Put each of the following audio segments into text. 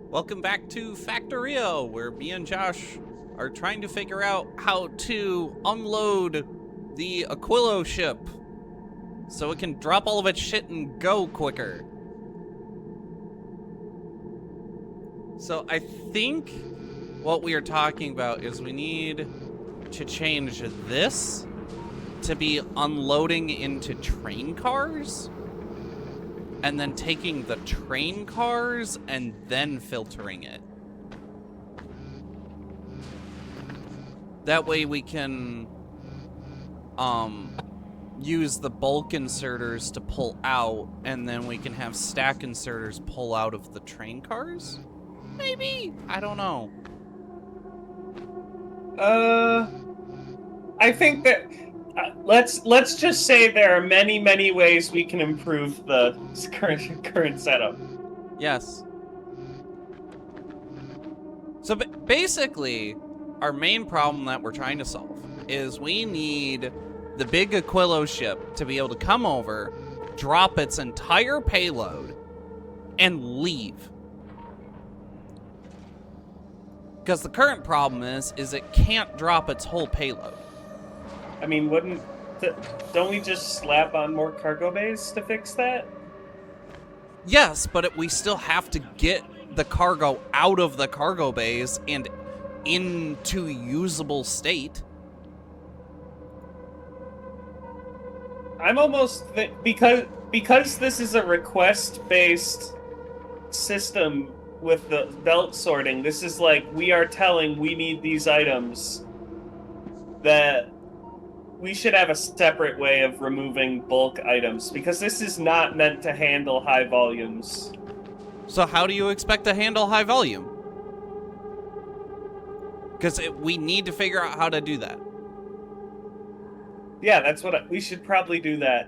Welcome back to Factorio, where me and Josh are trying to figure out how to unload the Aquilo ship so it can drop all of its shit and go quicker. So I think what we are talking about is we need to change this to be unloading into train cars, and then taking the train cars and then filtering it. That way we can use the bulk inserters to pull out, and then we can have stack inserters pull out of the train cars? Maybe? I don't know. I think that let's just say there are many ways we can improve the current setup. Yes. So basically, our main problem that we're trying to solve is we need the big Aquilo ship to be able to come over, drop its entire payload, and leave. Because the current problem is it can't drop its whole payload. I mean, don't we just slap on more cargo bays to fix that? Yes, but we still have to get the cargo out of the cargo bays and into usable state. I'm almost because this is a request-based system with the belt sorting. This is like we are telling we need these items, that we should have a separate way of removing bulk items, because this is not meant to handle high volumes. So how do you expect to handle high volume? Because we need to figure out how to do that. Yeah, that's what we should probably do that.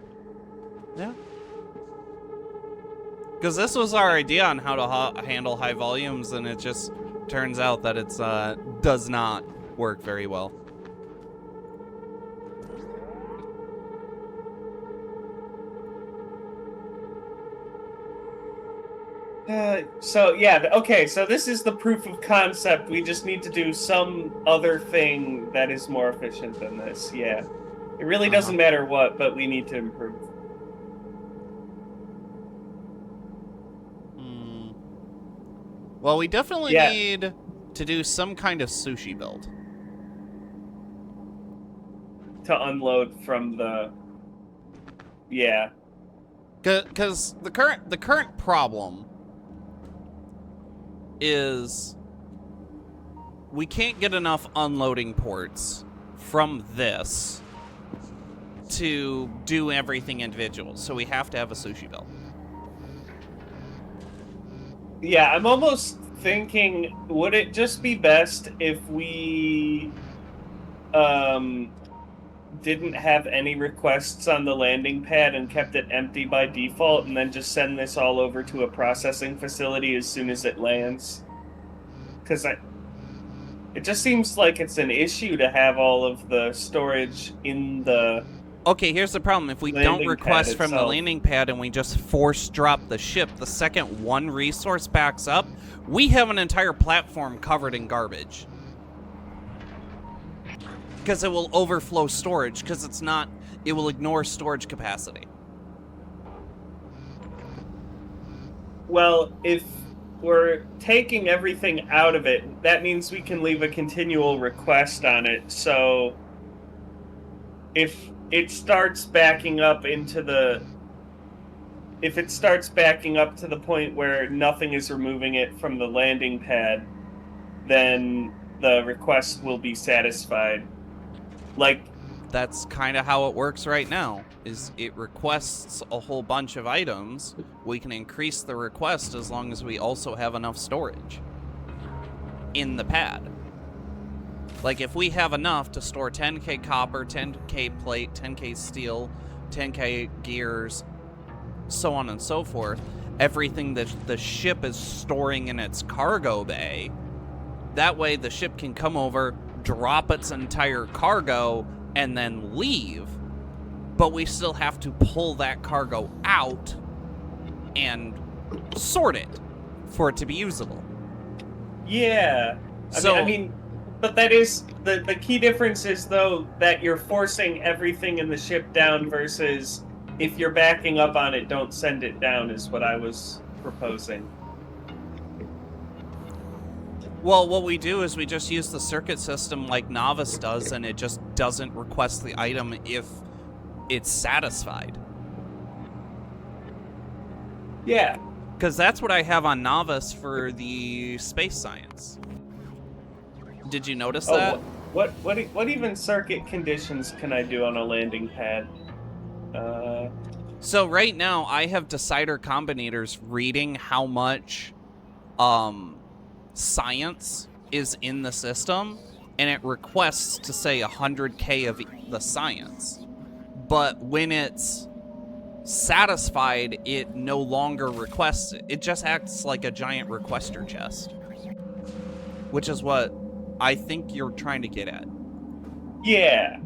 Yeah. Because this was our idea on how to handle high volumes, and it just turns out that it does not work very well. So yeah, okay, so this is the proof of concept. We just need to do some other thing that is more efficient than this. Yeah. It really doesn't matter what, but we need to improve. Well, we definitely need to do some kind of sushi build. To unload from the... Yeah. Because the current problem is we can't get enough unloading ports from this to do everything individual, so we have to have a sushi belt. Yeah, I'm almost thinking, would it just be best if we didn't have any requests on the landing pad and kept it empty by default, and then just send this all over to a processing facility as soon as it lands? Because it just seems like it's an issue to have all of the storage in the... Okay, here's the problem. If we don't request from the landing pad and we just force drop the ship, the second one resource backs up, we have an entire platform covered in garbage. Because it will overflow storage, because it will ignore storage capacity. Well, if we're taking everything out of it, that means we can leave a continual request on it, so if it starts backing up into the... If it starts backing up to the point where nothing is removing it from the landing pad, then the request will be satisfied. Like... That's kind of how it works right now, is it requests a whole bunch of items. We can increase the request as long as we also have enough storage in the pad. Like, if we have enough to store 10k copper, 10k plate, 10k steel, 10k gears, so on and so forth, everything that the ship is storing in its cargo bay, that way the ship can come over, drop its entire cargo, and then leave. But we still have to pull that cargo out and sort it for it to be usable. Yeah. So I mean, but that is the key difference is though that you're forcing everything in the ship down versus if you're backing up on it, don't send it down is what I was proposing. well, what we do is we just use the circuit system like Novice does, and it just doesn't request the item if it's satisfied. Yeah. Because that's what I have on Novice for the space science. Did you notice that? What even circuit conditions can I do on a landing pad? So right now I have decider combinators reading how much science is in the system, and it requests to say 100k of the science. But when it's satisfied, it no longer requests it. It just acts like a giant requester chest, which is what I think you're trying to get at. Yeah.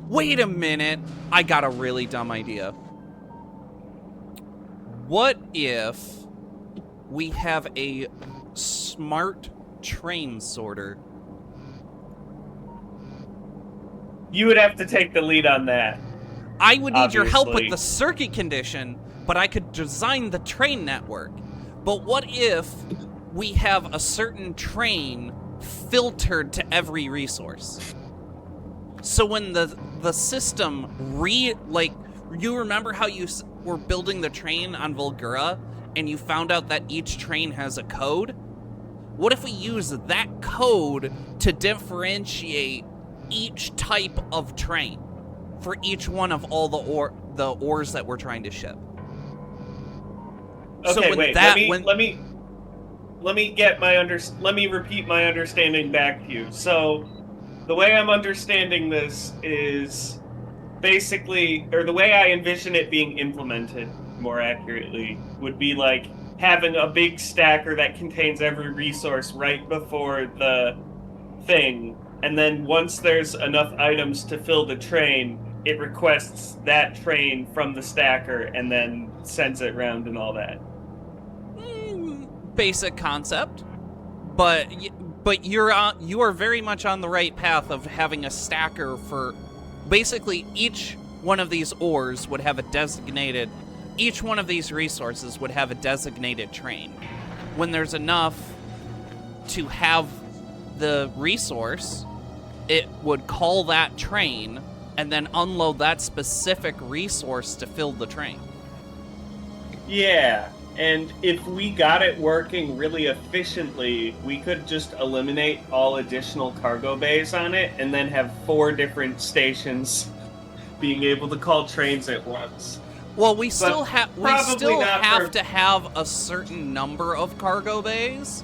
Wait a minute, I got a really dumb idea. What if we have a smart train sorter? You would have to take the lead on that. I would need your help with Obviously. the circuit condition, but I could design the train network. But what if we have a certain train filtered to every resource? So when the system you remember how you were building the train on Volgura and you found out that each train has a code? What if we use that code to differentiate each type of train for each one of all the ores that we're trying to ship? Okay, So when wait. that- let me repeat my understanding back to you. So, the way I'm understanding this is basically, or the way I envision it being implemented more accurately, would be like having a big stacker that contains every resource right before the thing, and then once there's enough items to fill the train, it requests that train from the stacker and then sends it around and all that. Basic concept, but you are very much on the right path of having a stacker for basically each one of these ores would have a designated. Each one of these resources would have a designated train. When there's enough to have the resource, it would call that train and then unload that specific resource to fill the train. Yeah, and if we got it working really efficiently, we could just eliminate all additional cargo bays on it and then have 4 different stations being able to call trains at once. Well, we still have not to have a certain number of cargo bays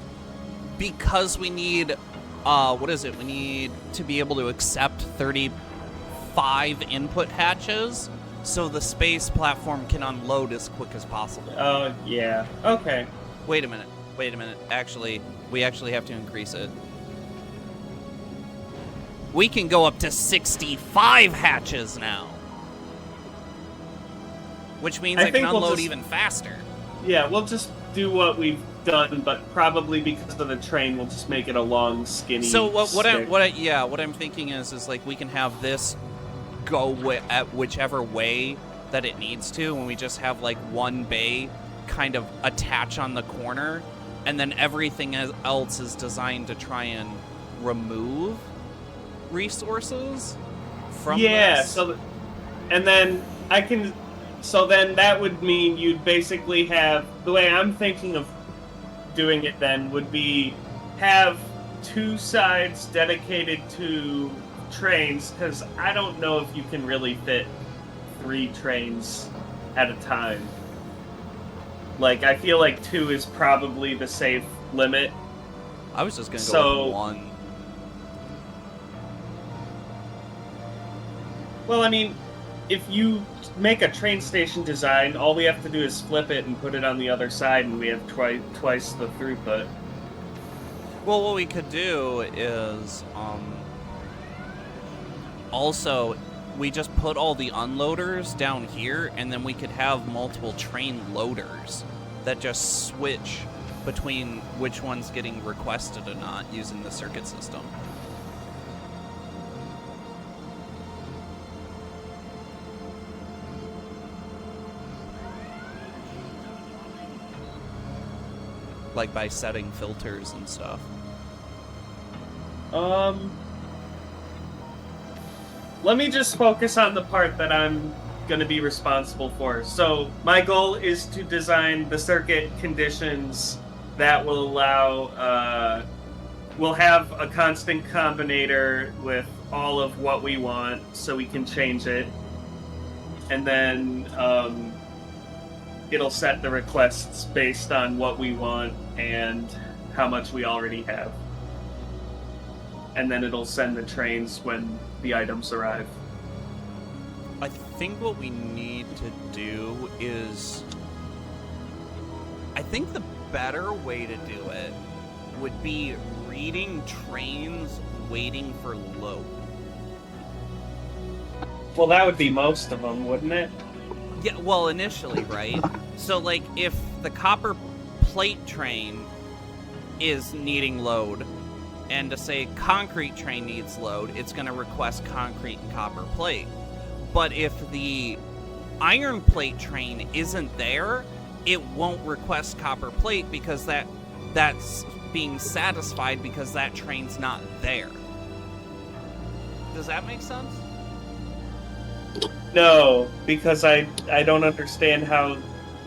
because we need what is it? We need to be able to accept 35 input hatches so the space platform can unload as quick as possible. Oh, yeah. Okay. Wait a minute. Actually, we actually have to increase it. We can go up to 65 hatches now. Which means I can unload even faster. Yeah, we'll just do what we've done, but probably because of the train, we'll just make it a long, skinny. So what stick. I'm thinking is like we can have this go at whichever way that it needs to, and we just have like one bay kind of attach on the corner, and then everything else is designed to try and remove resources from this. So then that would mean you'd basically have, the way I'm thinking of doing it then would be have 2 sides dedicated to trains, because I don't know if you can really fit 3 trains at a time. Like, I feel like 2 is probably the safe limit. I was just going to go with 1. Well, I mean, if you make a train station design, all we have to do is flip it and put it on the other side, and we have twice the throughput. Well, what we could do is also we just put all the unloaders down here, and then we could have multiple train loaders that just switch between which one's getting requested or not using the circuit system. Like by setting filters and stuff. Let me just focus on the part that I'm going to be responsible for. So my goal is to design the circuit conditions that will allow, we'll have a constant combinator with all of what we want so we can change it. And then it'll set the requests based on what we want and how much we already have. And then it'll send the trains when the items arrive. I think what we need to do is... I think the better way to do it would be reading trains waiting for load. Well, that would be most of them, wouldn't it? Yeah, well, initially, right? So, like, if the copper plate train is needing load, and to say concrete train needs load, it's going to request concrete and copper plate. But if the iron plate train isn't there, it won't request copper plate because that's being satisfied because that train's not there. Does that make sense? No, because I don't understand how...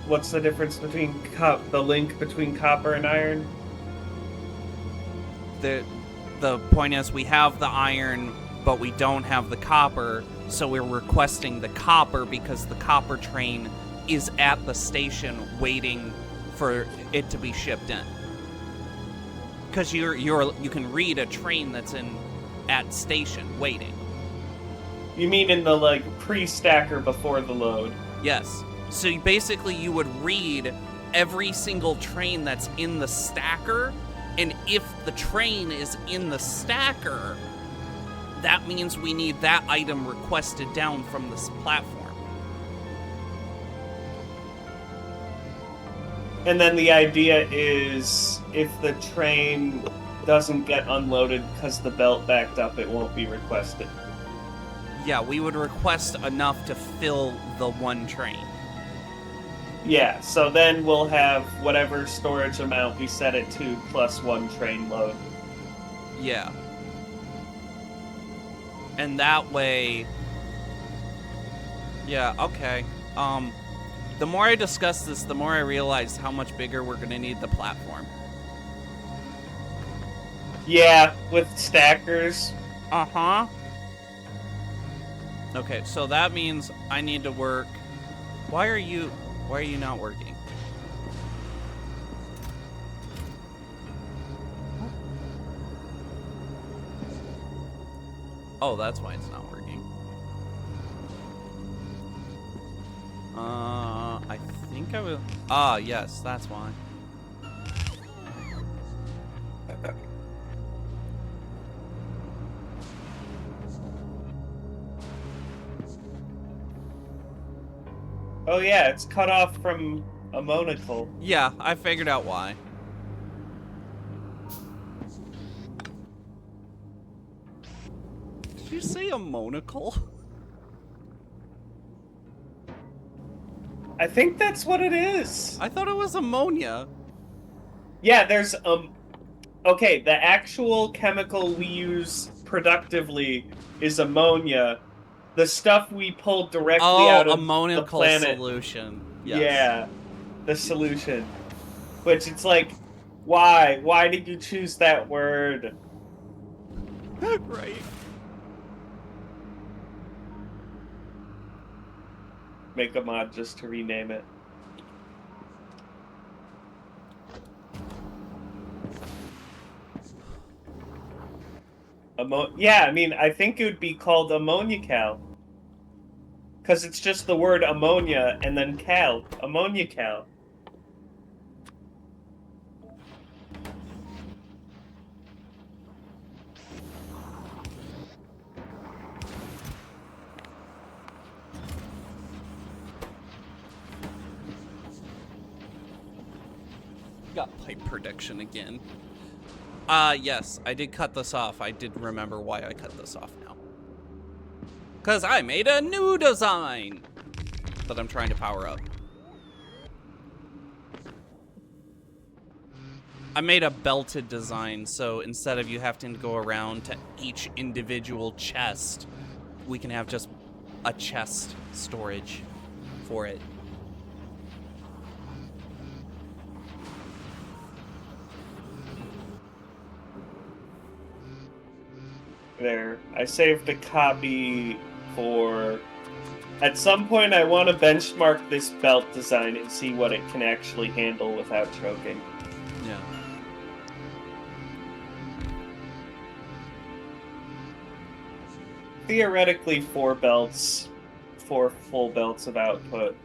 What's the difference between the link between copper and iron? The point is we have the iron, but we don't have the copper, so we're requesting the copper because the copper train is at the station waiting for it to be shipped in. Because you can read a train that's at station waiting. You mean in the, like, pre-stacker before the load? Yes. So you would read every single train that's in the stacker, and if the train is in the stacker, that means we need that item requested down from this platform. And then the idea is if the train doesn't get unloaded because the belt backed up, it won't be requested. Yeah, we would request enough to fill the one train. Yeah, so then we'll have whatever storage amount we set it to plus one train load. Yeah. And that way... Yeah, okay. The more I discuss this, the more I realize how much bigger we're gonna need the platform. Yeah, with stackers. Uh-huh. Okay, so that means I need to work... Why are you not working? Oh, that's why it's not working. I think I will... Ah, yes, that's why. Oh yeah, it's cut off from a monocle. Yeah, I figured out why. Did you say a monocle? I think that's what it is. I thought it was ammonia. Yeah, there's okay, the actual chemical we use productively is ammonia. The stuff we pull directly out of the planet. Solution. Yes. Yeah, the solution. Which it's like, why? Why did you choose that word? Right. Make a mod just to rename it. Yeah, I mean, I think it would be called ammonia cal. Because it's just the word ammonia and then cal. Ammonia cal. got pipe prediction again. Yes, I did cut this off. I did remember why I cut this off now. Because I made a new design that I'm trying to power up. I made a belted design, so instead of you having to go around to each individual chest, we can have just a chest storage for it. There. I saved a copy for... At some point, I want to benchmark this belt design and see what it can actually handle without choking. Yeah. Theoretically, 4 belts, 4 full belts of output.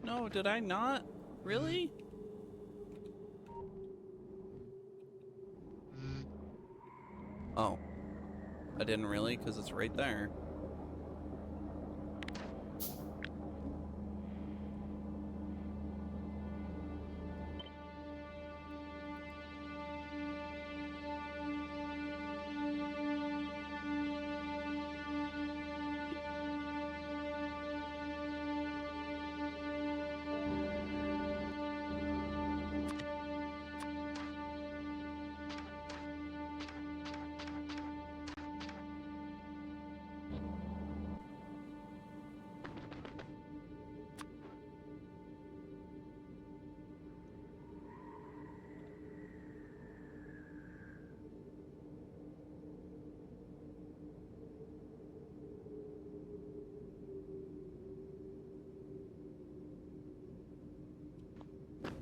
No, did I not? Really? Oh. I didn't really, because it's right there.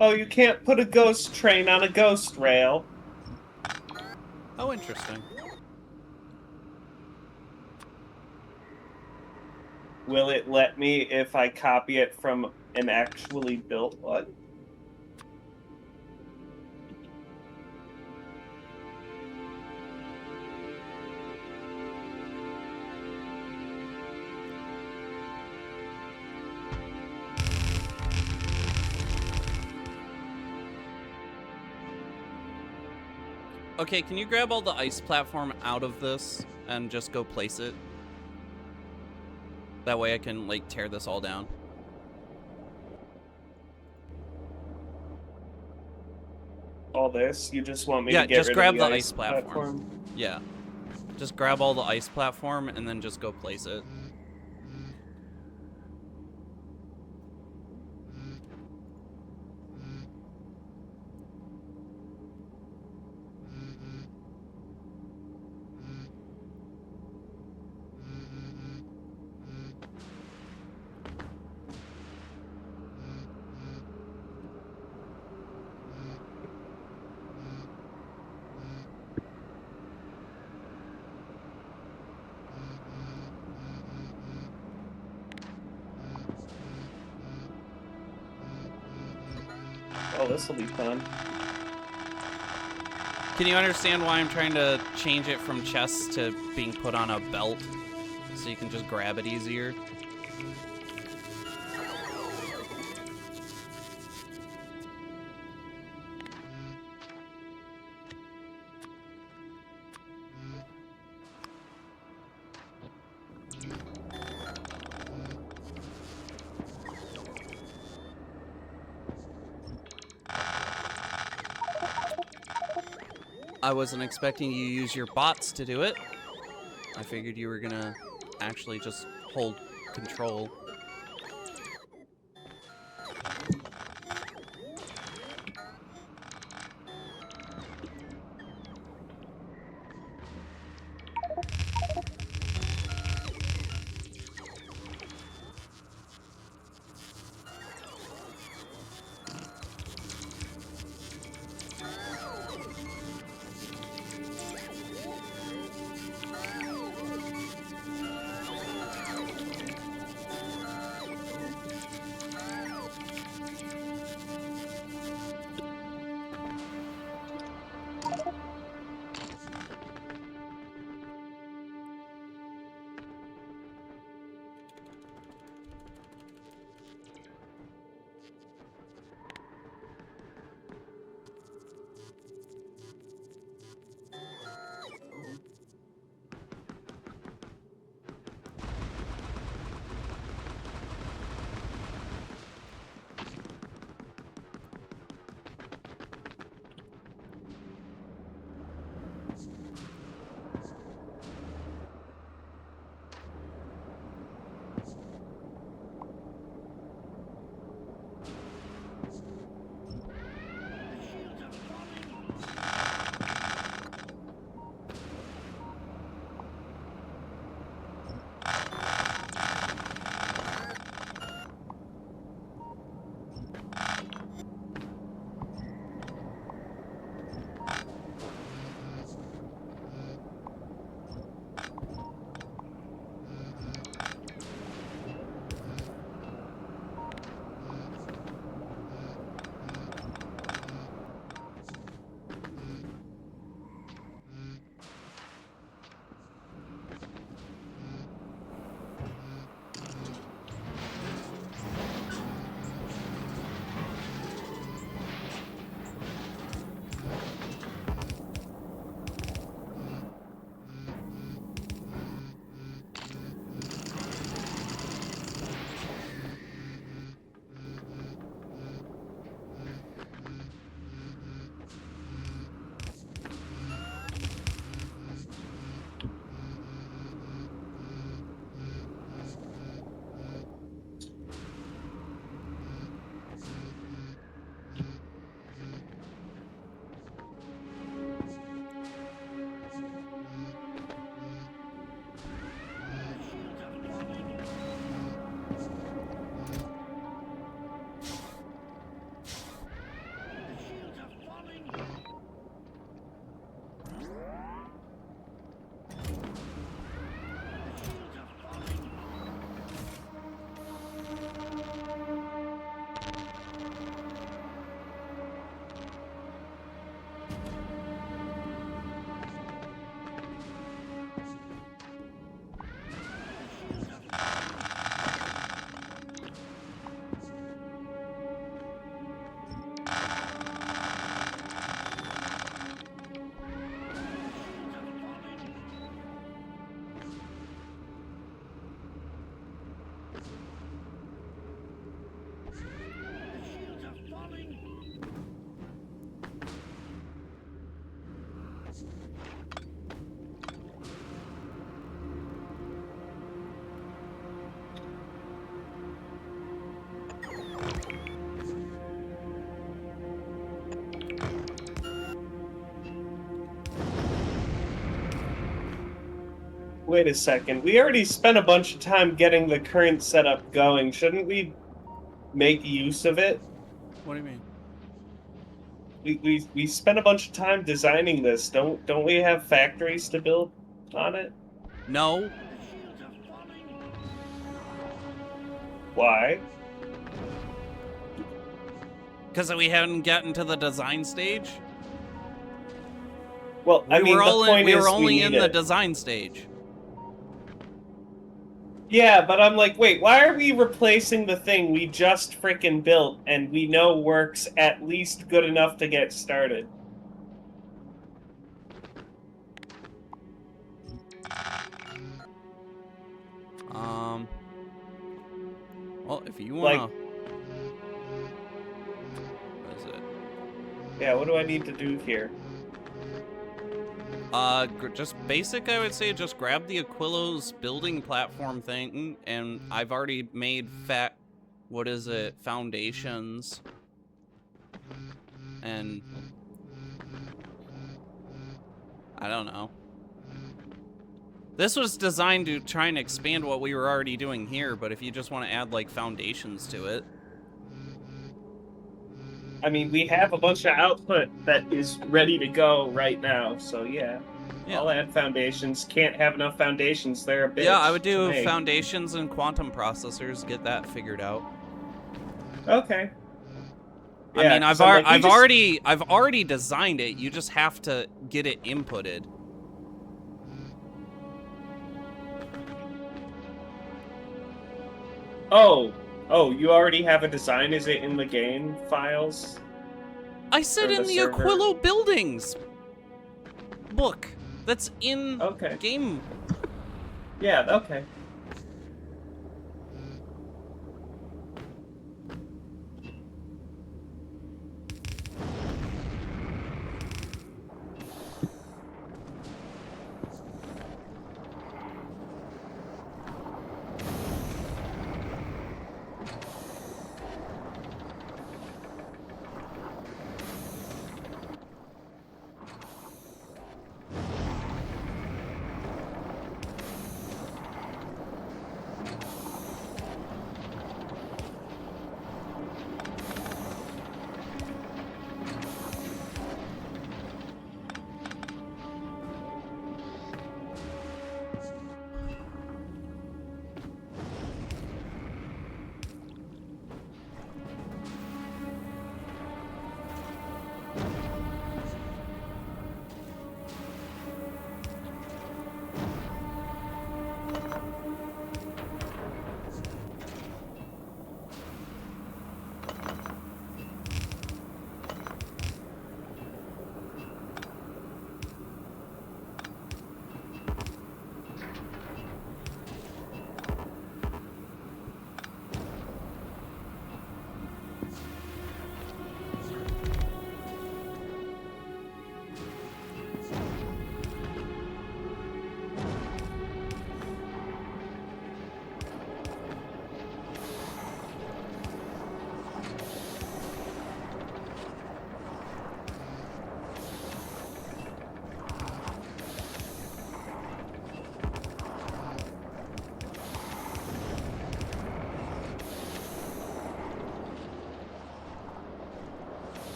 Oh, you can't put a ghost train on a ghost rail. Oh, interesting. Will it let me if I copy it from an actually built one? Okay, can you grab all the ice platform out of this and just go place it? That way I can, like, tear this all down. All this? You just want me Yeah, to get just rid grab of the the ice platform. Yeah. Just grab all the ice platform and then just go place it. Oh, this will be fun. Can you understand why I'm trying to change it from chest to being put on a belt? So you can just grab it easier? I wasn't expecting you to use your bots to do it. I figured you were gonna actually just hold control. Wait a second. We already spent a bunch of time getting the current setup going. Shouldn't we make use of it? What do you mean? We spent a bunch of time designing this. Don't we have factories to build on it? No. Why? Because we haven't gotten to the design stage? Well, I mean, the point we is were only in need the it. design stage. Yeah, but I'm like, wait, why are we replacing the thing we just freaking built and we know works at least good enough to get started? Well, if you Like, wanna... What is it? yeah, what do I need to do here? Just basic, I would say. Just grab the Aquillo's building platform thing, and I've already made what is it? Foundations. And... I don't know. This was designed to try and expand what we were already doing here, but if you just want to add, like, foundations to it... I mean, we have a bunch of output that is ready to go right now, so yeah. I'll add foundations. Can't have enough foundations. They're a bitch. Yeah, I would do to make. foundations and quantum processors, get that figured out. Okay. I Yeah, mean, 'cause I'm like, I've already designed it. You just have to get it inputted. Oh, you already have a design? Is it in the game files? I said Or in the server? Aquillo buildings book. That's in Okay. game. Yeah, okay.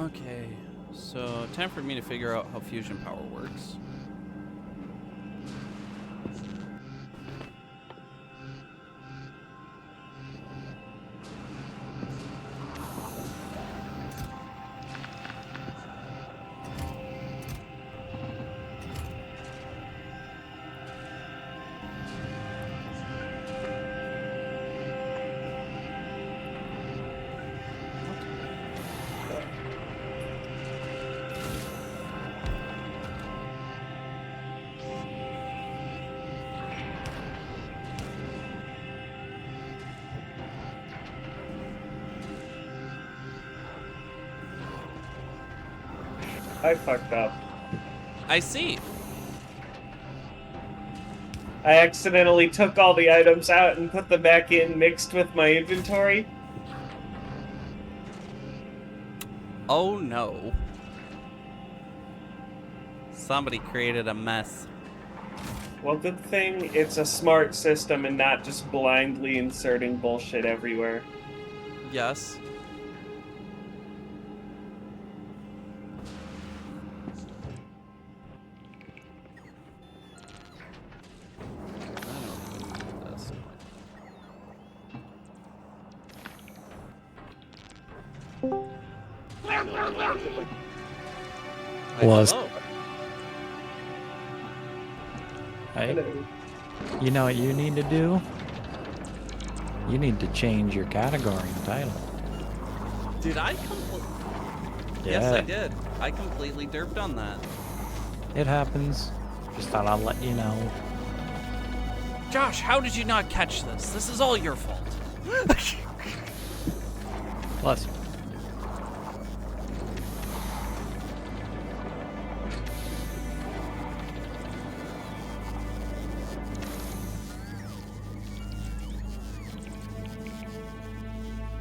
Okay, so time for me to figure out how fusion power works. I fucked up. I see. I accidentally took all the items out and put them back in mixed with my inventory. Oh no. Somebody created a mess. Well, good thing it's a smart system and not just blindly inserting bullshit everywhere. Yes. Was. Hello. Hey, you know what you need to do? You need to change your category and title. Did I Yes, I did. I completely derped on that. It happens. Just thought I'd let you know. Josh, how did you not catch this? This is all your fault. Plus,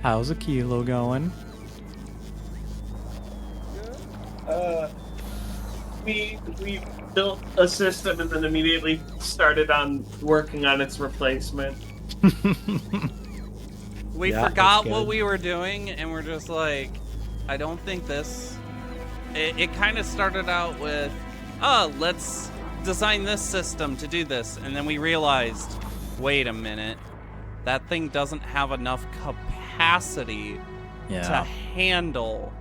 how's a kilo going? We built a system and then immediately started on working on its replacement. We Yeah, forgot that's what good. we were doing, and we're just like, I don't think this... It kind of started out with, oh, let's design this system to do this. And then we realized, wait a minute, that thing doesn't have enough capacity to Yeah. handle.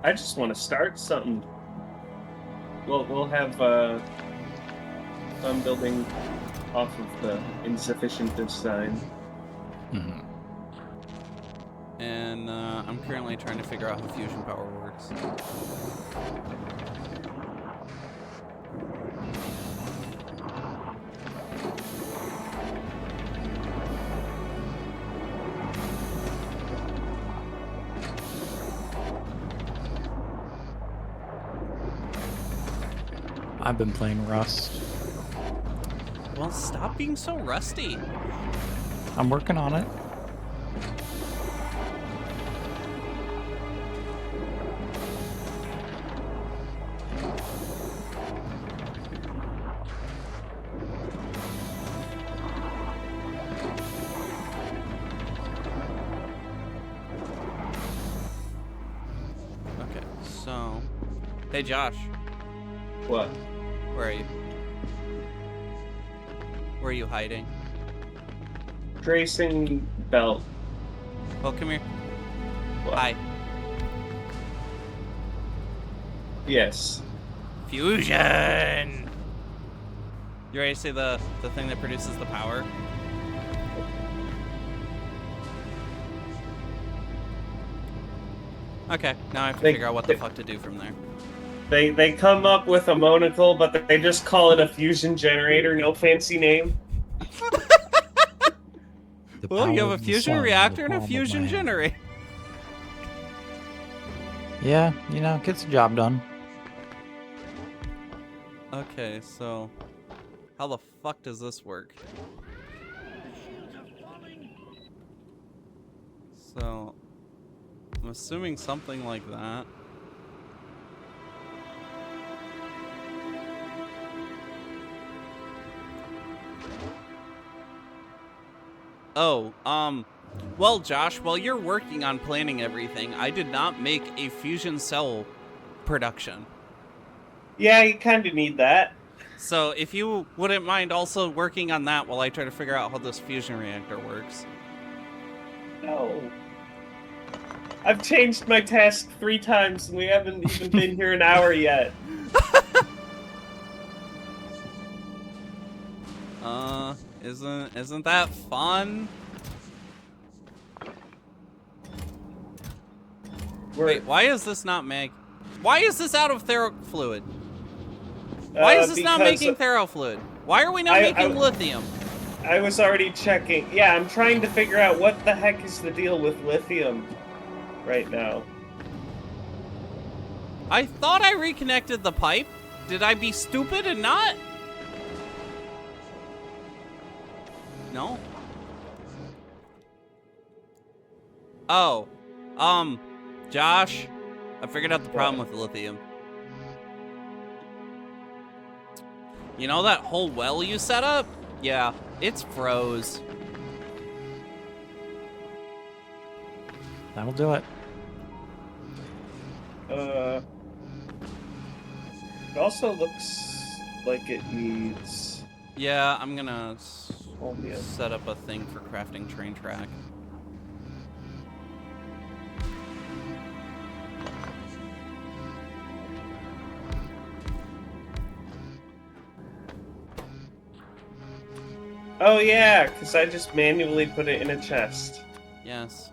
I just want to start something. We'll have I'm building off of the insufficient design. Mhm. And I'm currently trying to figure out how fusion power works. I've been playing Rust. Well, stop being so rusty. I'm working on it. Okay, so... Hey, Josh. What? Where are you? Where are you hiding? Tracing belt. Oh, come here. What? Hi. Yes. Fusion! You ready to see the thing that produces the power? Okay, now I have to figure out what the fuck to do from there. They come up with a monocle, but they just call it a fusion generator. No fancy name. The Well, you power have a of the fusion sun, reactor the and a palm of fusion my hand. generator. Yeah, you know, gets the job done. Okay, so how the fuck does this work? So I'm assuming something like that. Oh, Well, Josh, while you're working on planning everything, I did not make a fusion cell production. Yeah, you kind of need that. So if you wouldn't mind also working on that while I try to figure out how this fusion reactor works. No. I've changed my task 3 times and we haven't even been here an hour yet. Isn't that fun? Wait, why is this not Why is this out of thero fluid? Why is this not making thero fluid? Why are we not making lithium? I was already checking. Yeah, I'm trying to figure out what the heck is the deal with lithium right now. I thought I reconnected the pipe. Did I be stupid and not? No? Oh. Josh, I figured out the problem with lithium. You know that whole well you set up? Yeah, it's froze. That'll do it. It also looks like it needs... Yeah, I'm gonna set up a thing for crafting train track. Oh yeah, because I just manually put it in a chest. Yes.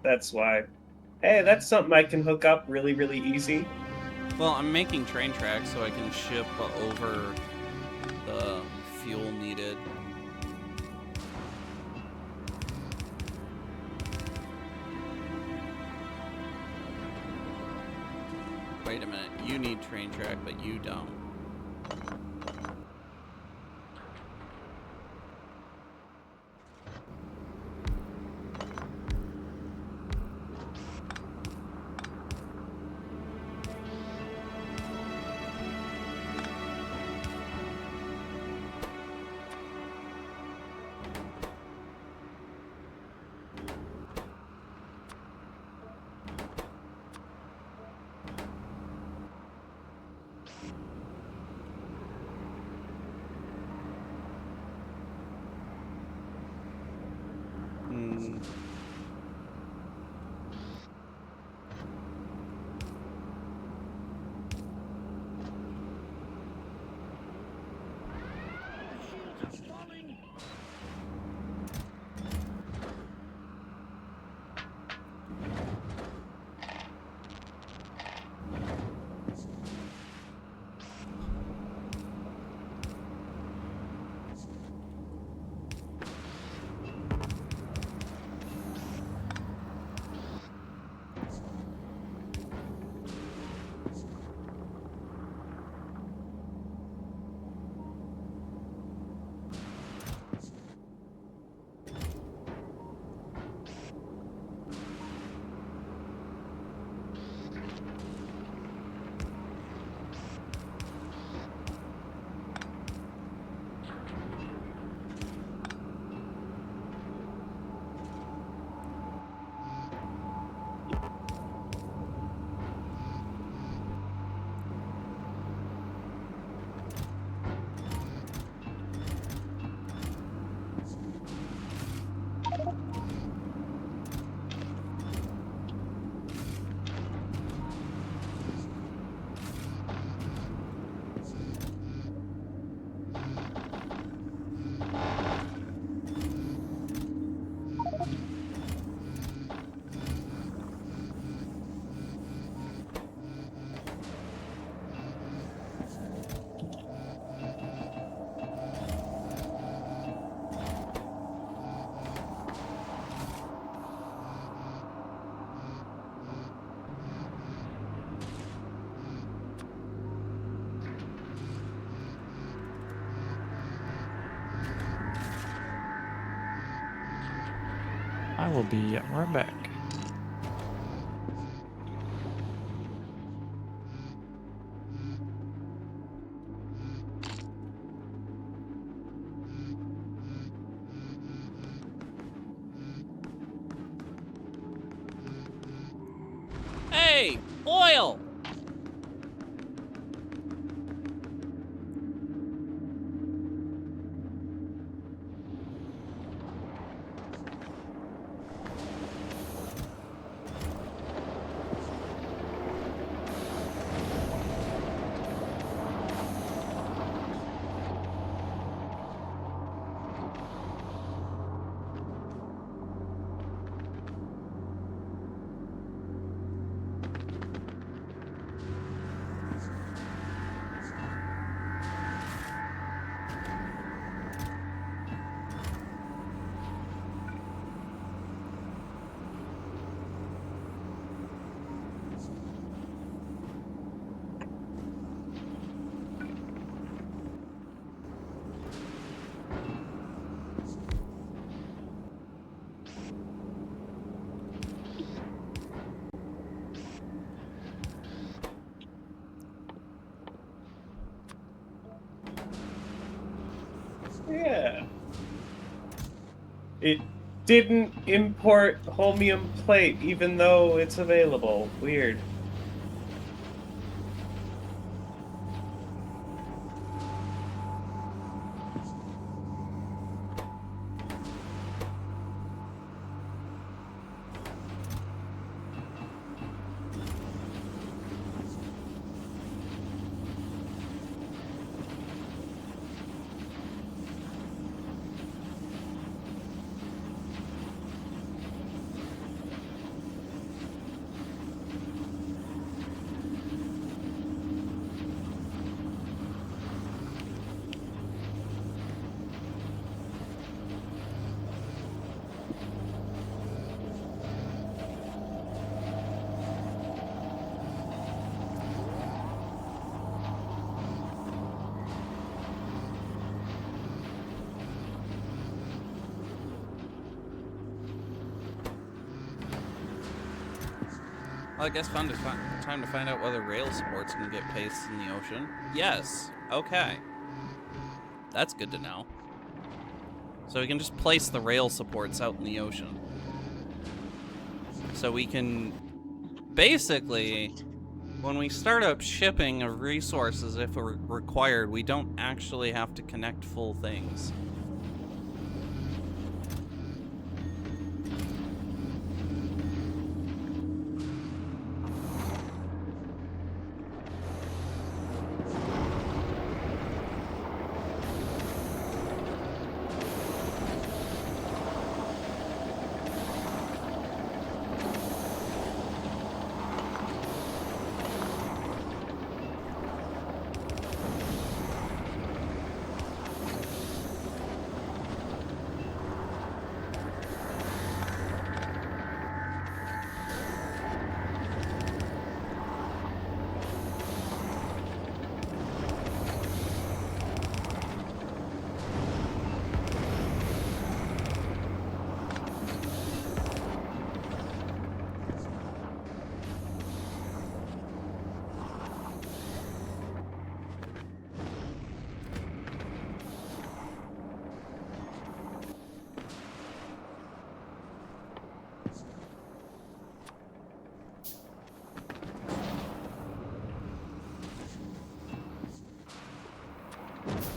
That's why. Hey, that's something I can hook up really, really easy. Well, I'm making train tracks so I can ship over the fuel needed. Wait a minute, you need train track, but you don't. I will be right back. Hey, oil! Yeah. It didn't import holmium plate, even though it's available. Weird. Well, I guess time to find out whether rail supports can get placed in the ocean. Yes. Okay. That's good to know. So we can just place the rail supports out in the ocean. So we can... Basically, when we start up shipping of resources, if required, we don't actually have to connect full things.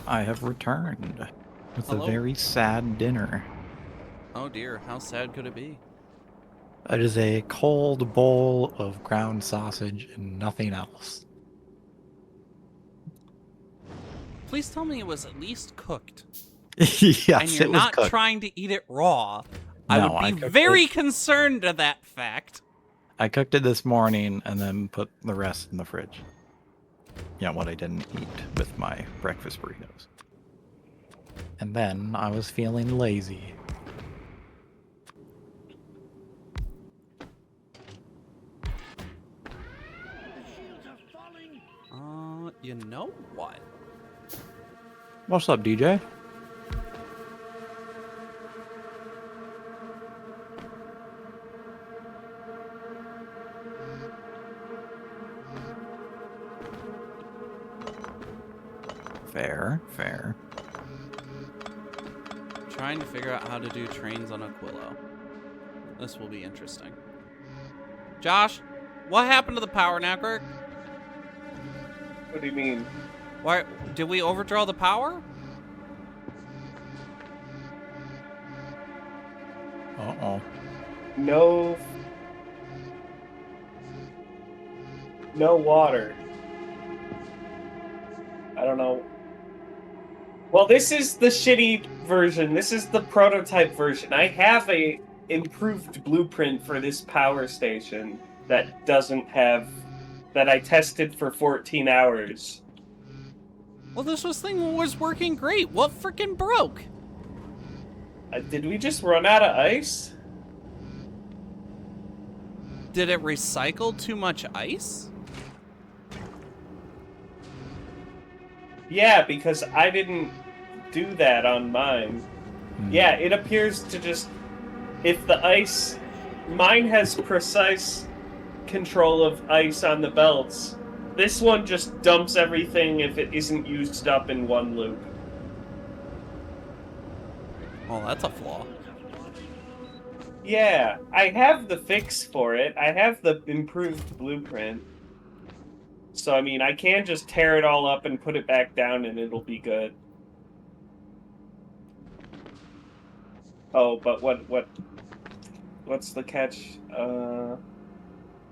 I have returned with Hello? a very sad dinner. Oh dear, how sad could it be? It is a cold bowl of ground sausage and nothing else. Please tell me it was at least cooked. Yes, And you're it was not cooked. trying to eat it raw. I No, would I be cooked very it. concerned at that fact. I cooked it this morning and then put the rest in the fridge. Yeah, what I didn't eat with my breakfast burritos. And then I was feeling lazy. You know what? What's up, DJ? Fair, fair. Trying to figure out how to do trains on Aquilo. This will be interesting. Josh, What happened to the power network? What do you mean? Why did we overdraw the power? Uh-oh. No water. I don't know. Well, this is the shitty version. This is the prototype version. I have a improved blueprint for this power station that doesn't have that I tested for 14 hours. Well, this thing was working great. What freaking broke? Did we just run out of ice? Did it recycle too much ice? Yeah, because I didn't do that on mine. Yeah, it appears to just... If the ice... Mine has precise control of ice on the belts. This one just dumps everything if it isn't used up in one loop. Oh, that's a flaw. Yeah, I have the fix for it. I have the improved blueprint. So, I mean, I can just tear it all up and put it back down and it'll be good. Oh, but what's the catch?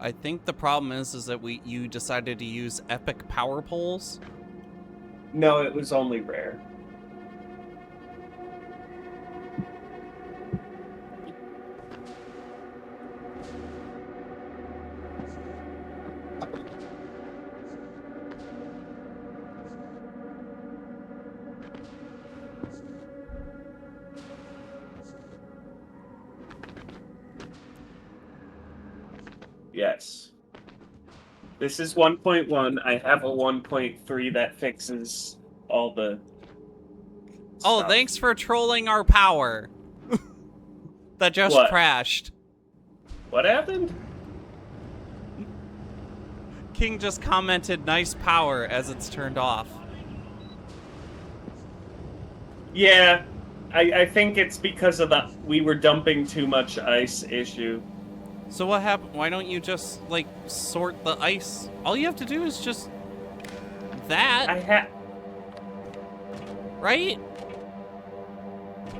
I think the problem is that you decided to use epic power poles. No, it was only rare. Yes. This is 1.1. I have a 1.3 that fixes all the Oh, stuff. thanks for trolling our power. That just What? crashed. What happened? King just commented nice power as it's turned off. Yeah, I think it's because of the we were dumping too much ice issue. So what happened? Why don't you just, like, sort the ice? All you have to do is just... that, right?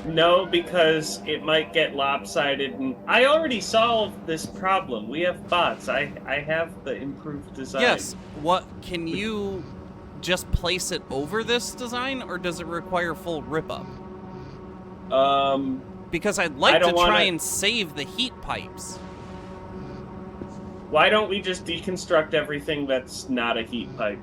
No, because it might get lopsided, and I already solved this problem. We have bots. I have the improved design. Yes. What, can you just place it over this design, or does it require full rip-up? I Because I'd like to don't try wanna- and save the heat pipes. Why don't we just deconstruct everything that's not a heat pipe,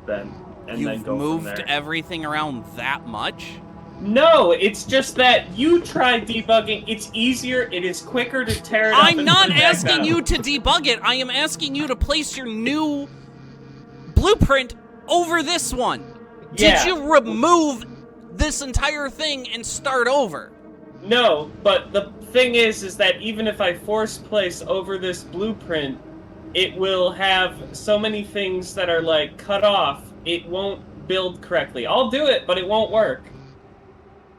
then, and then You've go moved from there? everything around that much? No, it's just that you try debugging. It's easier. It is quicker to tear it up. I'm and not put it back asking down. you to debug it. I am asking you to place your new blueprint over this one. Yeah. Did you remove this entire thing and start over? No, but the thing is that even if I force place over this blueprint, it will have so many things that are like cut off. It won't build correctly. I'll do it, but it won't work.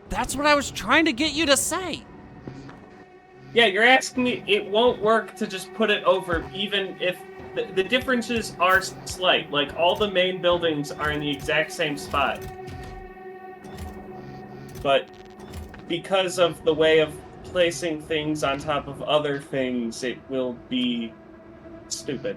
That's what I was trying to get you to say. Yeah, you're asking me. It won't work to just put it over, even if the differences are slight. Like all the main buildings are in the exact same spot, but because of the way of placing things on top of other things, it will be stupid.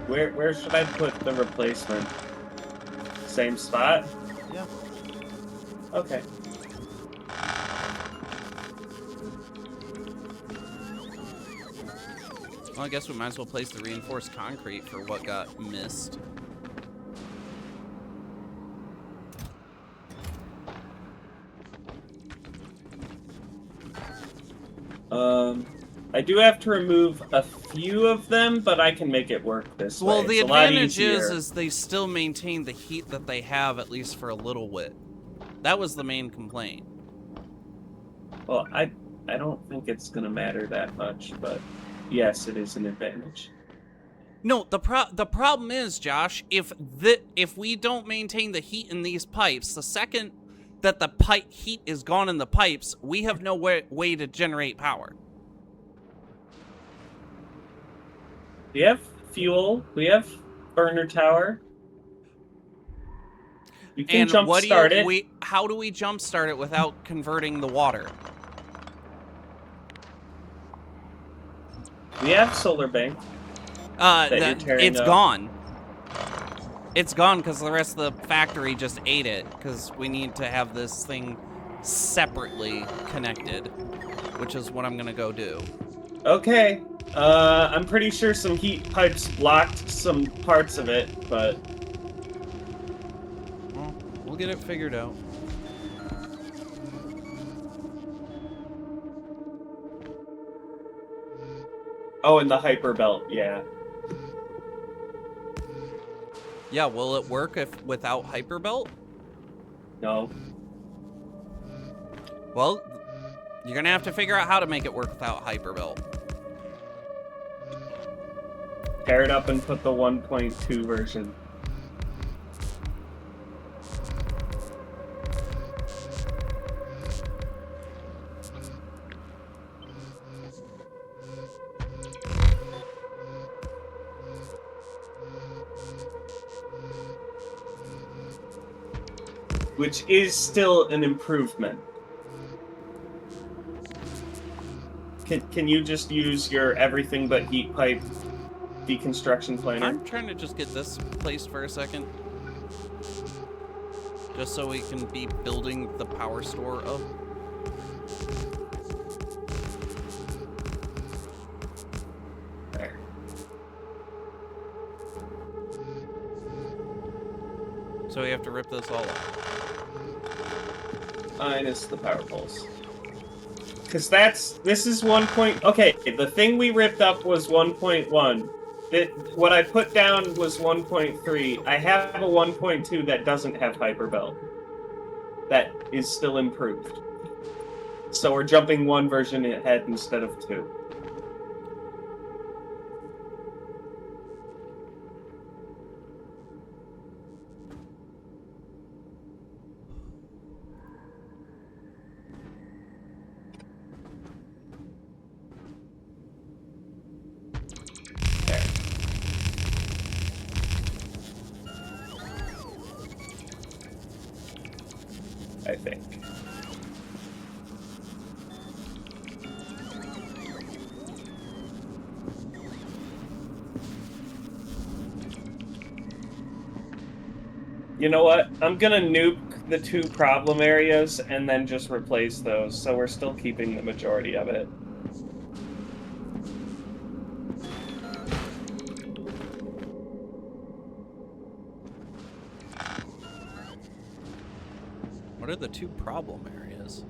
Where should I put the replacement? Same spot? Yeah. Okay. Well, I guess we might as well place the reinforced concrete for what got missed. I do have to remove a few of them, but I can make it work this way. Well, the It's a lot advantage easier. is they still maintain the heat that they have, at least for a little bit. That was the main complaint. Well, I don't think it's gonna matter that much, but yes, it is an advantage. No, the problem is, Josh, if we don't maintain the heat in these pipes, the second that the heat is gone in the pipes, we have no way to generate power. We have fuel. We have burner tower. We can jump start it. How do we jump start it without converting the water? We have solar bank. It's gone. It's gone because the rest of the factory just ate it, because we need to have this thing separately connected, which is what I'm gonna go do. Okay. I'm pretty sure some heat pipes blocked some parts of it, but... Well, we'll get it figured out. Oh, and the hyper belt, yeah. Yeah, will it work without hyperbelt? No. Well, you're gonna have to figure out how to make it work without hyperbelt. Pair it up and put the 1.2 version. Which is still an improvement. Can you just use your everything but heat pipe deconstruction planner? I'm trying to just get this placed for a second. Just so we can be building the power store up. There. So we have to rip this all up. Minus the power poles. Because this is 1. Okay, the thing we ripped up was 1.1. What I put down was 1.3. I have a 1.2 that doesn't have hyperbelt. That is still improved. So we're jumping one version ahead instead of two. I think. You know what? I'm gonna nuke the 2 problem areas and then just replace those, so we're still keeping the majority of it. What are the 2 problem areas?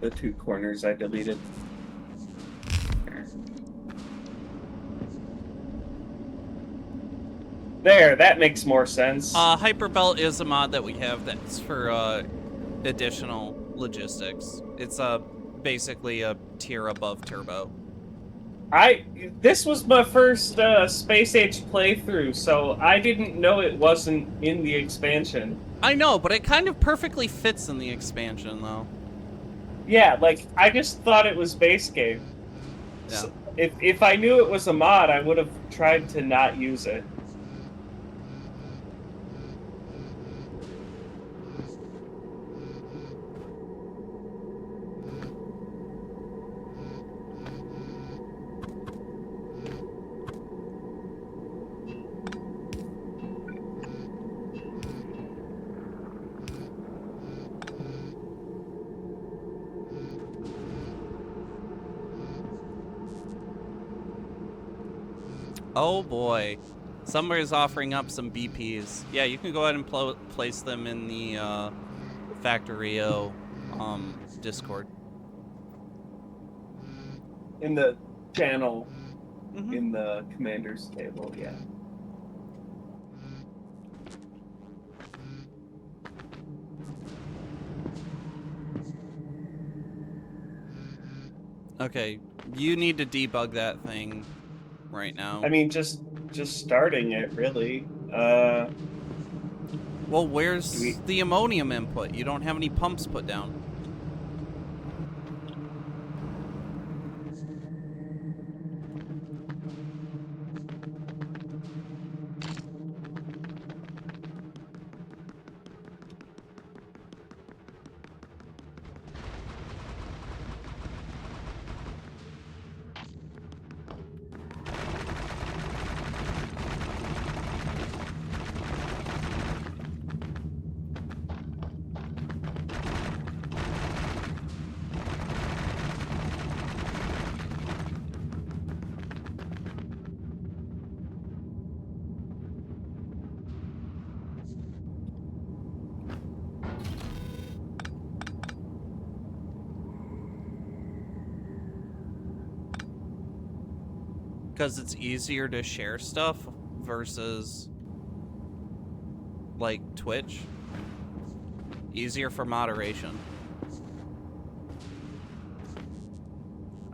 The 2 corners I deleted. There, that makes more sense. Hyperbelt is a mod that we have that's for additional logistics. It's basically a tier above turbo. This was my first Space Age playthrough, so I didn't know it wasn't in the expansion. I know, but it kind of perfectly fits in the expansion, though. Yeah, like, I just thought it was base game. Yeah. So if I knew it was a mod, I would have tried to not use it. Oh boy. Somebody's offering up some BPs. Yeah, you can go ahead and place them in the Factorio Discord. In the channel, in the commander's table, yeah. Okay, you need to debug that thing right now. I mean, just starting it, really. Well, Do where's we- the ammonium input? You don't have any pumps put down. Because it's easier to share stuff versus, like, Twitch. Easier for moderation.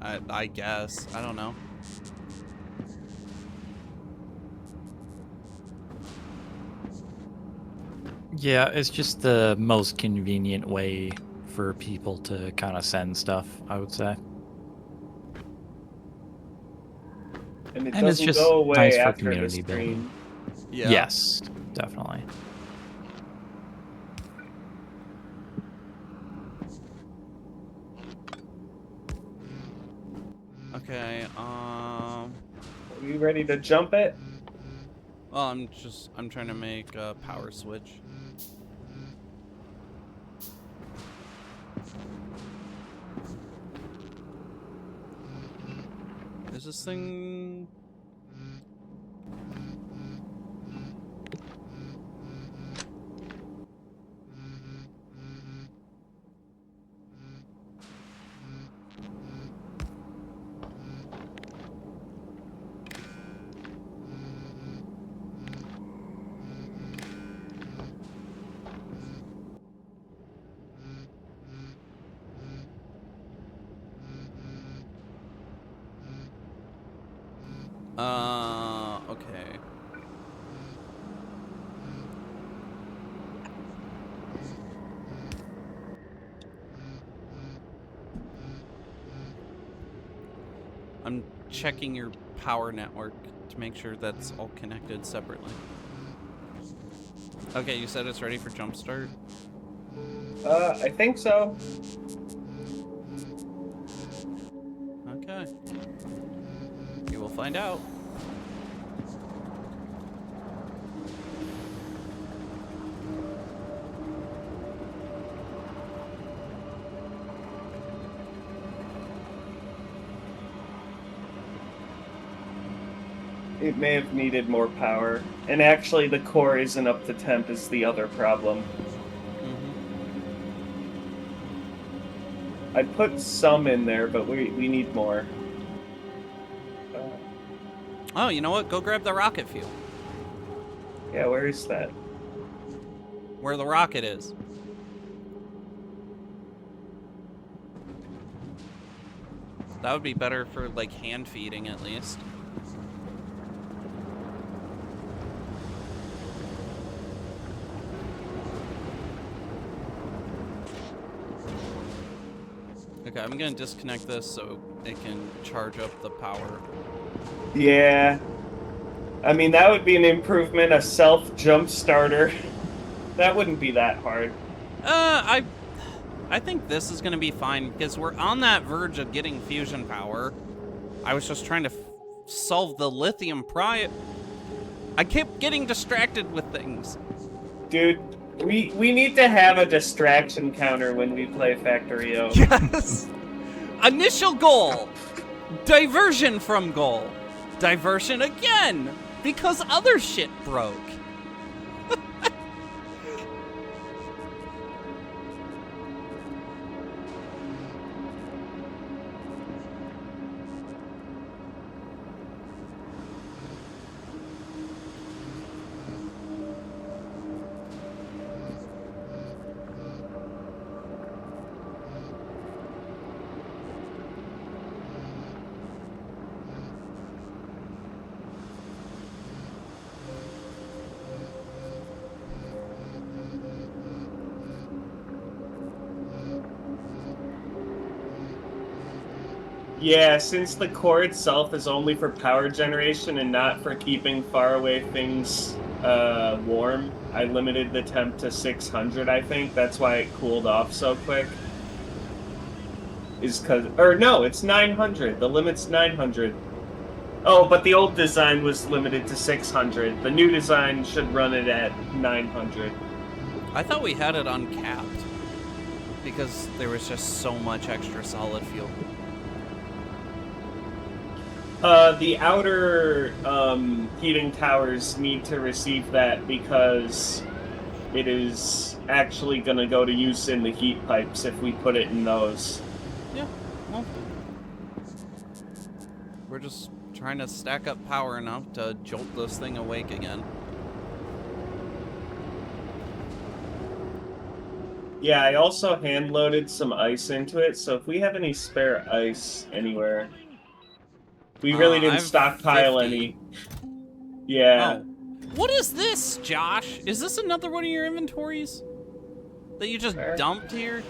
I guess. I don't know. Yeah, it's just the most convenient way for people to kind of send stuff, I would say. and it And it's doesn't just go away nice for after the community building. stream. Yeah. Yes, definitely. Okay, Are we ready to jump it? well, I'm trying to make a power switch. Is this thing... okay. I'm checking your power network to make sure that's all connected separately. Okay, you said it's ready for jumpstart? I think so. Okay. You will find out. It may have needed more power. And actually, the core isn't up to temp is the other problem. I put some in there, but we need more. Oh, you know what? Go grab the rocket fuel. Yeah, where is that? Where the rocket is. That would be better for, like, hand feeding at least. Okay, I'm gonna disconnect this so it can charge up the power. Yeah. I mean, that would be an improvement, a self-jump starter. That wouldn't be that hard. I think this is gonna be fine because we're on that verge of getting fusion power. I was just trying to solve the lithium I kept getting distracted with things. Dude, we need to have a distraction counter when we play Factorio. Yes. Initial goal. Diversion from goal. Diversion again because other shit broke. Yeah, since the core itself is only for power generation and not for keeping faraway things warm, I limited the temp to 600, I think. That's why it cooled off so quick. Or no, it's 900. The limit's 900. Oh, but the old design was limited to 600. The new design should run it at 900. I thought we had it uncapped because there was just so much extra solid fuel. The outer heating towers need to receive that because it is actually going to go to use in the heat pipes if we put it in those. Yeah, well, we're just trying to stack up power enough to jolt this thing awake again. Yeah, I also hand-loaded some ice into it, so if we have any spare ice anywhere... We really didn't I've stockpile 50. any. Yeah. Oh. What is this, Josh? Is this another one of your inventories that you just Where? dumped here?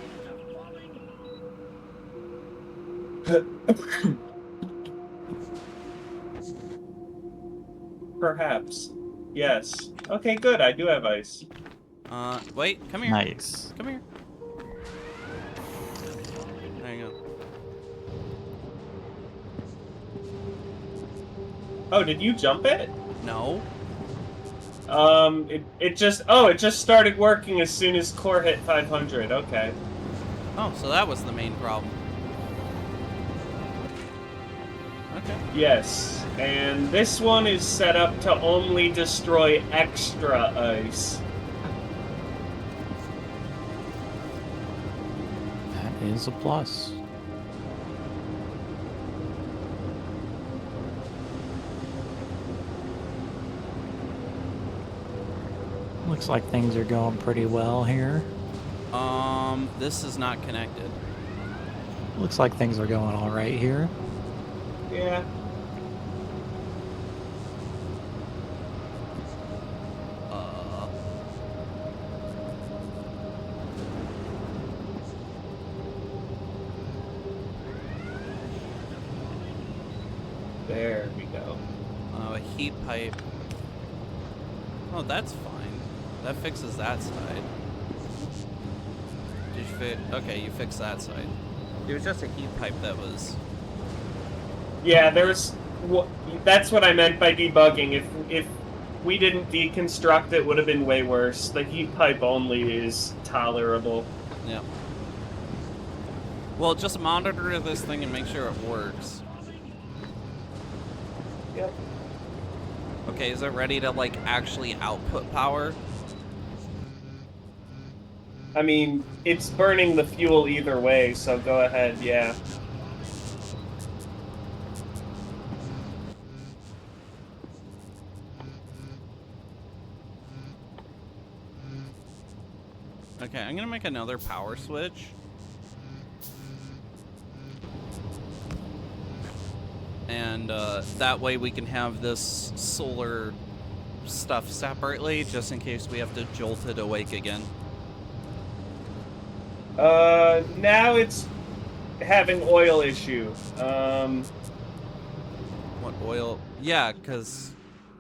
Perhaps. Yes. Okay, good. I do have ice. Wait, come here. Nice. Come here. There you go. Oh, did you jump it? No. It just started working as soon as core hit 500. Okay. Oh, so that was the main problem. Okay. Yes. And this one is set up to only destroy extra ice. That is a plus. Looks like things are going pretty well here. This is not connected. Looks like things are going all right here. Yeah. There we go. A heat pipe. Oh, that's fine. That fixes that side. Did you fit? Okay, you fixed that side. It was just a heat pipe that was. Yeah, that's what I meant by debugging. If we didn't deconstruct it, would have been way worse. The heat pipe only is tolerable. Yeah. Well, just monitor this thing and make sure it works. Yep. Okay, is it ready to, like, actually output power? I mean, it's burning the fuel either way, so go ahead, yeah. Okay, I'm gonna make another power switch. And that way we can have this solar stuff separately, just in case we have to jolt it awake again. Now it's having oil issue. What oil? Yeah, because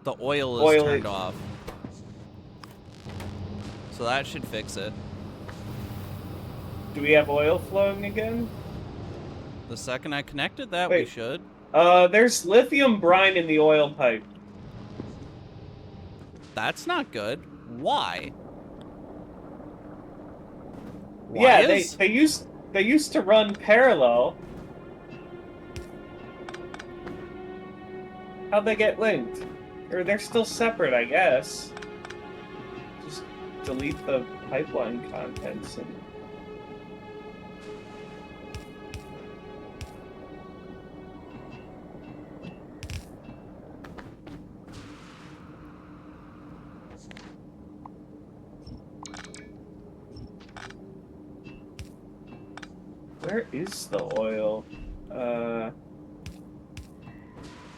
the oil is turned off. So that should fix it. Do we have oil flowing again? The second I connected that, Wait. we should. There's lithium brine in the oil pipe. That's not good. Why? Yeah, they used to run parallel. How'd they get linked? Or they're still separate, I guess. Just delete the pipeline contents and... Where is the oil?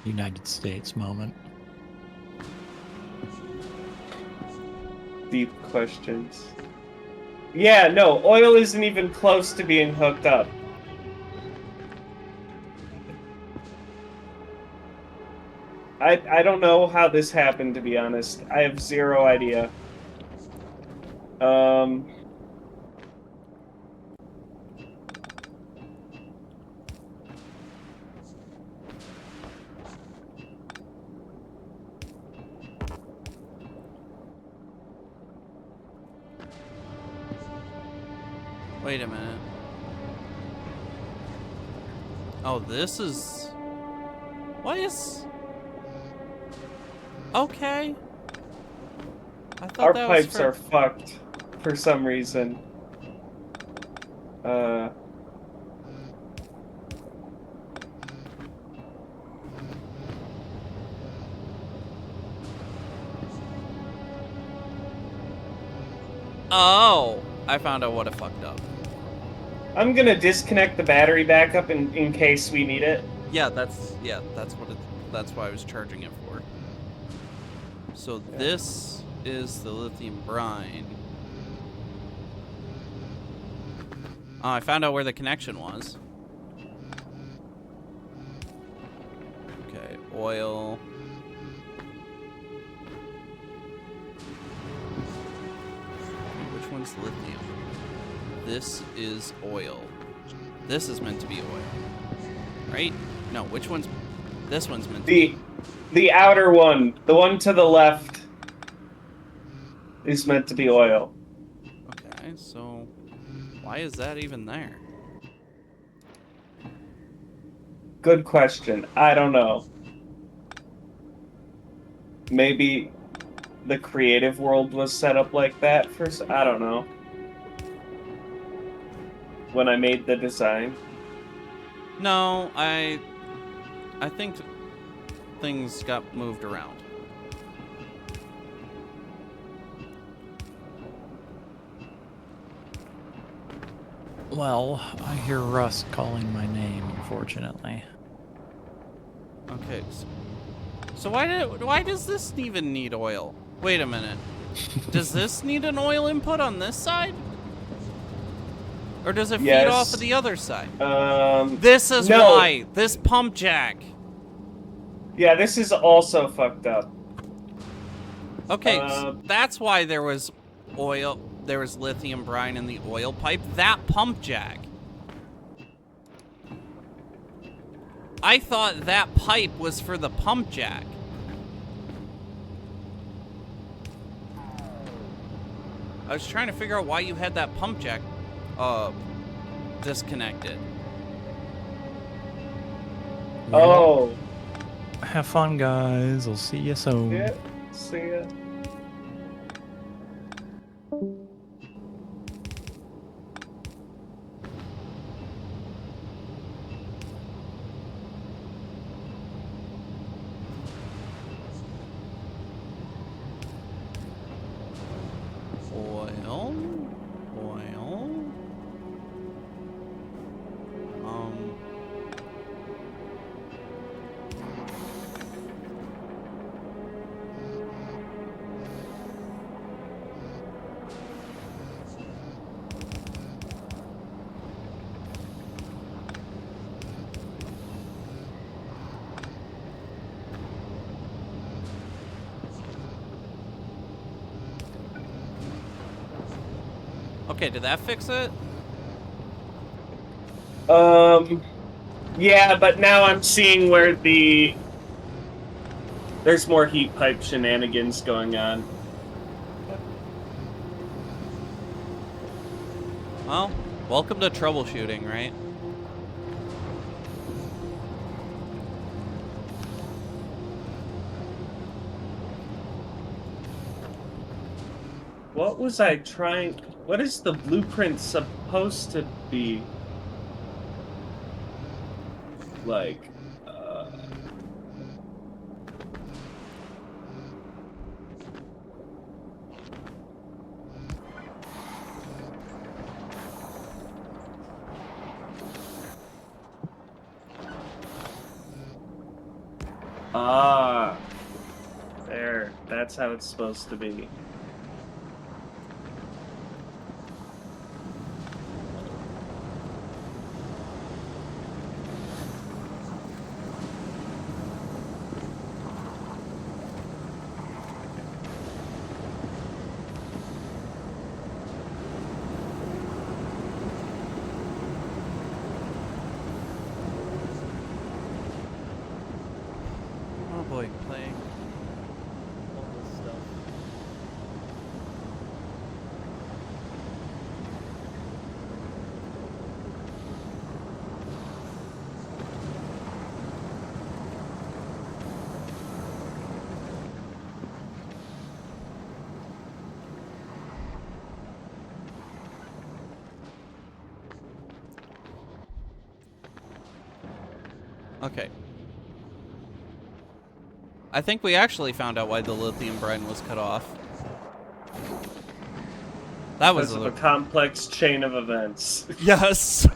United States moment. Deep questions. Yeah, no, oil isn't even close to being hooked up. I don't know how this happened, to be honest. I have zero idea. Wait a minute. Oh, this is... What is... Okay. I thought Our that pipes was for... are fucked for some reason. Oh! I found out what I fucked up. I'm gonna disconnect the battery backup in case we need it. Yeah, that's what that's why I was charging it for. So this is the lithium brine. Oh, I found out where the connection was. Okay, oil. Which one's lithium? This is oil. This is meant to be oil. Right? No, which one's... This one's meant to be... The outer one, the one to the left, is meant to be oil. Okay, so... Why is that even there? Good question. I don't know. Maybe the creative world was set up like that for... I don't know. When I made the design. No, I think things got moved around. Well, I hear Russ calling my name, unfortunately. Okay, so why does this even need oil? Wait a minute. Does this need an oil input on this side? Or does it feed off of the other side? This is why. This pump jack. Yeah, this is also fucked up. Okay, so that's why there was oil. There was lithium brine in the oil pipe. That pump jack. I thought that pipe was for the pump jack. I was trying to figure out why you had that pump jack disconnected. Oh. Have fun, guys. I'll see you soon. Yeah, see ya. Oil. Okay, did that fix it? Yeah, but now I'm seeing where there's more heat pipe shenanigans going on. Well, welcome to troubleshooting, right? What was I trying... What is the blueprint supposed to be? Like, there. That's how it's supposed to be. enjoying playing all this stuff. Okay. I think we actually found out why the lithium brine was cut off. That was Because of a complex chain of events. Yes.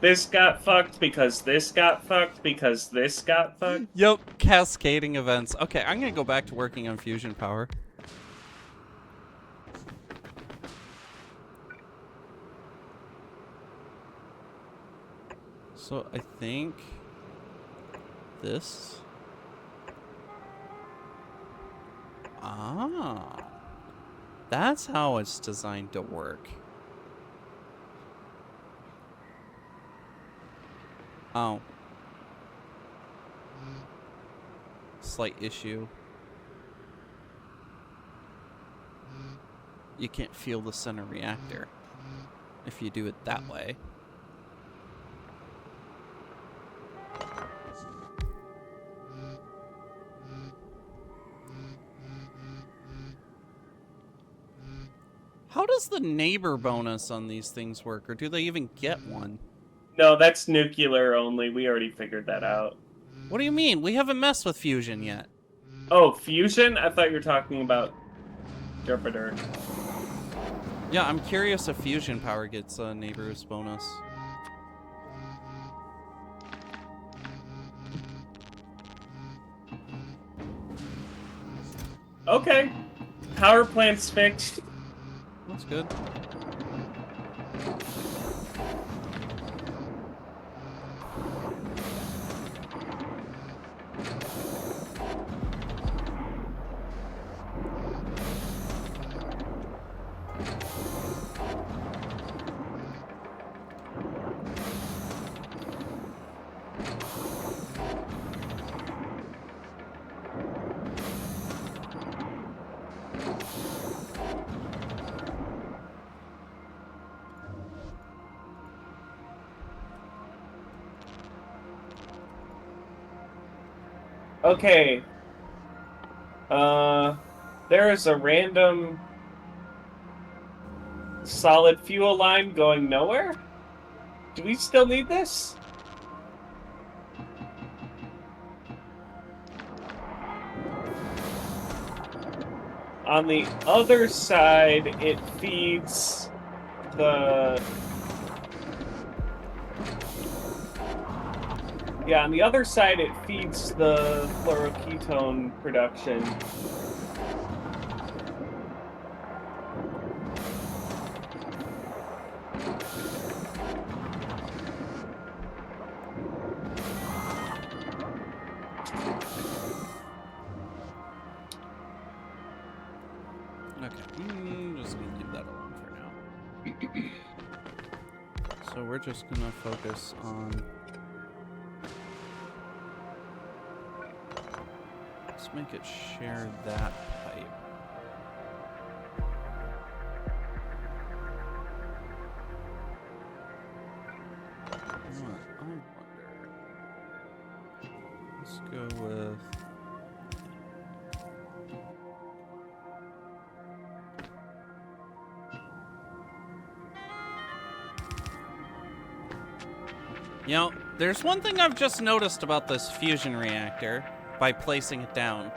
This got fucked because this got fucked because this got fucked. Yep, cascading events. Okay, I'm gonna go back to working on fusion power. So I think this. Ah, that's how it's designed to work. Oh. Slight issue. You can't feel the center reactor if you do it that way. How does the neighbor bonus on these things work, or do they even get one? No, that's nuclear only. We already figured that out. What do you mean? We haven't messed with fusion yet. Oh, fusion? I thought you were talking about Jupiter. Yeah, I'm curious if fusion power gets a neighbor's bonus. Okay. Power plant's fixed. That's good. Okay. There is a random solid fuel line going nowhere? Do we still need this? On the other side, it feeds the... Yeah, on the other side, it feeds the fluoroketone production. Okay, just gonna leave that alone for now. So we're just gonna focus on... Let's make it share that pipe. I wonder. Let's go with... You know, there's one thing I've just noticed about this fusion reactor by placing it down.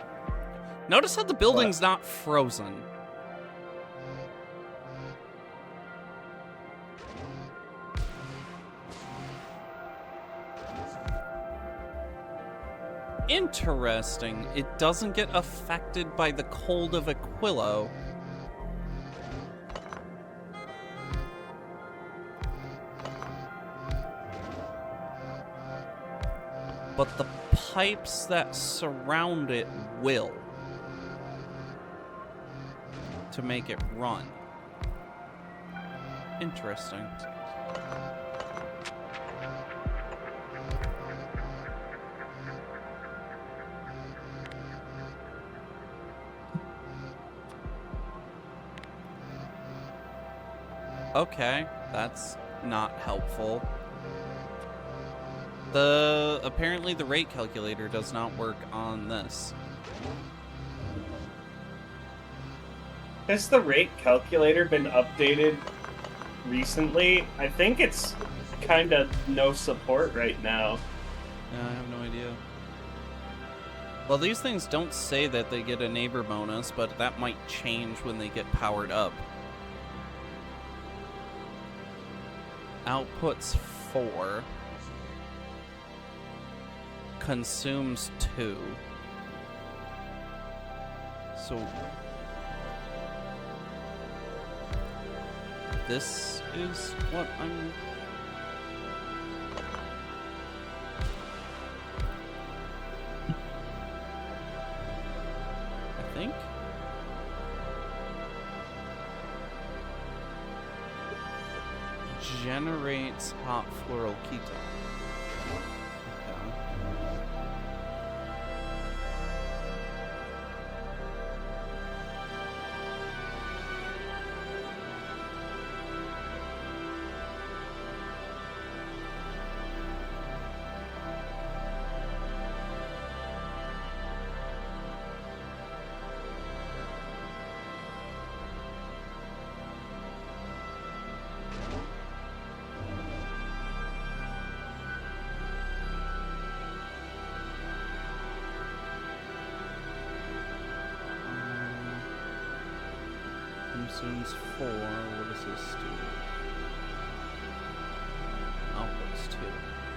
Notice how the building's not frozen. Interesting. It doesn't get affected by the cold of Aquilo. But the pipes that surround it will. To make it run. Interesting. Okay, that's not helpful. Apparently the rate calculator does not work on this. Has the rate calculator been updated recently? I think it's kind of no support right now. Yeah, I have no idea. Well, these things don't say that they get a neighbor bonus, but that might change when they get powered up. Outputs 4. Consumes 2. So this is what I'm... I think? Generates hot floral ketone. Okay. Consumes 4. What does this do? Outputs 2.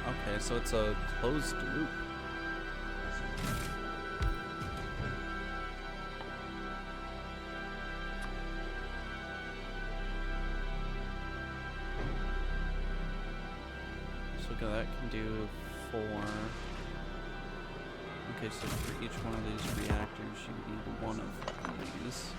Okay, so it's a closed loop. So that can do 4. Okay, so for each one of these reactors, you need one of these.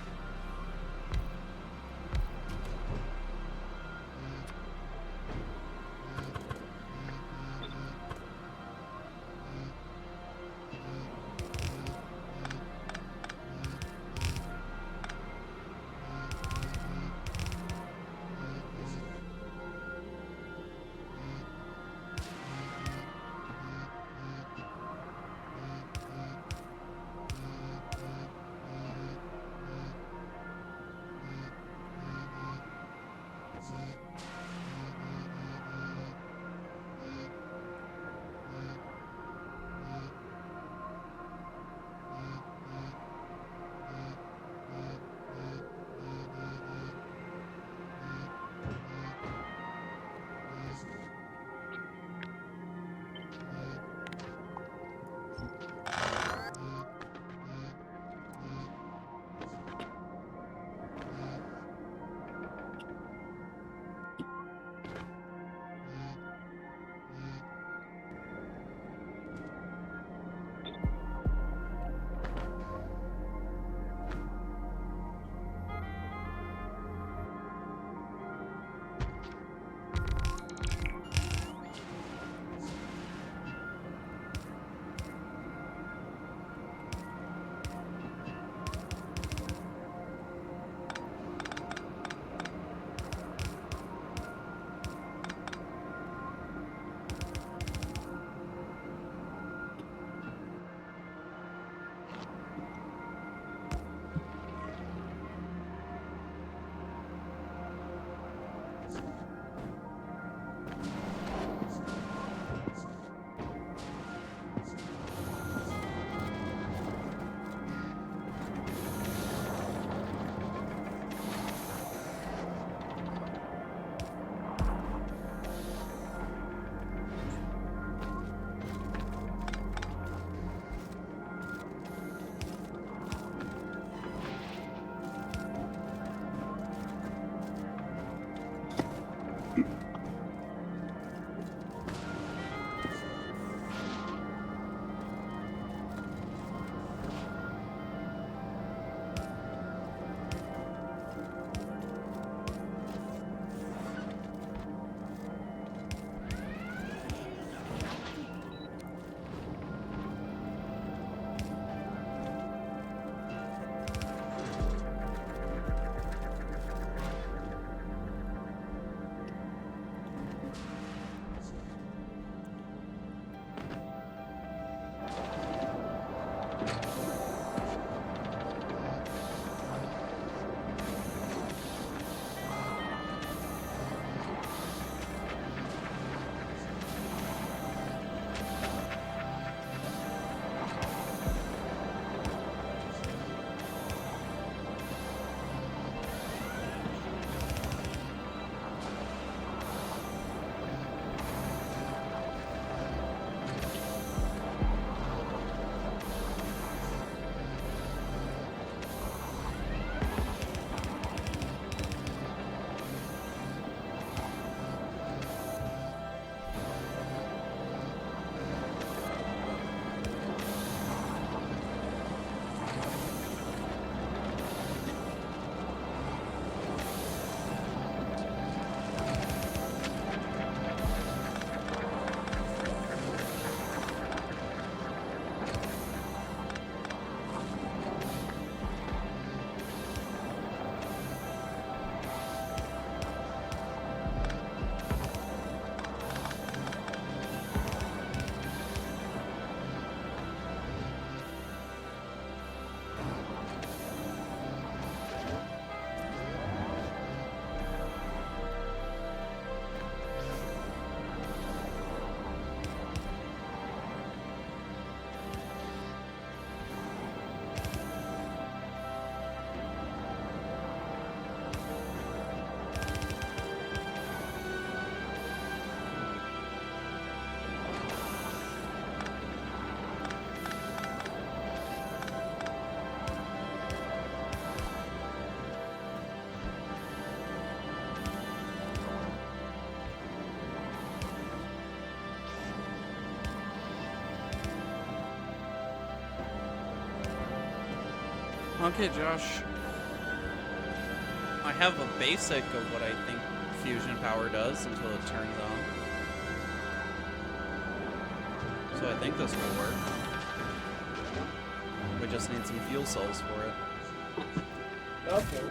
Okay, Josh. I have a basic of what I think fusion power does until it turns on. So I think this will work. We just need some fuel cells for it. Okay.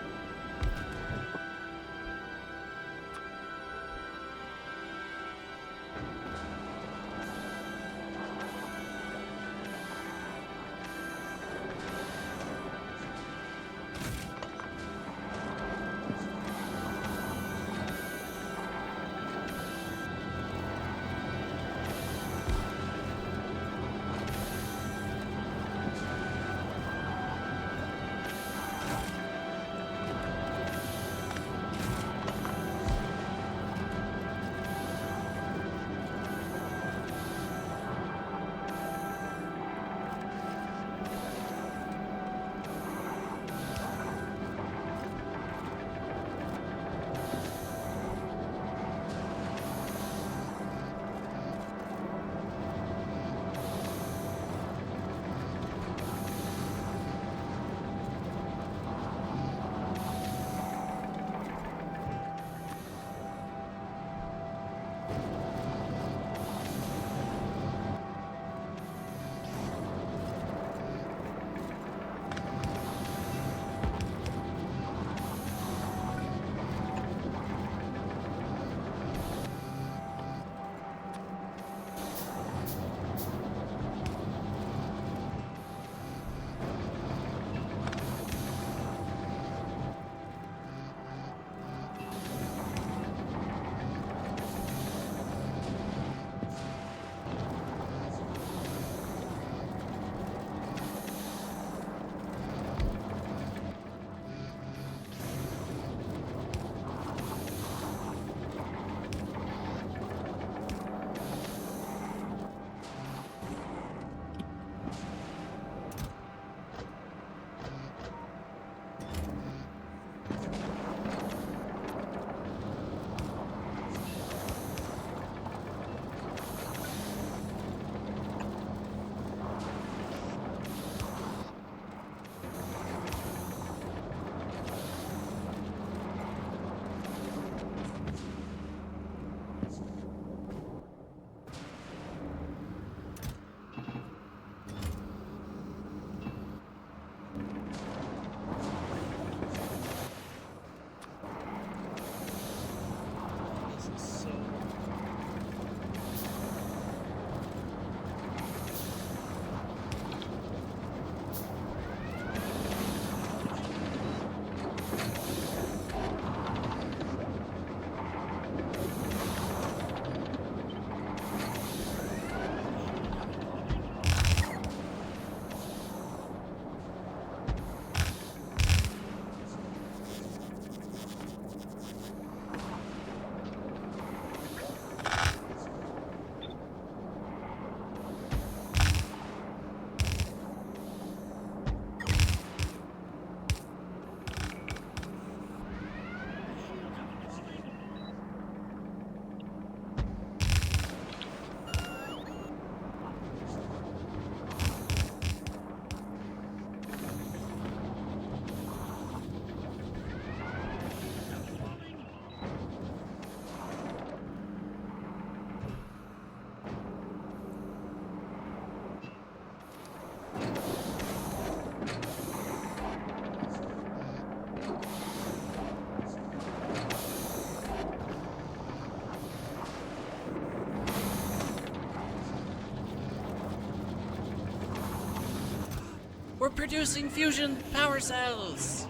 We're producing fusion power cells!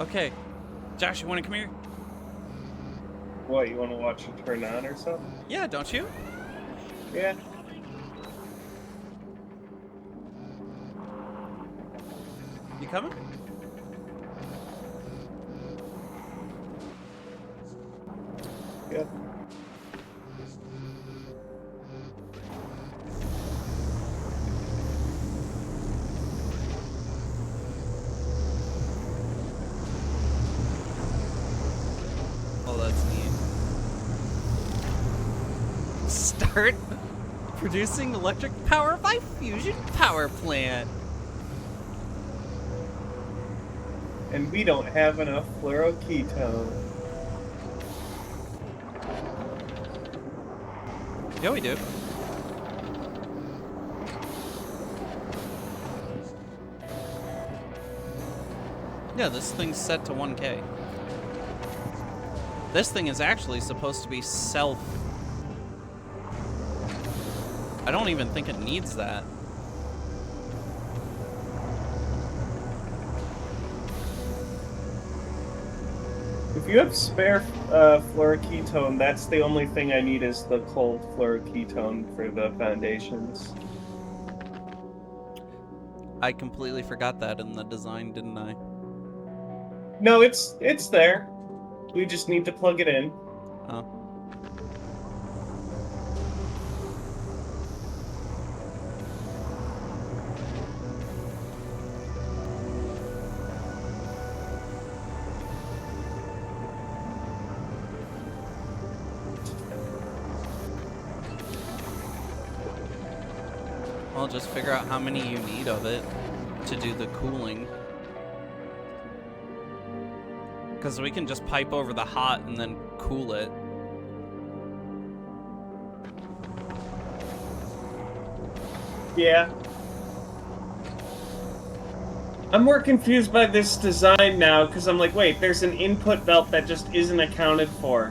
Okay. Josh, you want to come here? What, you want to watch it turn on or something? Yeah, don't you? Yeah. You coming? Yeah. Oh, that's neat. Start producing electric power by fusion power plant. And we don't have enough fluoroketone. Yeah, we do. Yeah, this thing's set to 1K. This thing is actually supposed to be self... I don't even think it needs that. If you have spare fluoroketone, that's the only thing I need is the cold fluoroketone for the foundations. I completely forgot that in the design, didn't I? No, it's there. We just need to plug it in. Oh. Well, just figure out how many you need of it to do the cooling. Because we can just pipe over the hot and then cool it. Yeah. I'm more confused by this design now, because I'm like, wait, there's an input belt that just isn't accounted for.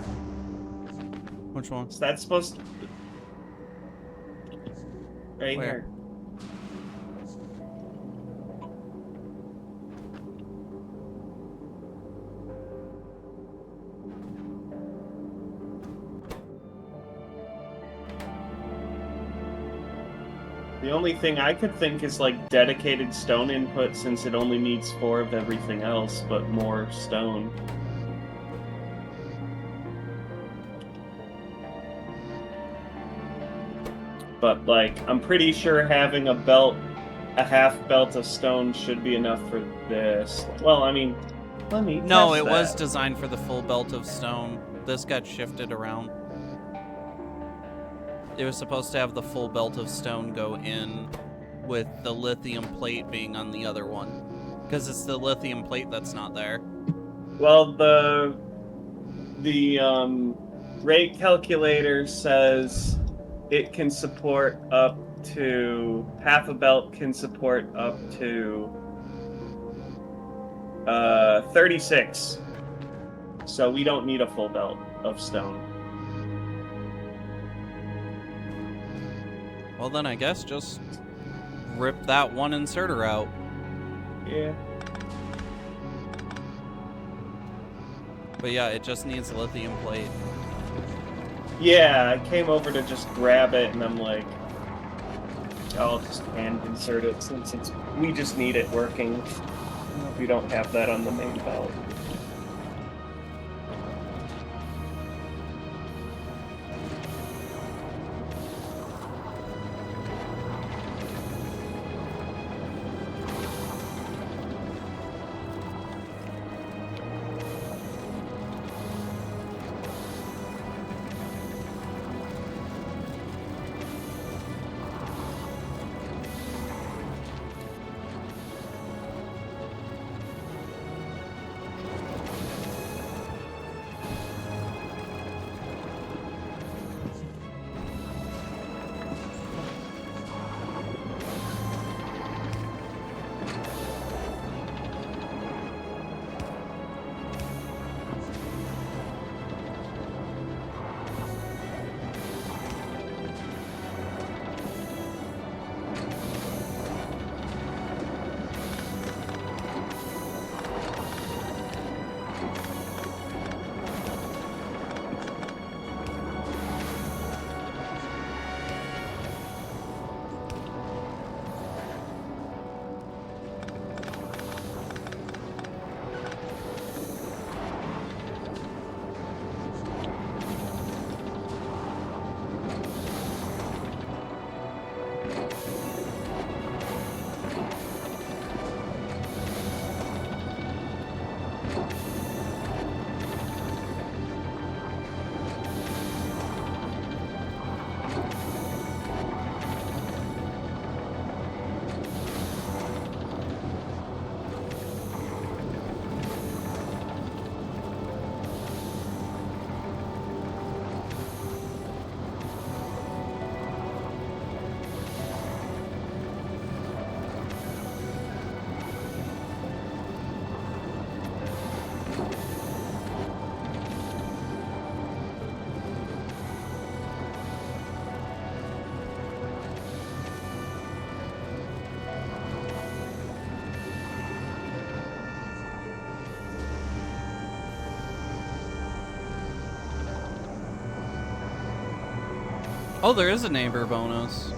Which one? Is that supposed to... Right Where? here. The only thing I could think is like dedicated stone input, since it only needs 4 of everything else, but more stone. But like, I'm pretty sure having a belt, a half belt of stone should be enough for this. Well, I mean, let me No, test it was that. designed for the full belt of stone. This got shifted around. It was supposed to have the full belt of stone go in with the lithium plate being on the other one. Because it's the lithium plate that's not there. Well, the rate calculator says it can support up to half a belt can support up to 36. So we don't need a full belt of stone. Well, then I guess just rip that one inserter out. Yeah. But yeah, it just needs a lithium plate. Yeah, I came over to just grab it, and I'm like, I'll just hand insert it since we just need it working. We don't have that on the main belt. Oh, there is a neighbor bonus.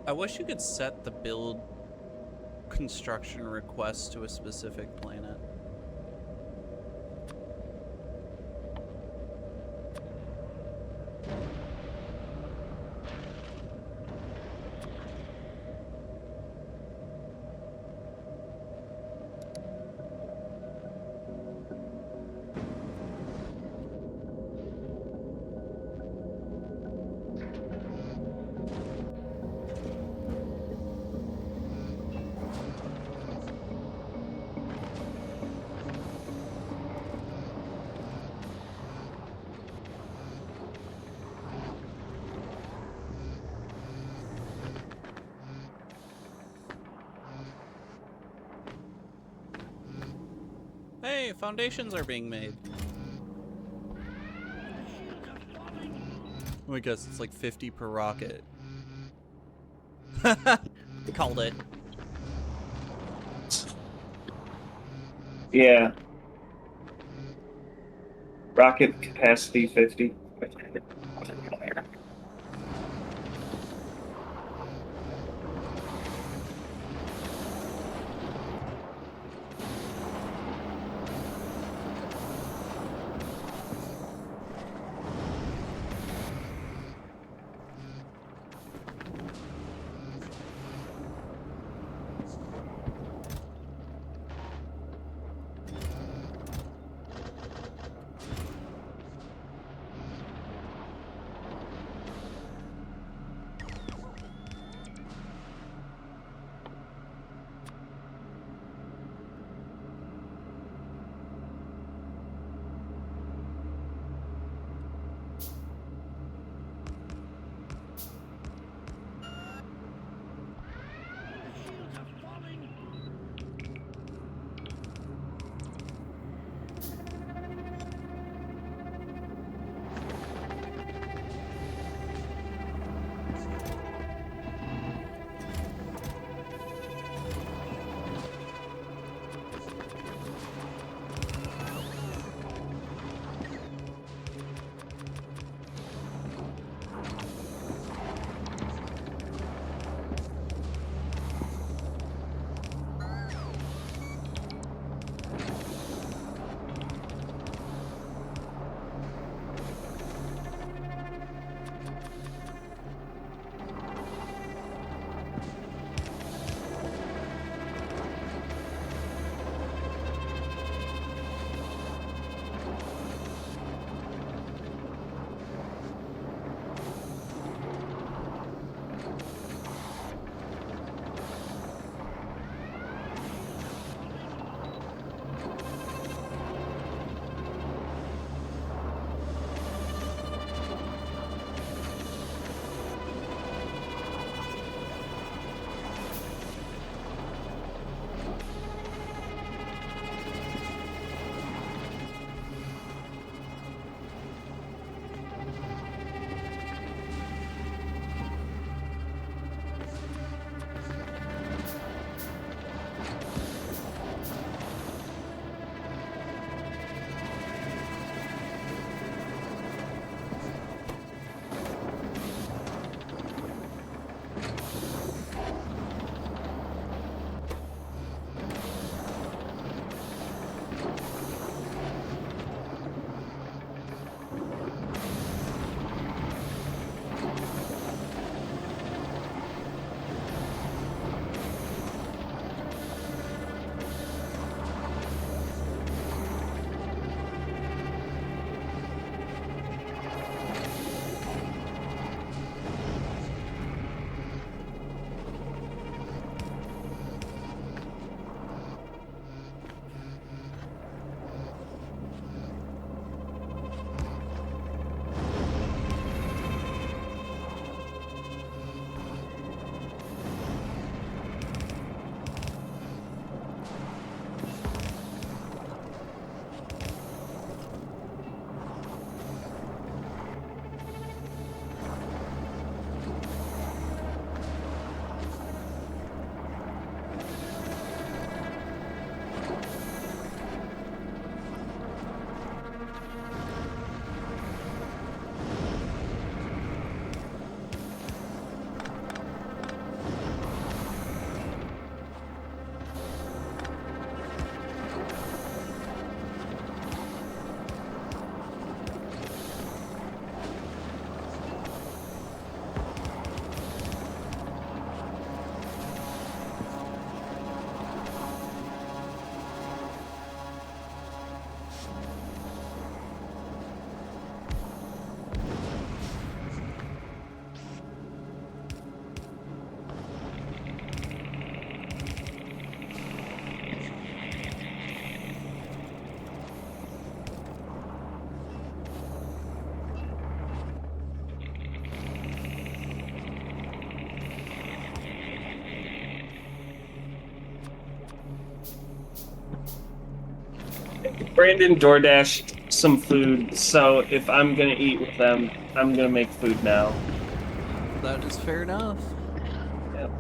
I wish you could set the build construction request to a specific planet. Hey, foundations are being made. I guess it's like 50 per rocket. Called it. Yeah. Rocket capacity 50. Brandon DoorDashed some food, so if I'm gonna eat with them, I'm gonna make food now. That is fair enough. Yep.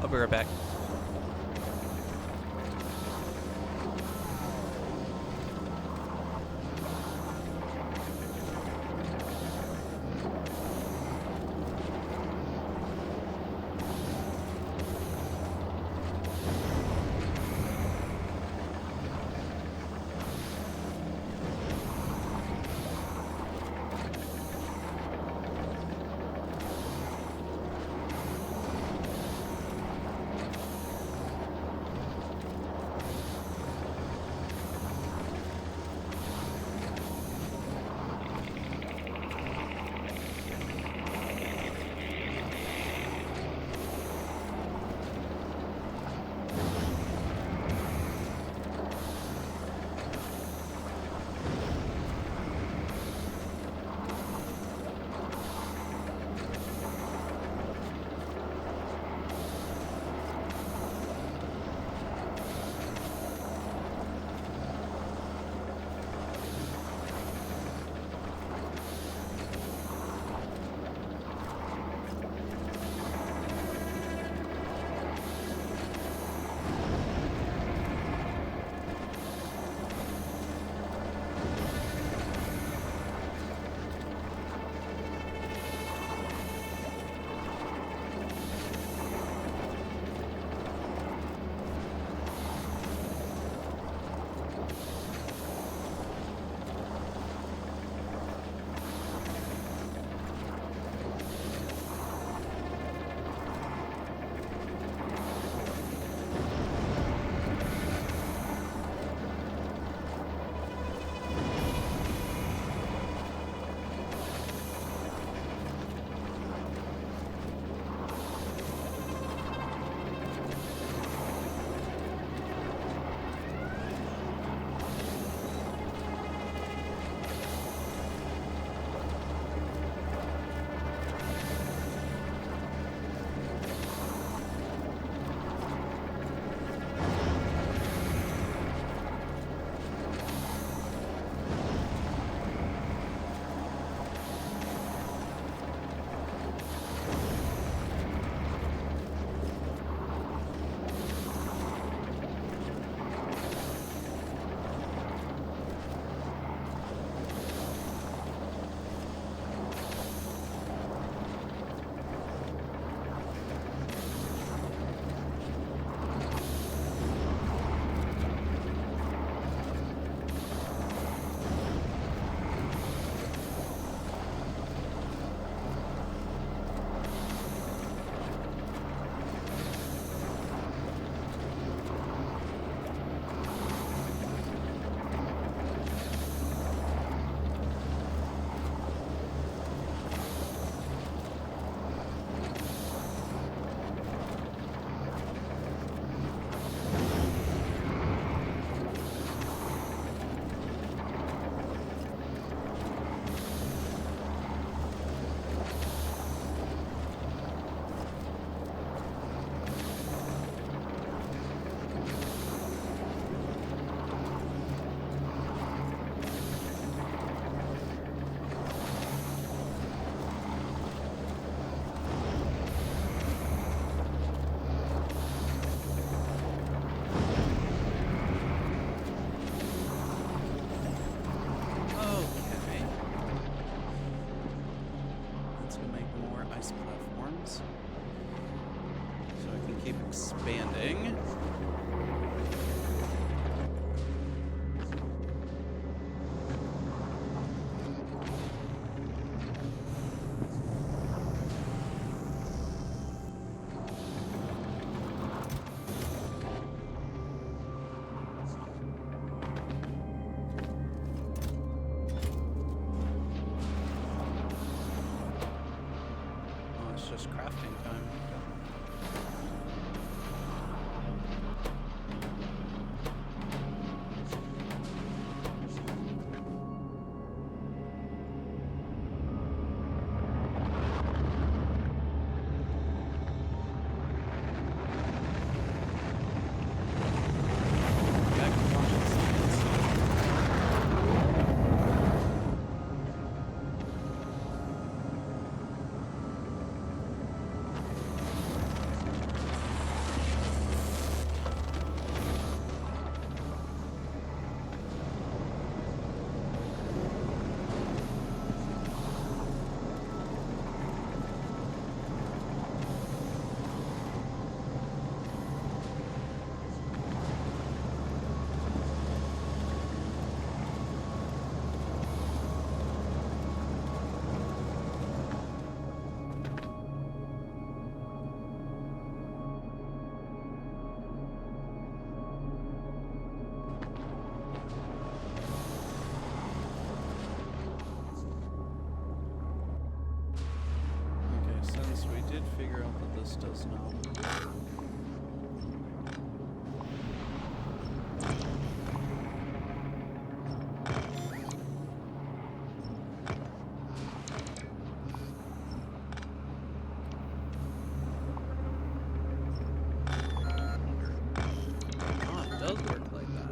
I'll be right back. Expanding. just crafting time. Back to watching science. Okay, since we did figure out that this does not work. Oh, it does work like that.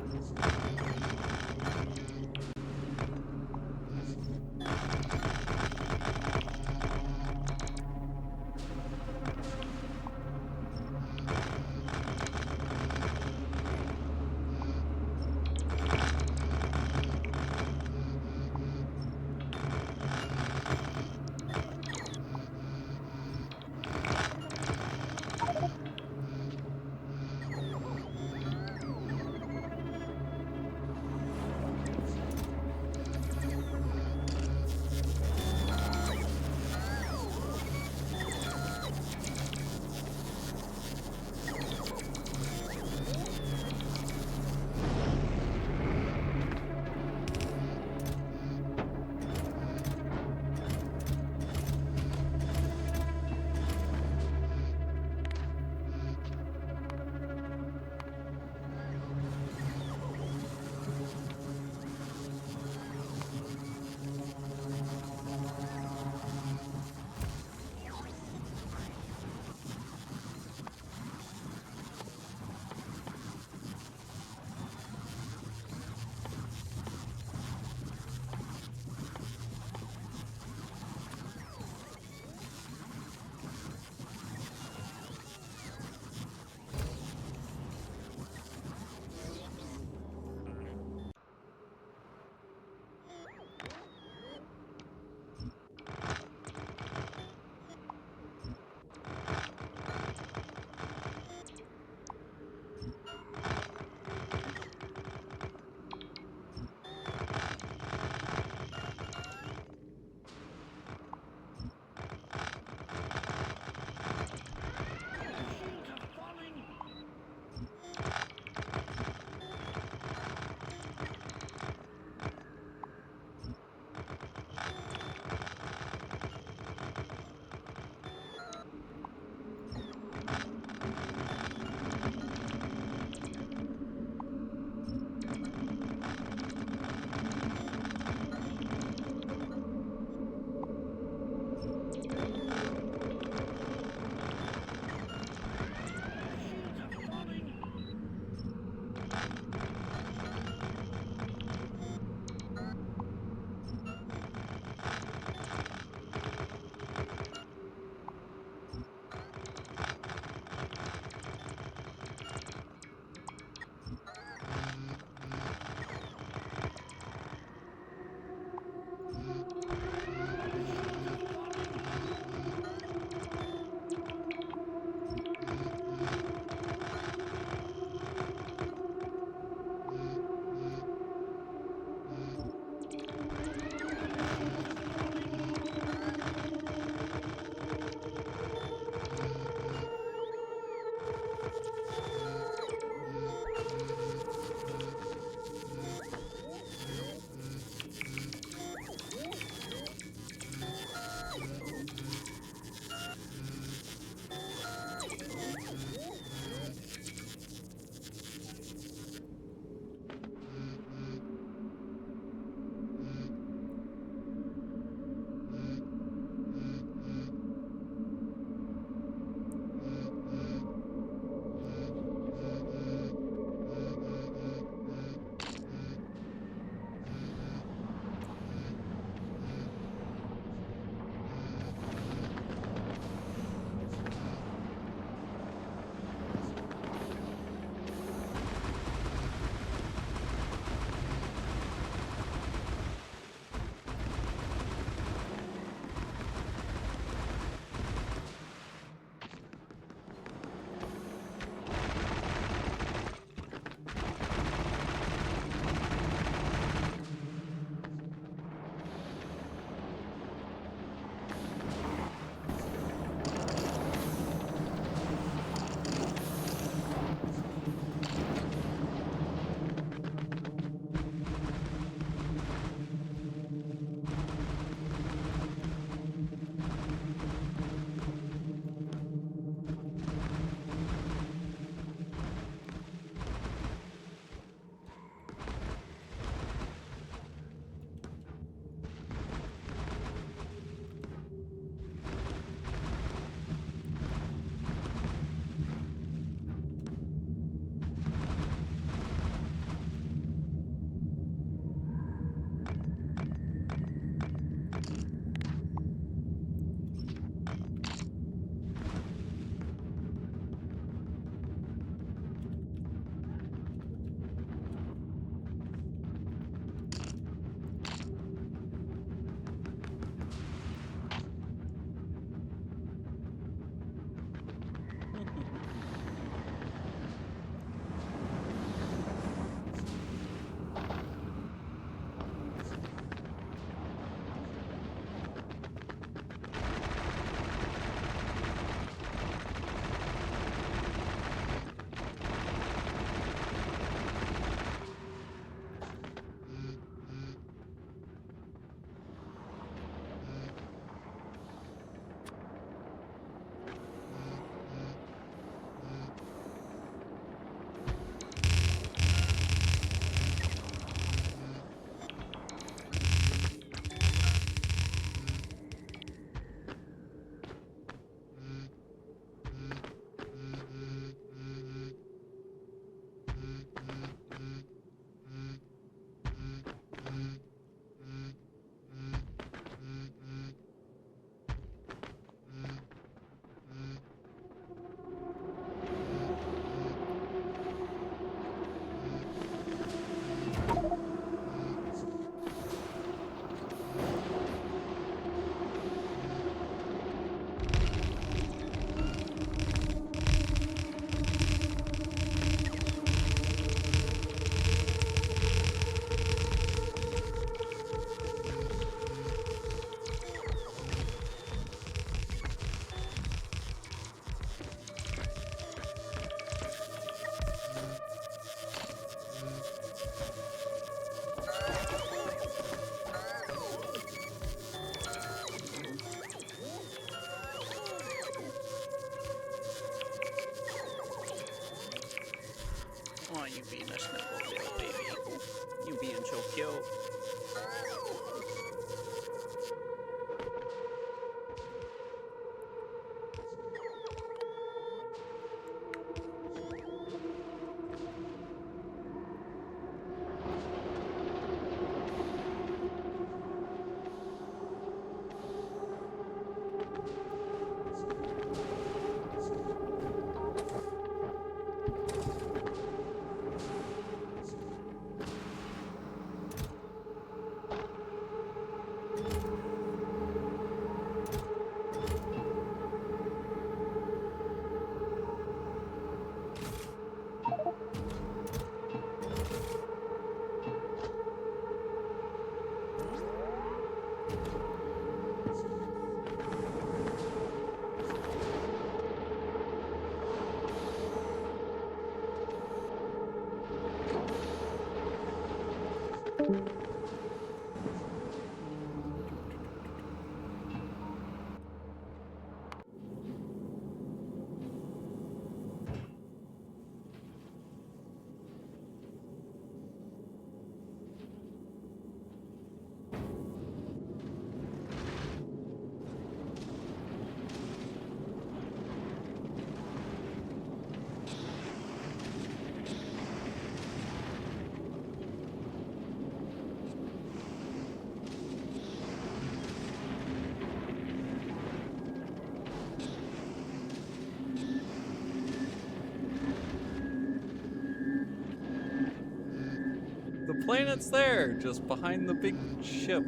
Oh, you being a Sniffleville, baby. You being so cute. The planet's there, just behind the big ship.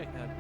I had.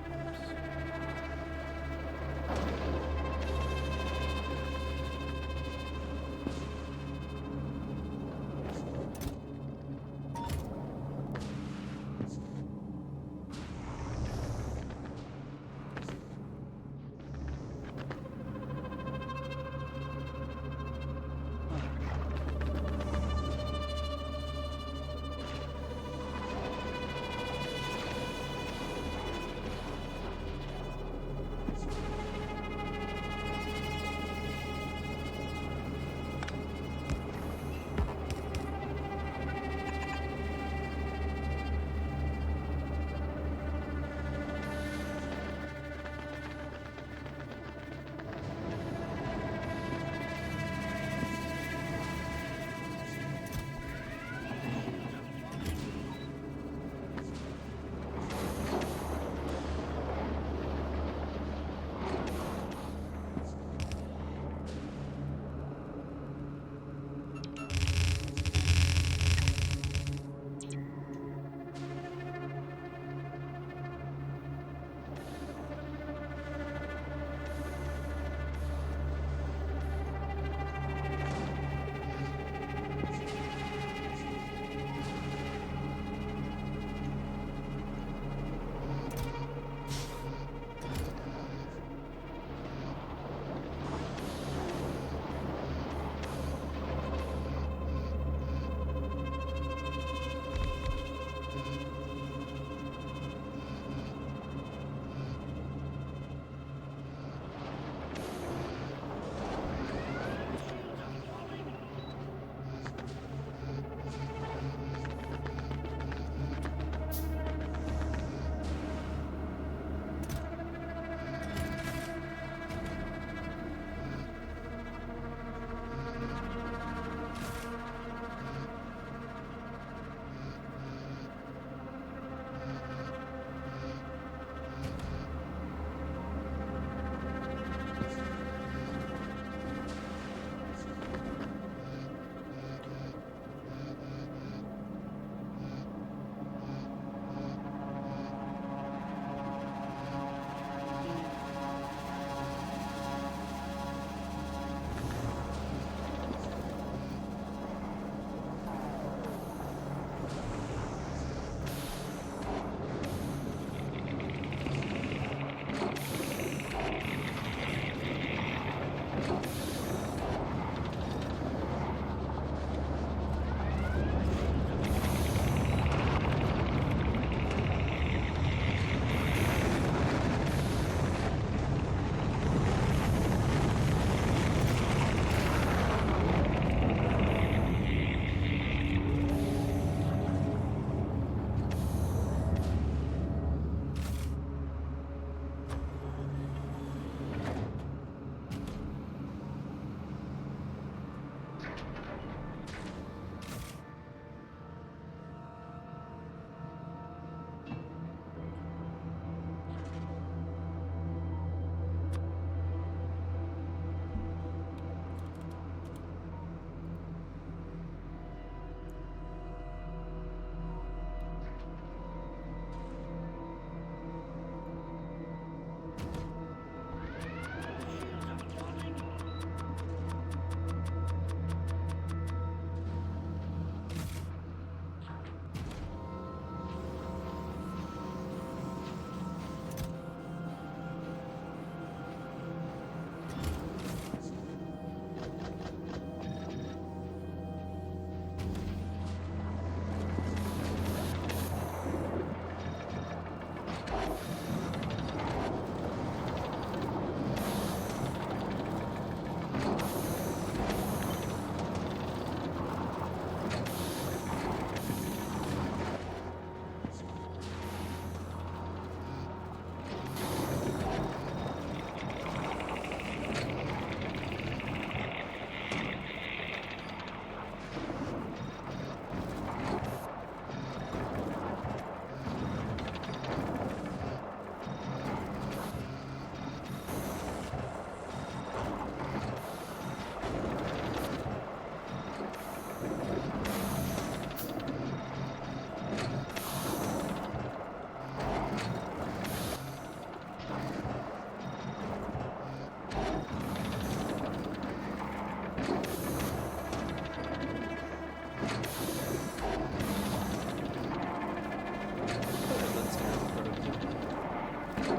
Oh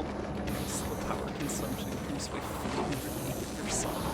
my goodness, the power consumption increased by 480%.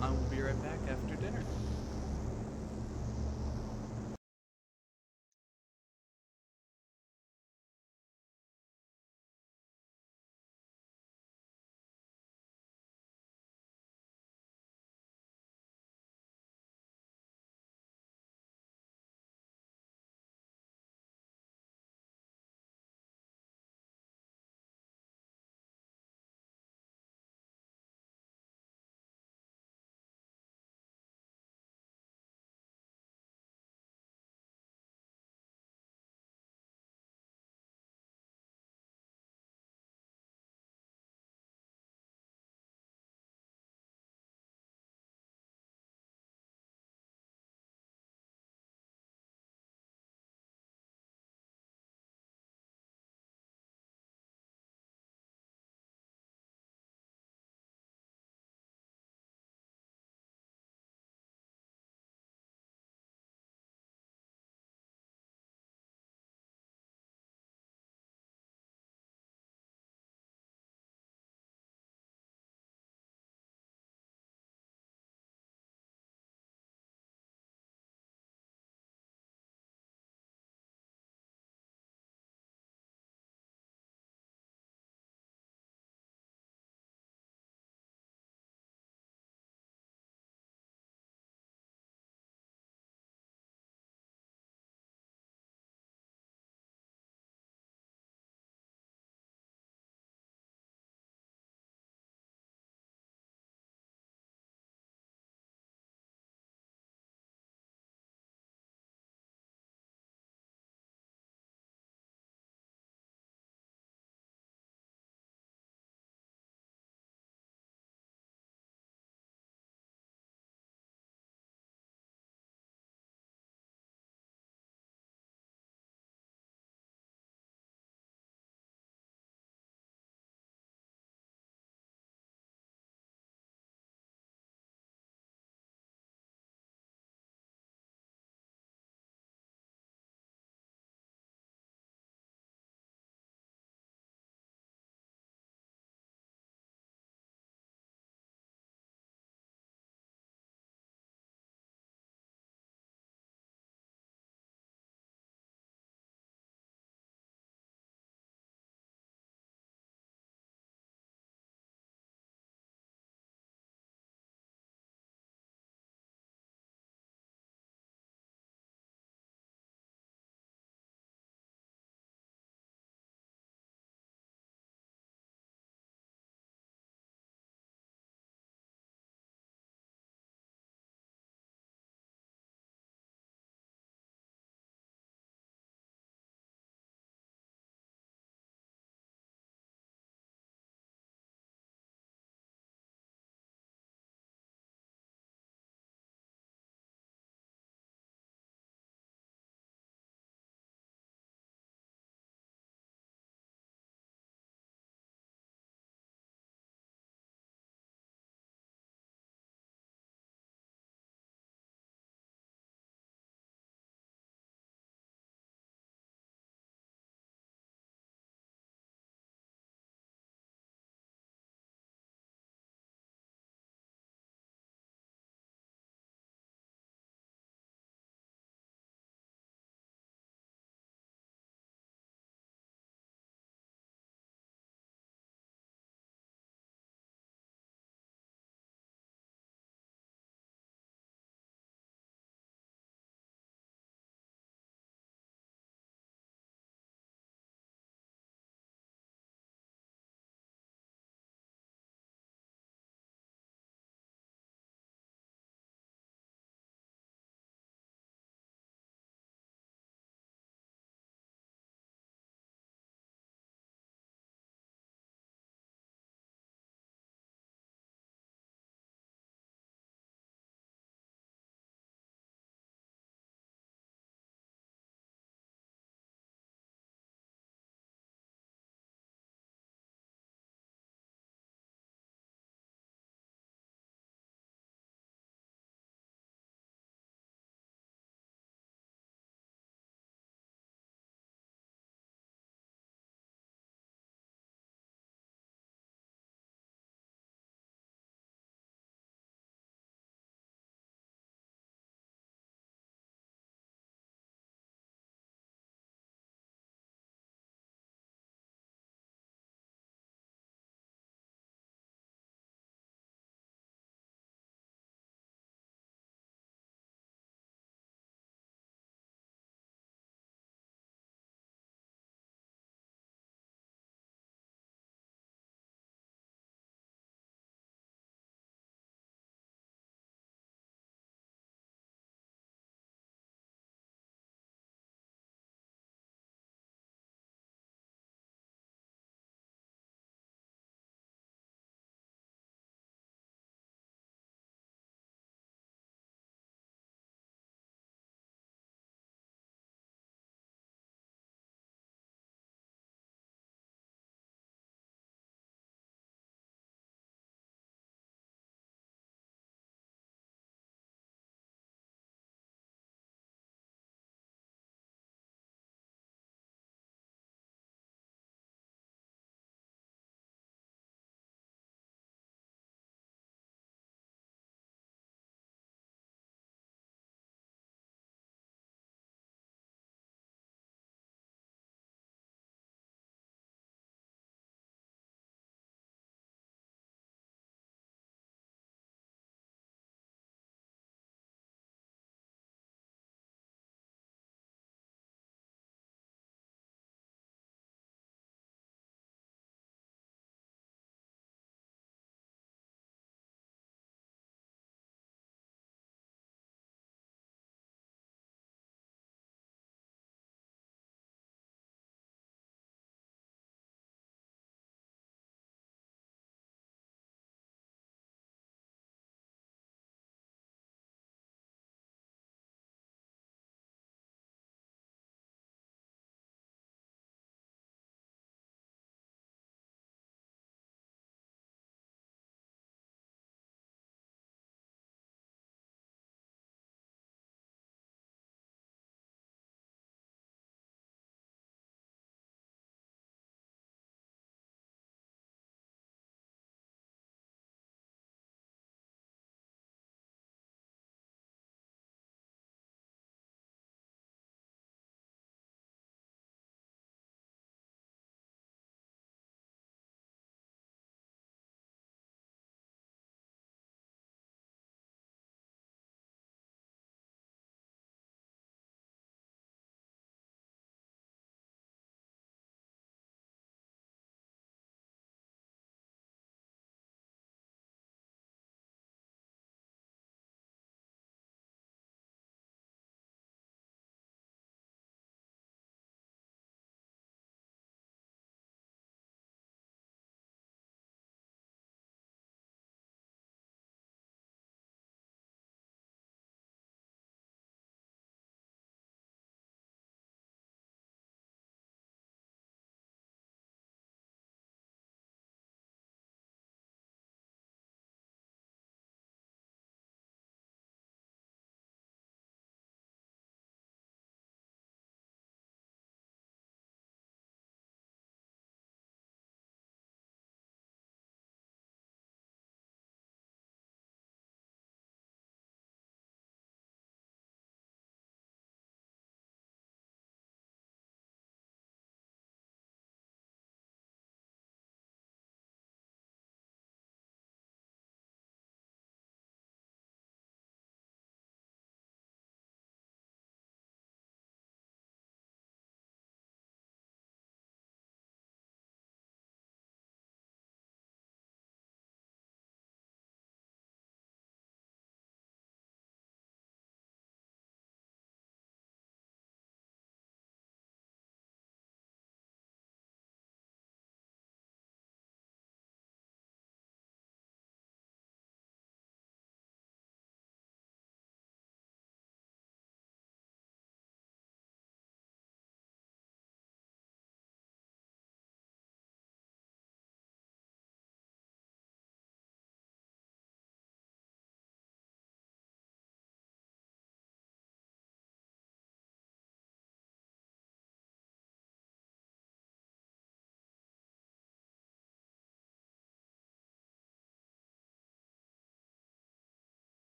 I will be right back after dinner.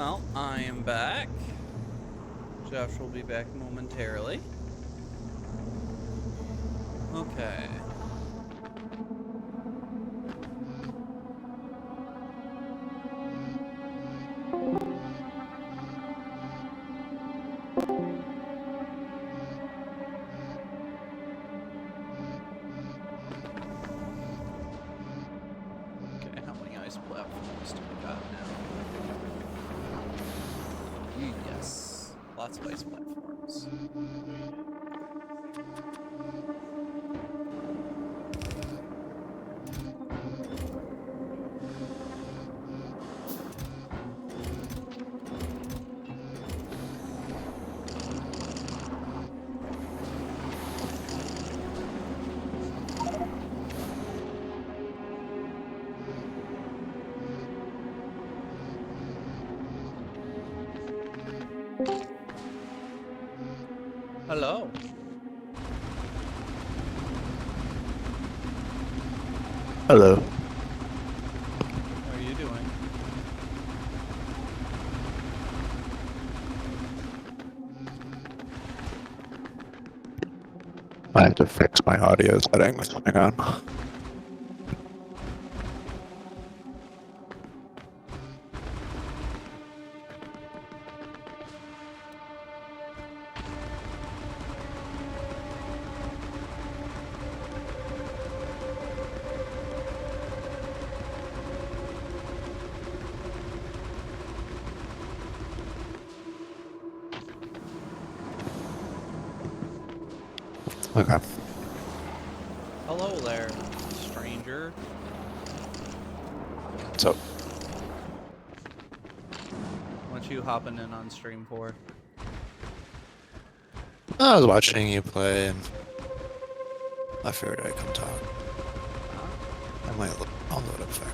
Well, I am back. Josh will be back momentarily. Okay. Okay, how many ice platforms do we got now? Yes. Lots of ice platforms. Hello. Hello. How are you doing? I have to fix my audio settings. Hang on. Okay. Hello there, stranger. So, What you hopping in on stream for? I was watching you play and I figured I'd come talk. I might I'll load up there.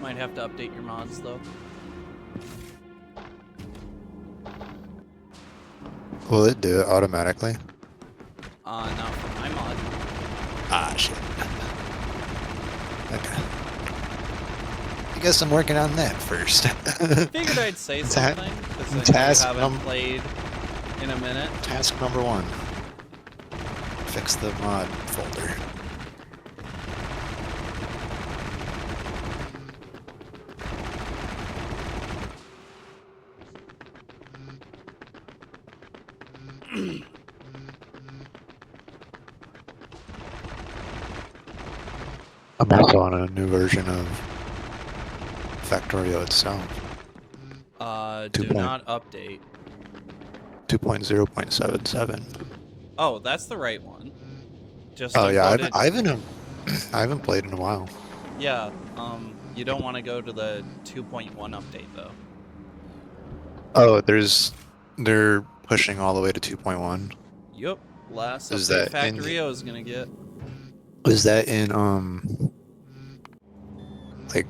Might have to update your mods though. Will it do it automatically? Not for my mod. Ah, shit. Okay. I guess I'm working on that first. Figured I'd say something because I know you task haven't played in a minute. Task number 1. Fix the mod folder. I'm also on a new version of Factorio itself. Do not update. 2.0.77. Oh, that's the right one. Just Oh yeah, uploaded. I haven't I haven't played in a while. Yeah, you don't want to go to the 2.1 update though. Oh, they're pushing all the way to 2.1. Yup, last Is update that in Factorio is gonna get. Is that in like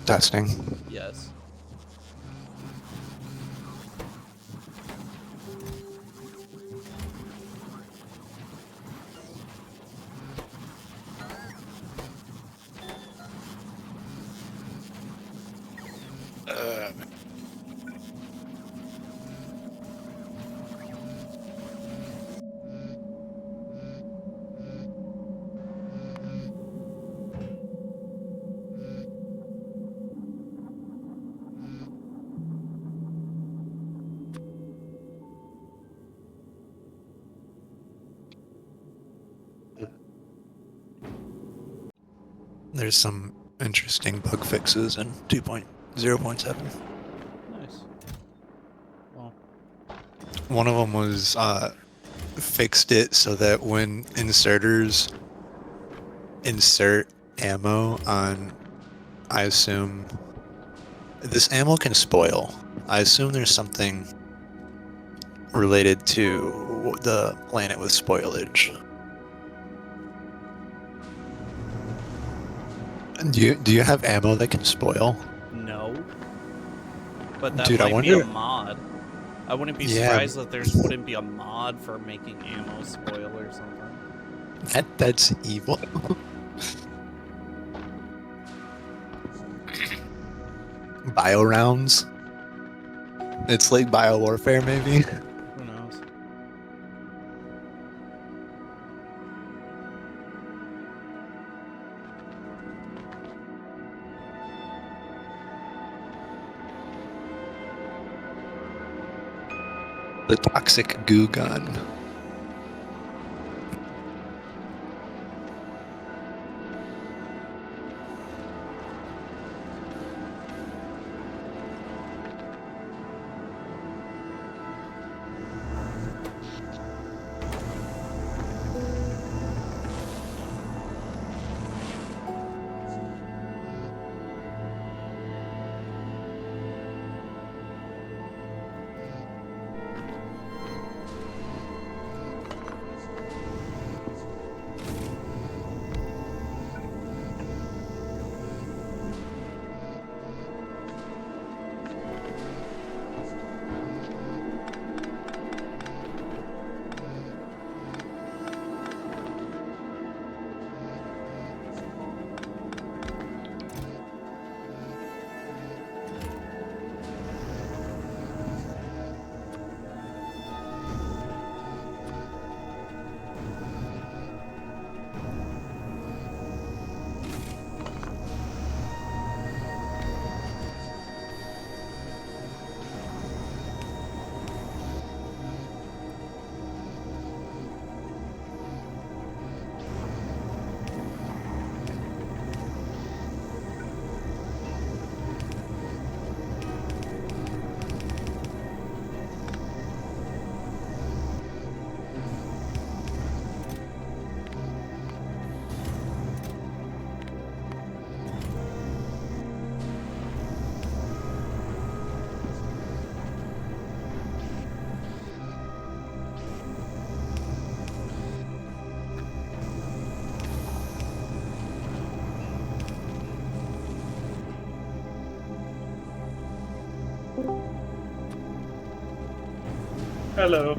testing? Yes. There's some interesting bug fixes in 2.0.7. Nice. Well, One of them was fixed it so that when inserters insert ammo on, I assume this ammo can spoil. I assume there's something related to the planet with spoilage. Do you have ammo that can spoil? No. But that Dude, I might be a wonder- mod. I wouldn't be Yeah. surprised that there wouldn't be a mod for making ammo spoil or something. That's evil. Bio rounds. It's like bio warfare, maybe. Who knows? The toxic goo gun. Hello.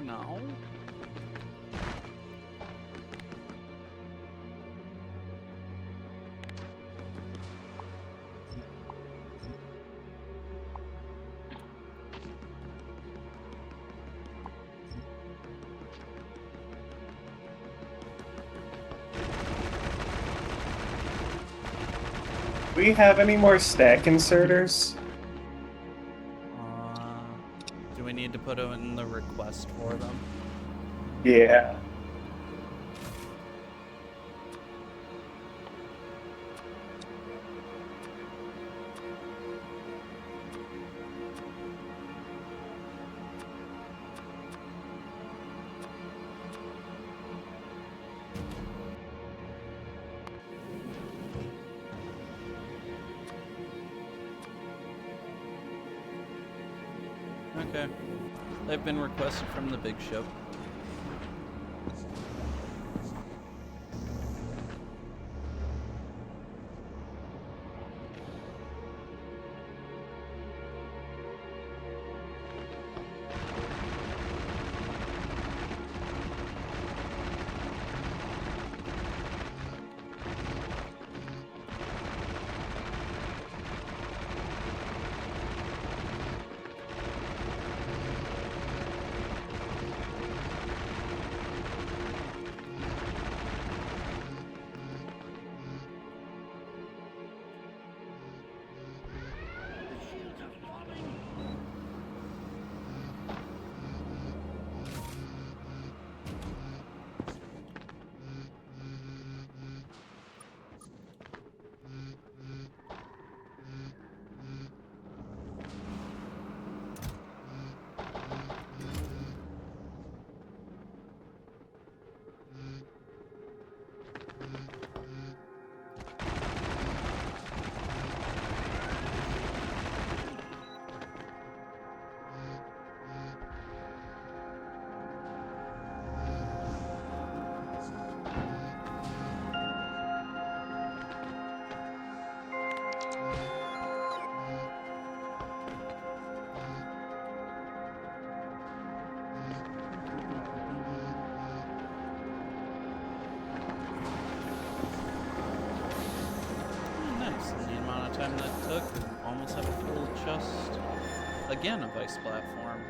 now. Do we have any more stack inserters? Do we need to put them in the request for them? Yeah. Okay. They've been requested from the big ship. Nice. And the amount of time that took, we almost have a full chest again of ice platform.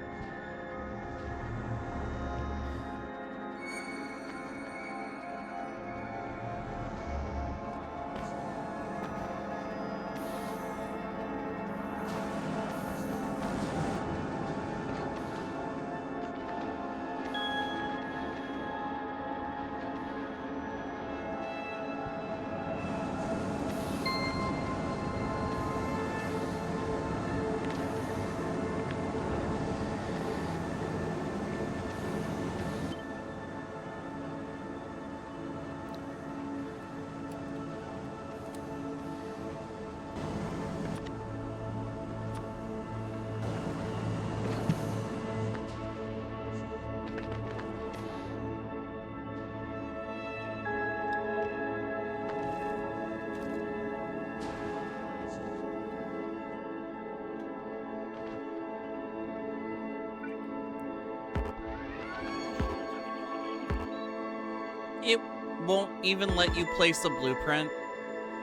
It won't even let you place a blueprint.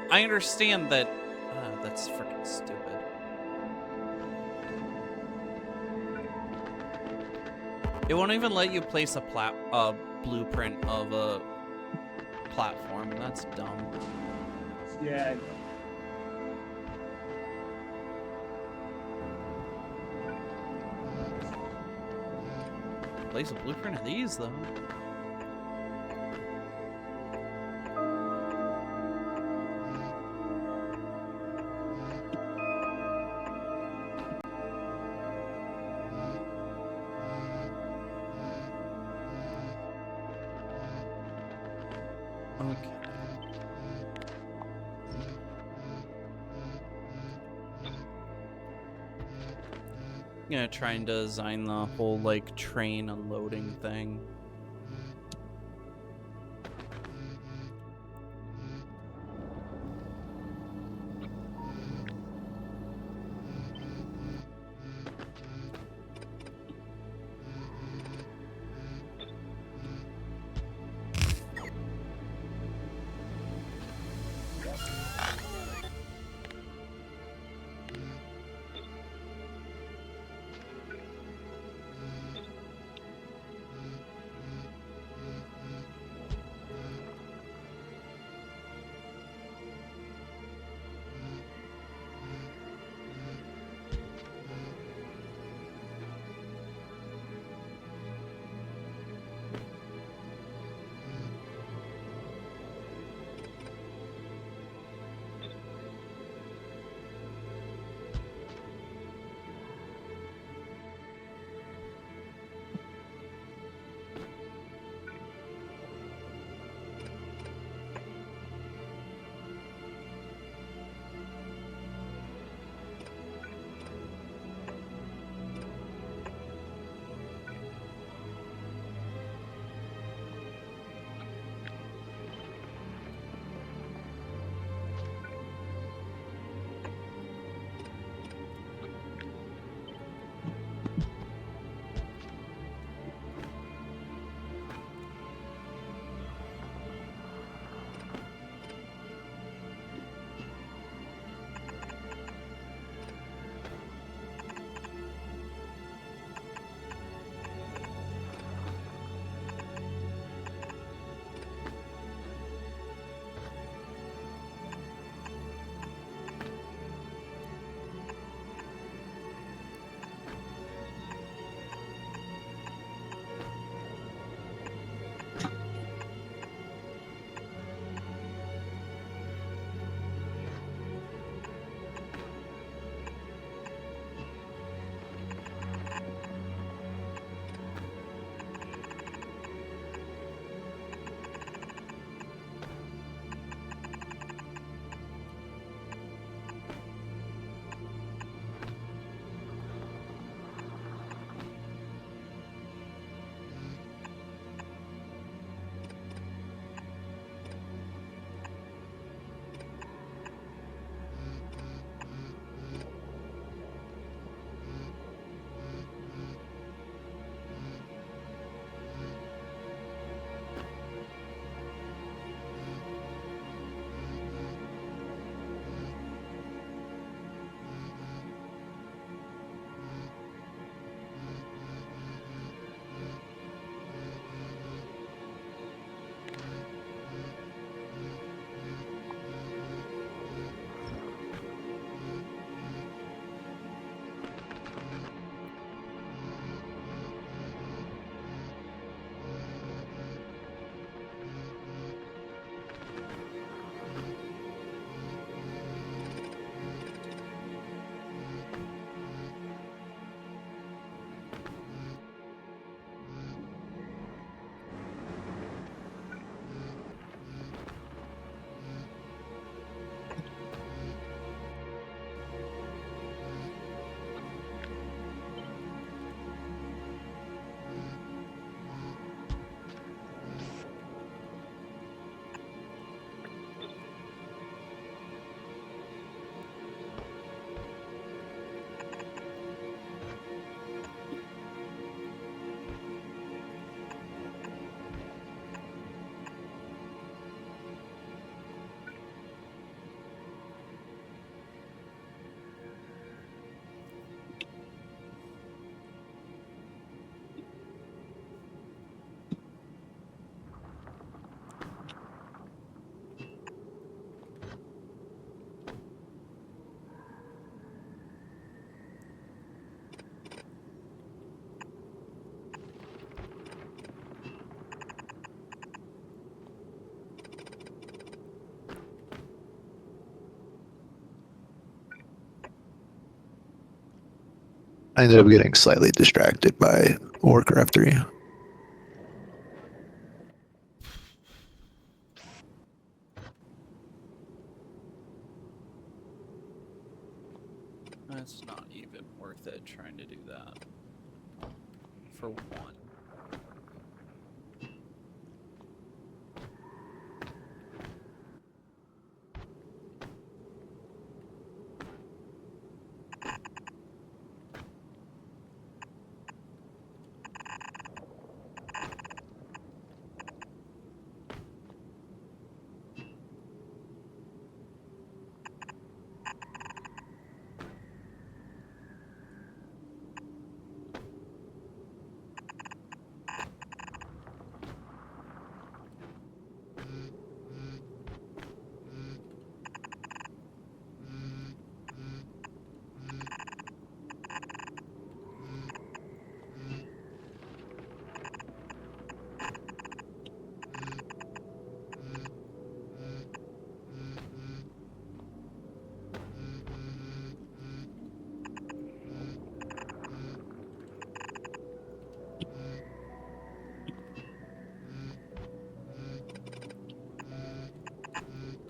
I understand that. That's freaking stupid. It won't even let you place a blueprint of a platform. That's dumb. Yeah. Place a blueprint of these though. Okay. I'm gonna try and design the whole like train unloading thing. I ended up getting slightly distracted by Warcraft 3. It's not even worth it trying to do that. For one.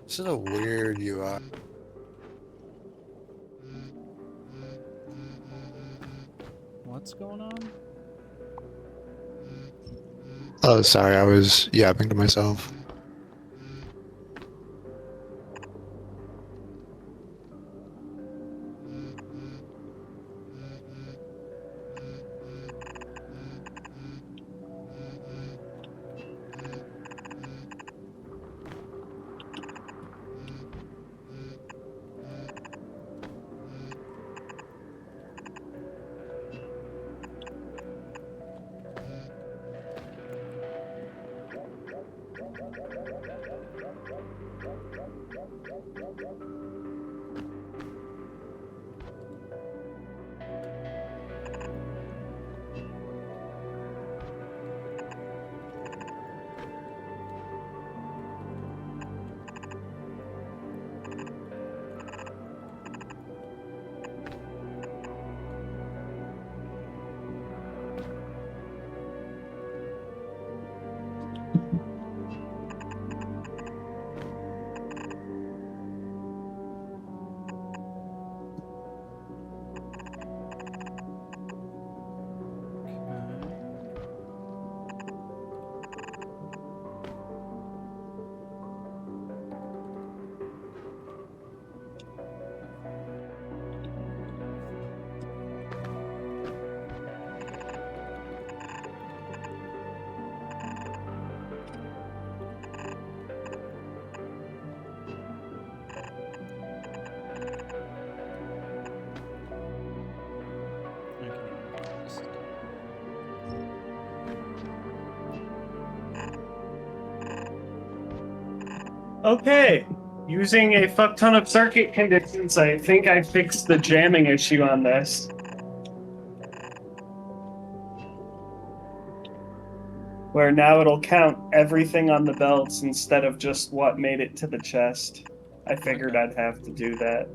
This is a weird UI. What's going on? Oh, sorry, I was yapping to myself. Okay. Using a fuck ton of circuit conditions, I think I fixed the jamming issue on this. Where now it'll count everything on the belts instead of just what made it to the chest. I figured I'd have to do that.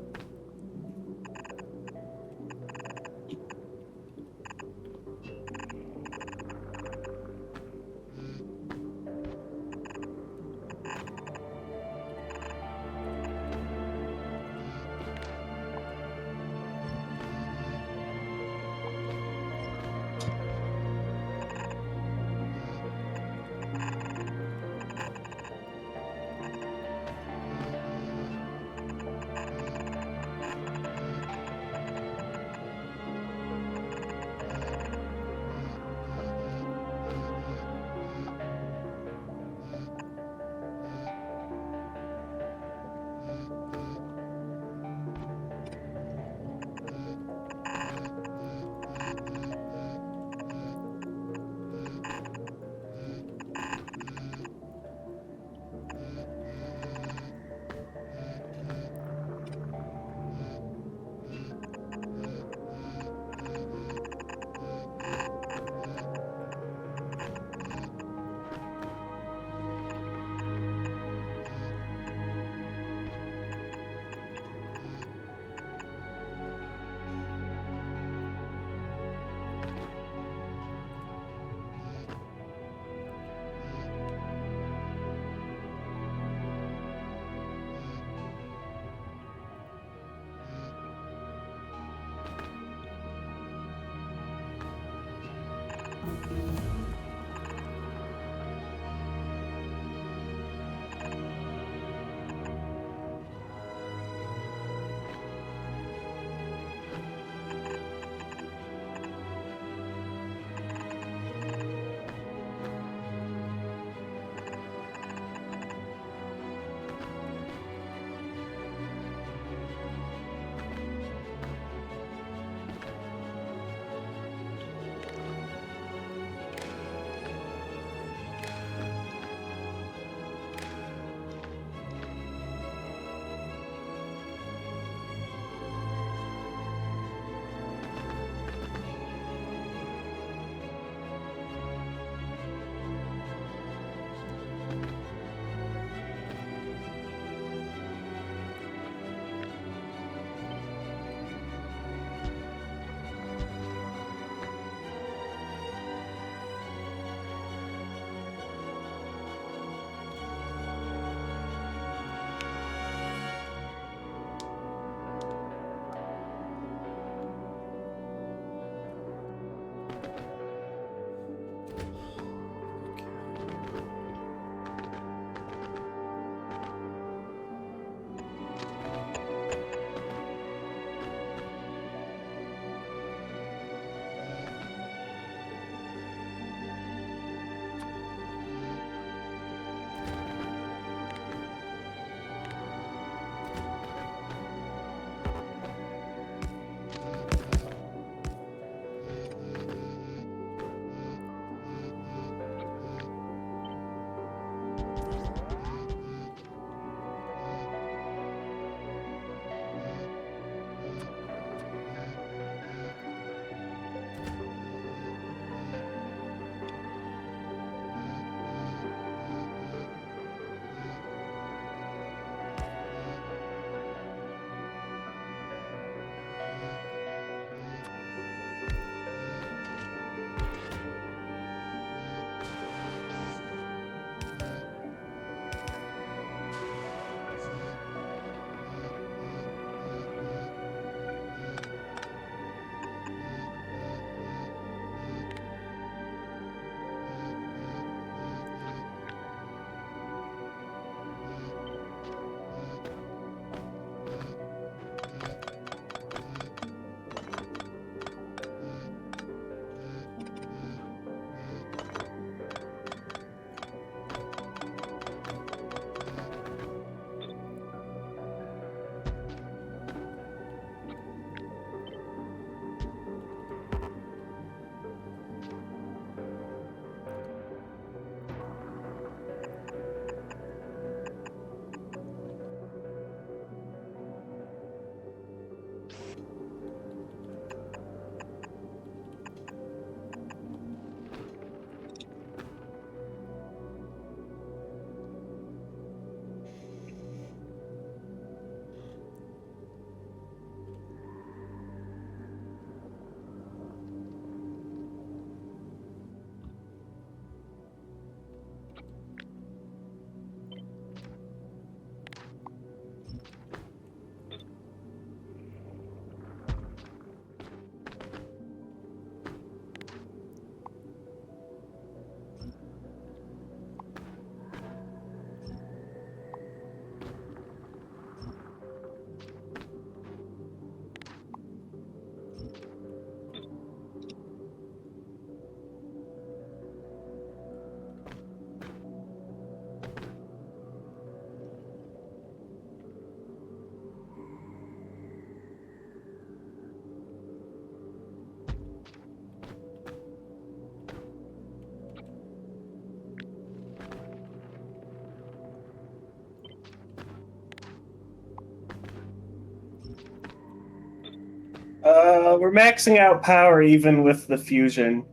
We're maxing out power even with the fusion.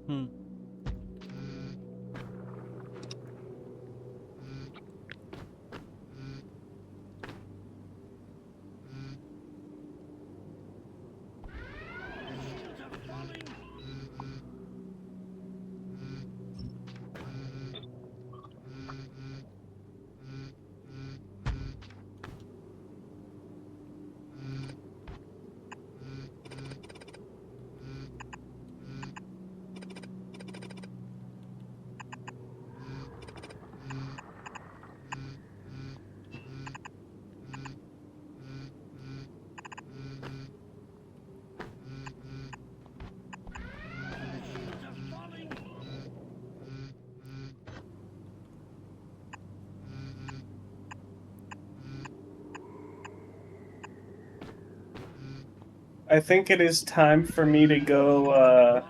Hmm. I think it is time for me to go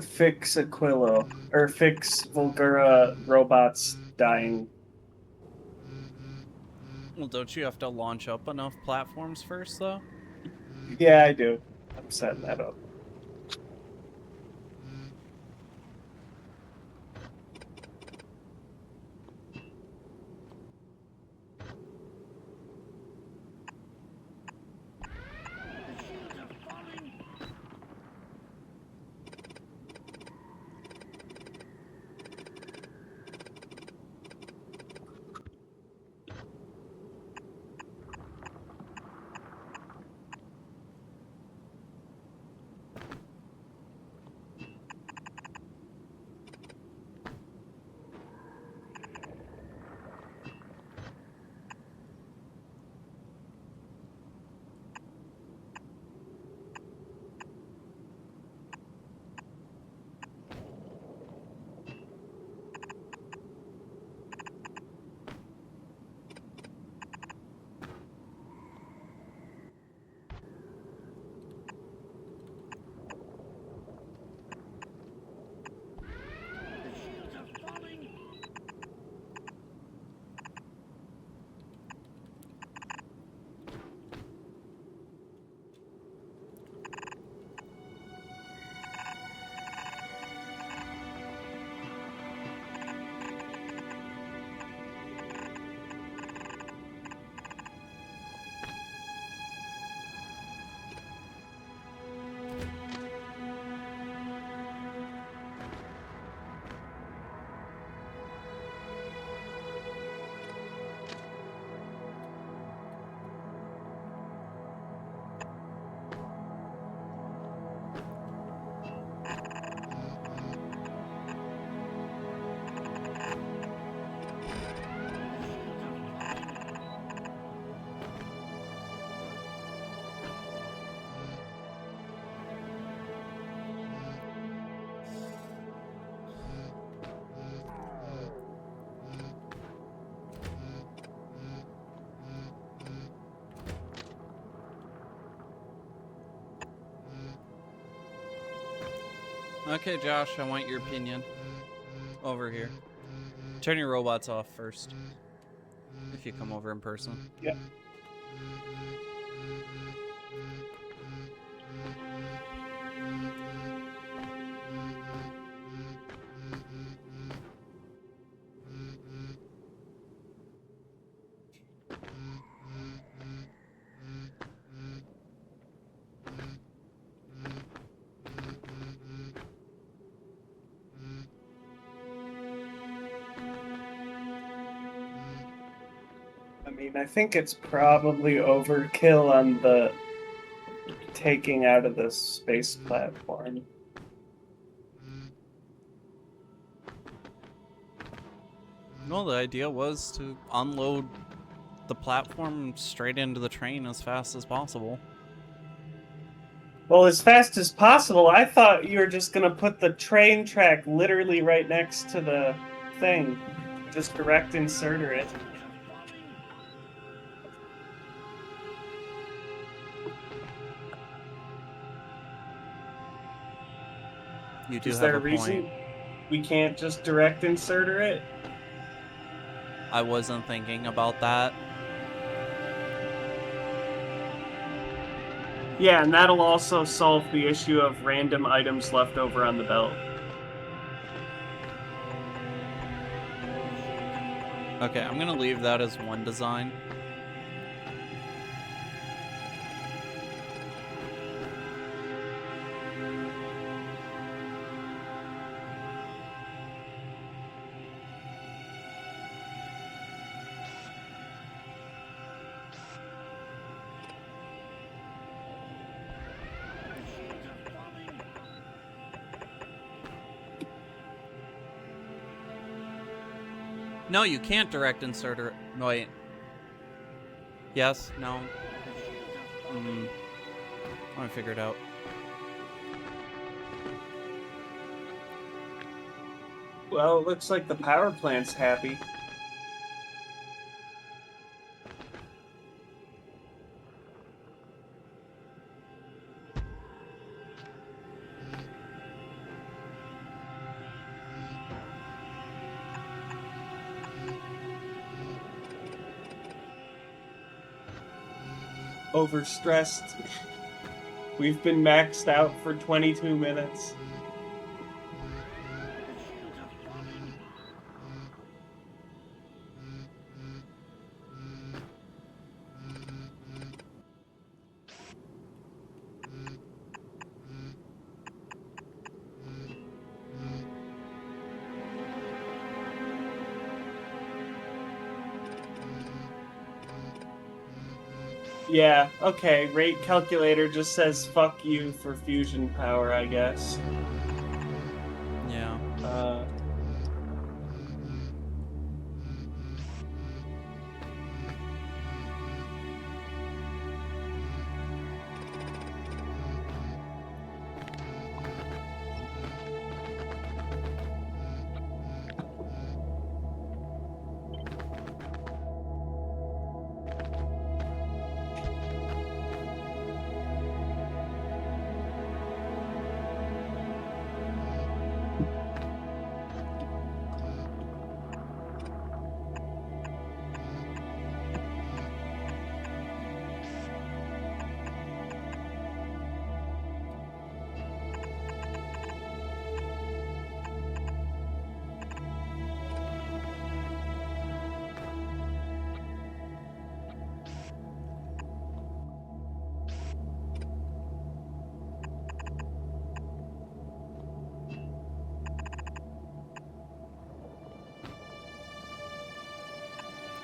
fix Aquilo or fix Volgura robots dying. Well, don't you have to launch up enough platforms first, though? Yeah, I do. I'm setting that up. Okay, Josh, I want your opinion. Over here. Turn your robots off first. If you come over in person. Yeah. I mean, I think it's probably overkill on the taking out of the space platform. No, the idea was to unload the platform straight into the train as fast as possible. Well, as fast as possible. I thought you were just gonna put the train track literally right next to the thing. Just direct inserter it. You do Is have there a a reason point. we can't just direct inserter it? I wasn't thinking about that. Yeah, and that'll also solve the issue of random items left over on the belt. Okay, I'm gonna leave that as one design. No, you can't direct insert or... Wait. Yes? No? Let me figure it out. Well, it looks like the power plant's happy. Overstressed. We've been maxed out for 22 minutes. Yeah, okay, rate calculator just says fuck you for fusion power, I guess. Yeah.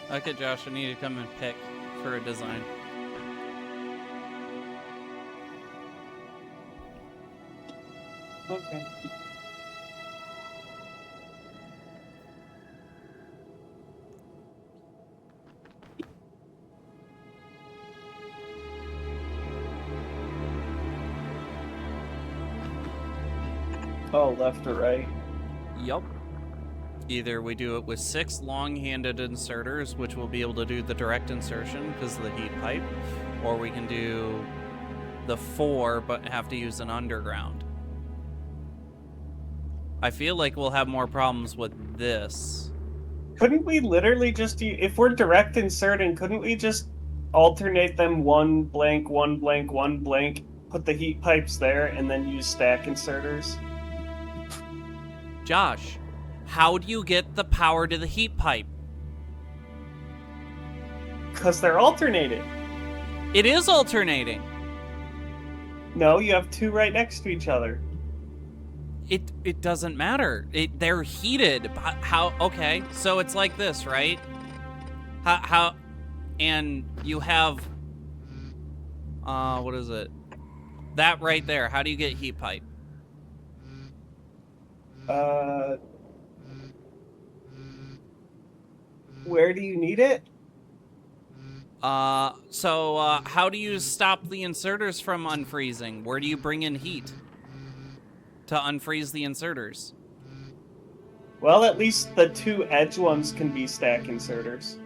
Okay, Josh, I need to come and pick for a design. Okay. Oh, left or right? Yup. Either we do it with 6 long-handed inserters, which will be able to do the direct insertion because of the heat pipe, or we can do the 4 but have to use an underground. I feel like we'll have more problems with this. Couldn't we literally just if we're direct inserting, couldn't we just alternate them one blank, one blank, one blank, put the heat pipes there, and then use stack inserters? Josh, how do you get the power to the heat pipe? Because they're alternated. It is alternating. No, you have 2 right next to each other. It doesn't matter. They're heated. How? Okay, so it's like this, right? How? And you have what is it? That right there. How do you get heat pipe? Where do you need it? So how do you stop the inserters from unfreezing? Where do you bring in heat to unfreeze the inserters? Well, at least the 2 edge ones can be stack inserters.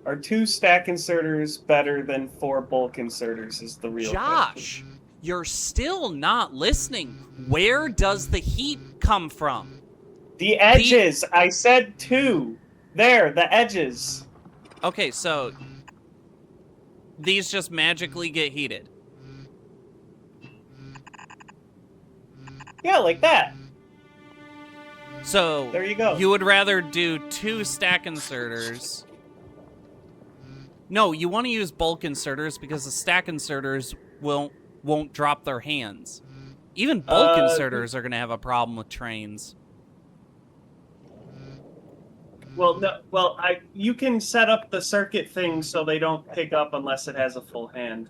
Are 2 stack inserters better than 4 bulk inserters is the real question. Josh, you're still not listening. Where does the heat come from? The edges! I said 2! There, the edges! Okay, so these just magically get heated. Yeah, like that. So There you go. you would rather do 2 stack inserters. No, you want to use bulk inserters because the stack inserters won't drop their hands. Even bulk inserters are going to have a problem with trains. Well, no. Well, you can set up the circuit thing so they don't pick up unless it has a full hand.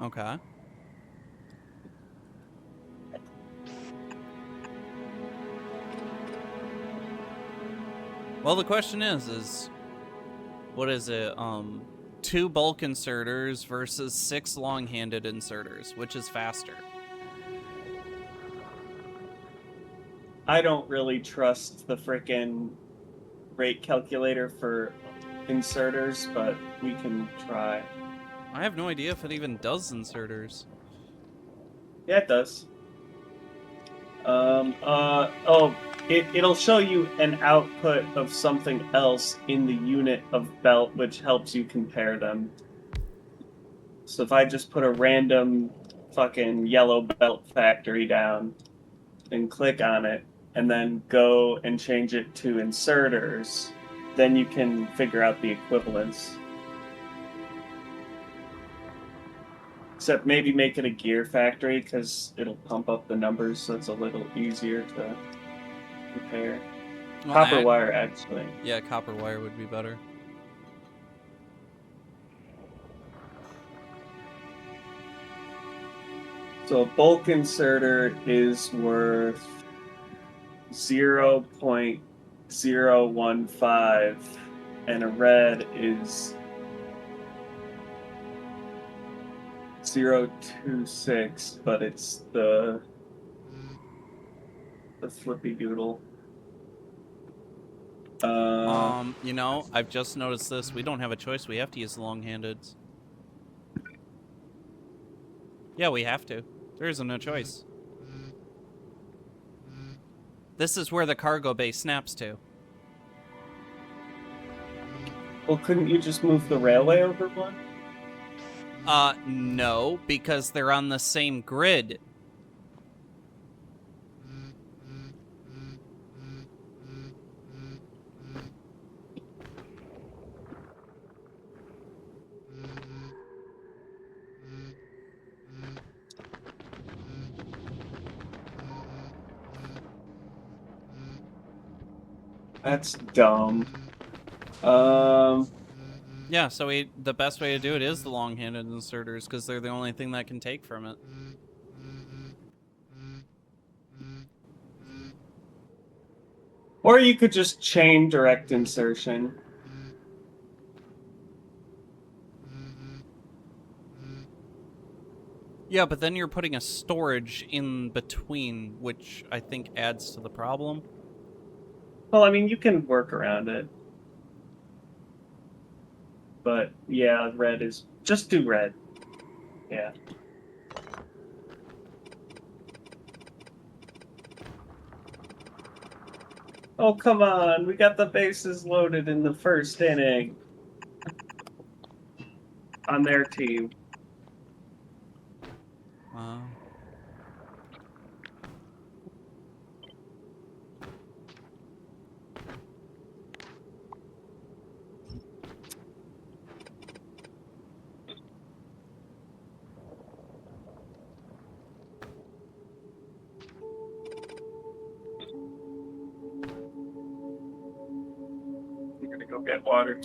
Okay. Well, the question is what is it? 2 bulk inserters versus 6 long-handed inserters, which is faster? I don't really trust the frickin' rate calculator for inserters, but we can try. I have no idea if it even does inserters. Yeah, it does. It'll show you an output of something else in the unit of belt, which helps you compare them. So if I just put a random fucking yellow belt factory down and click on it, and then go and change it to inserters, then you can figure out the equivalence. Except maybe make it a gear factory, because it'll pump up the numbers so it's a little easier to compare. Well, Copper wire, actually. Yeah, copper wire would be better. So a bulk inserter is worth 0.015, and a red is 0.26, but it's the flippy doodle. You know, I've just noticed this. We don't have a choice. We have to use the long-handeds. Yeah, we have to. There isn't no choice. This is where the cargo bay snaps to. Well, couldn't you just move the railway over one? No, because they're on the same grid. That's dumb. Yeah, so the best way to do it is the long-handed inserters, because they're the only thing that can take from it. Or you could just chain direct insertion. Yeah, but then you're putting a storage in between, which I think adds to the problem. Well, I mean, you can work around it. But, yeah, red is... Just do red. Yeah. Oh, come on. We got the bases loaded in the first inning. On their team. Wow. I'm gonna go get water.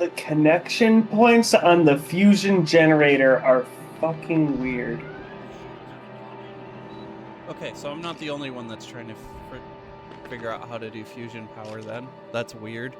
The connection points on the fusion generator are fucking weird. Okay, so I'm not the only one that's trying to figure out how to do fusion power then. That's weird.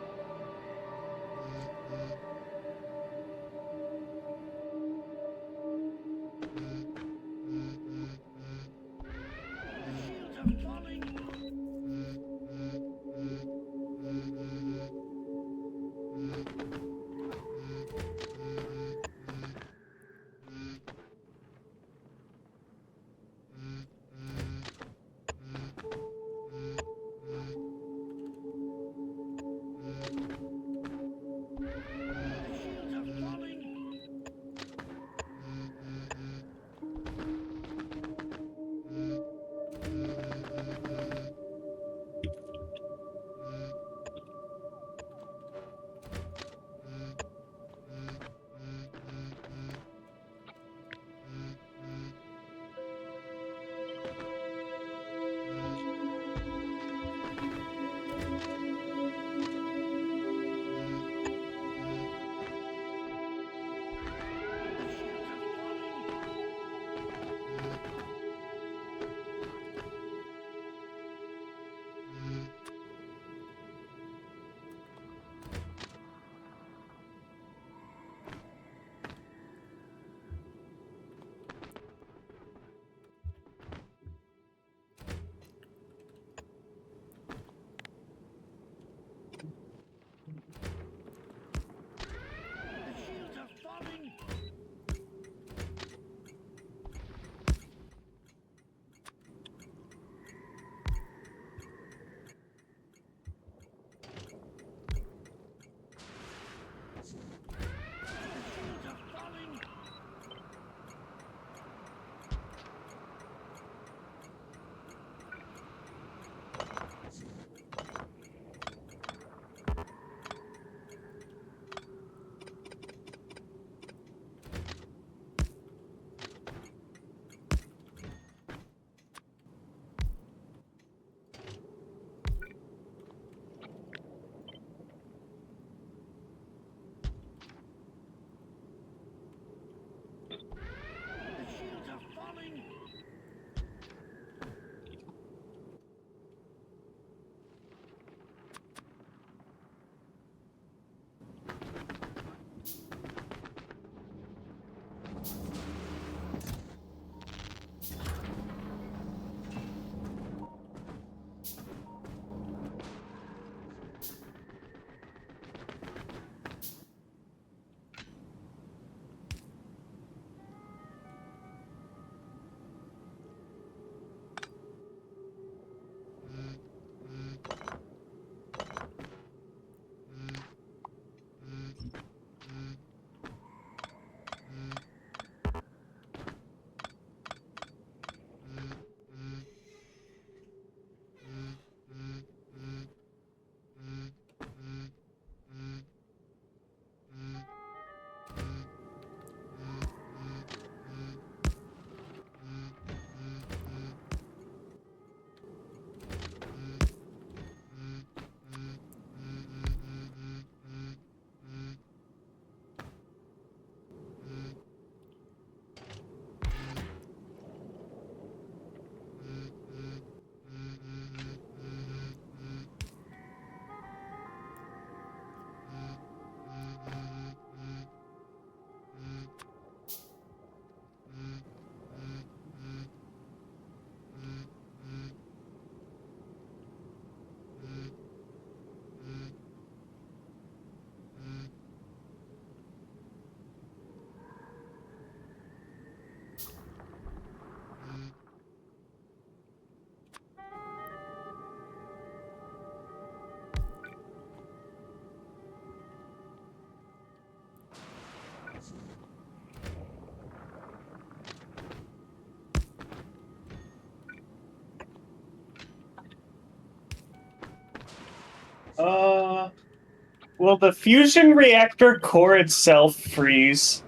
Will the fusion reactor core itself freeze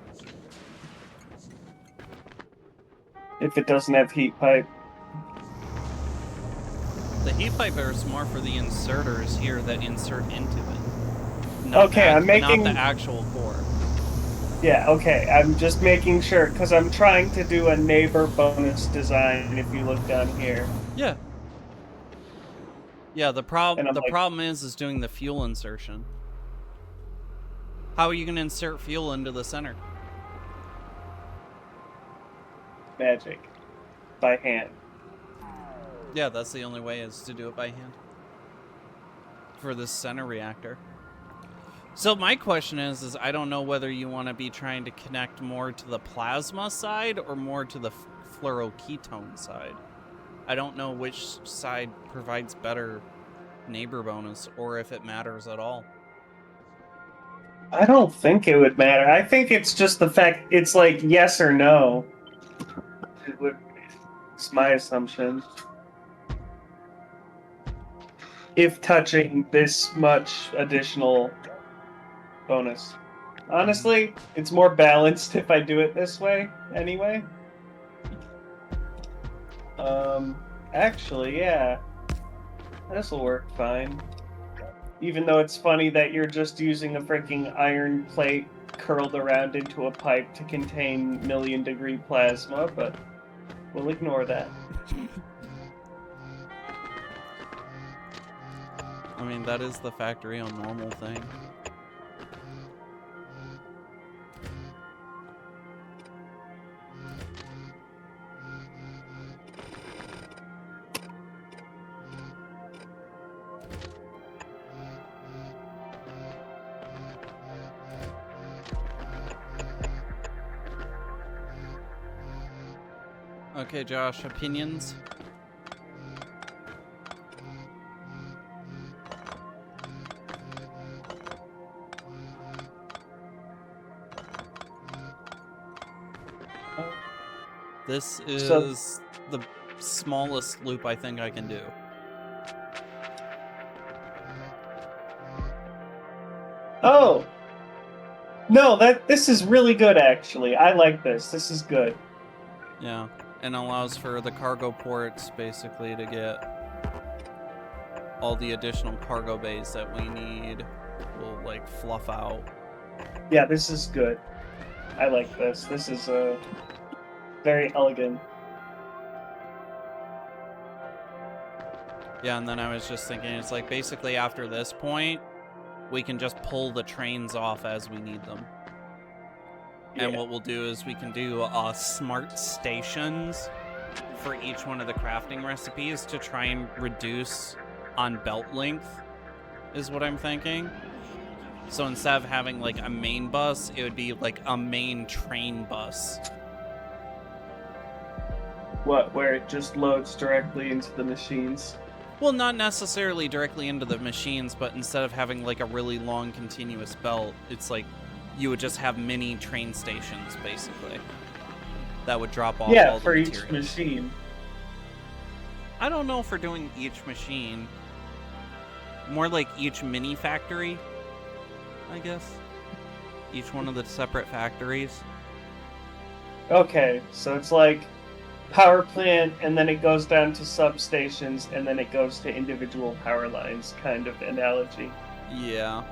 if it doesn't have heat pipe? The heat pipe is more for the inserters here that insert into it. not Okay, I'm making- not the actual core. Yeah, okay. I'm just making sure because I'm trying to do a neighbor bonus design. If you look down here, Yeah. Yeah, the And I'm like- problem is doing the fuel insertion. How are you going to insert fuel into the center? magic by hand. Yeah, that's the only way is to do it by hand. For this center reactor. So my question is I don't know whether you want to be trying to connect more to the plasma side or more to the fluoroketone side. I don't know which side provides better neighbor bonus or if it matters at all. I don't think it would matter. I think it's just the fact it's like yes or no. It's my assumption. If touching this much additional bonus. Honestly, it's more balanced if I do it this way, anyway. Actually, yeah. This'll work fine. Even though it's funny that you're just using a freaking iron plate curled around into a pipe to contain million-degree plasma, but we'll ignore that. I mean, that is the Factorio normal thing. Okay, Josh, opinions? This is the smallest loop I think I can do. Oh! No, this is really good, actually. I like this. This is good. Yeah, and allows for the cargo ports basically to get all the additional cargo bays that we need. Will like fluff out. Yeah, this is good. I like this. This is very elegant. Yeah, and then I was just thinking, it's like basically after this point, we can just pull the trains off as we need them. And what we'll do is we can do smart stations for each one of the crafting recipes to try and reduce on belt length, is what I'm thinking. So instead of having like a main bus, it would be like a main train bus. What, where it just loads directly into the machines? Well, not necessarily directly into the machines, but instead of having like a really long continuous belt, it's like you would just have mini train stations, basically. That would drop off all the for each materials. machine. I don't know if we're doing each machine. More like each mini factory, I guess. Each one of the separate factories. Okay, so it's like power plant, and then it goes down to substations, and then it goes to individual power lines, kind of analogy. Yeah.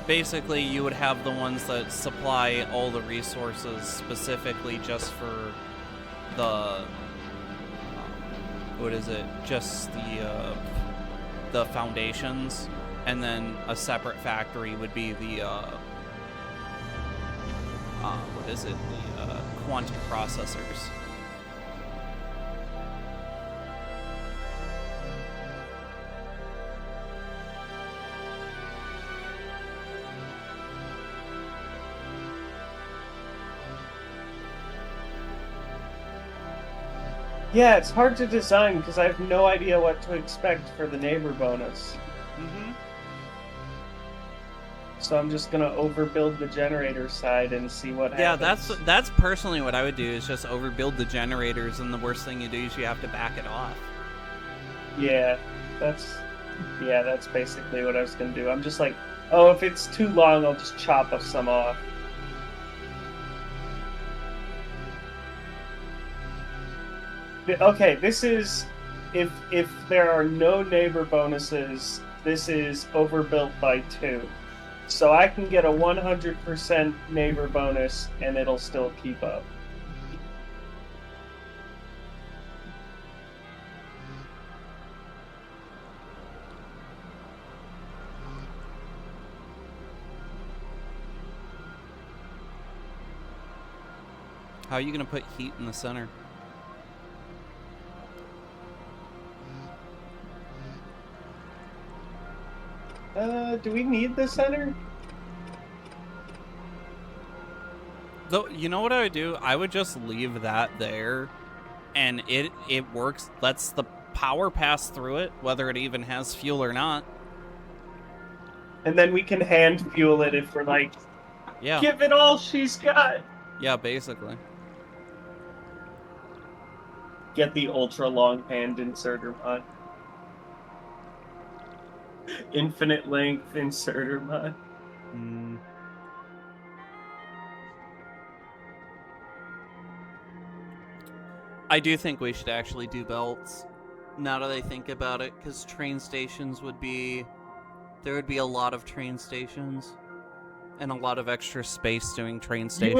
Basically, you would have the ones that supply all the resources specifically just for the... what is it? Just the foundations, and then a separate factory would be the what is it? The quantum processors. Yeah, it's hard to design because I have no idea what to expect for the neighbor bonus. Mm-hmm. So I'm just gonna overbuild the generator side and see what happens. Yeah, that's personally what I would do, is just overbuild the generators, and the worst thing you do is you have to back it off. Yeah, that's basically what I was gonna do. I'm just like, oh, if it's too long, I'll just chop some off. Okay, this is if there are no neighbor bonuses, this is overbuilt by 2. So I can get a 100% neighbor bonus and it'll still keep up. How are you going to put heat in the center? Do we need the center? Though, you know what I would do? I would just leave that there, and it works. Lets the power pass through it, whether it even has fuel or not. And then we can hand fuel it if we're like, Yeah. give it all she's got. Yeah, basically. Get the ultra long hand inserter mod. Infinite length inserter mod. Mm. I do think we should actually do belts, now that I think about it, because train stations would be... There would be a lot of train stations, and a lot of extra space doing train stations.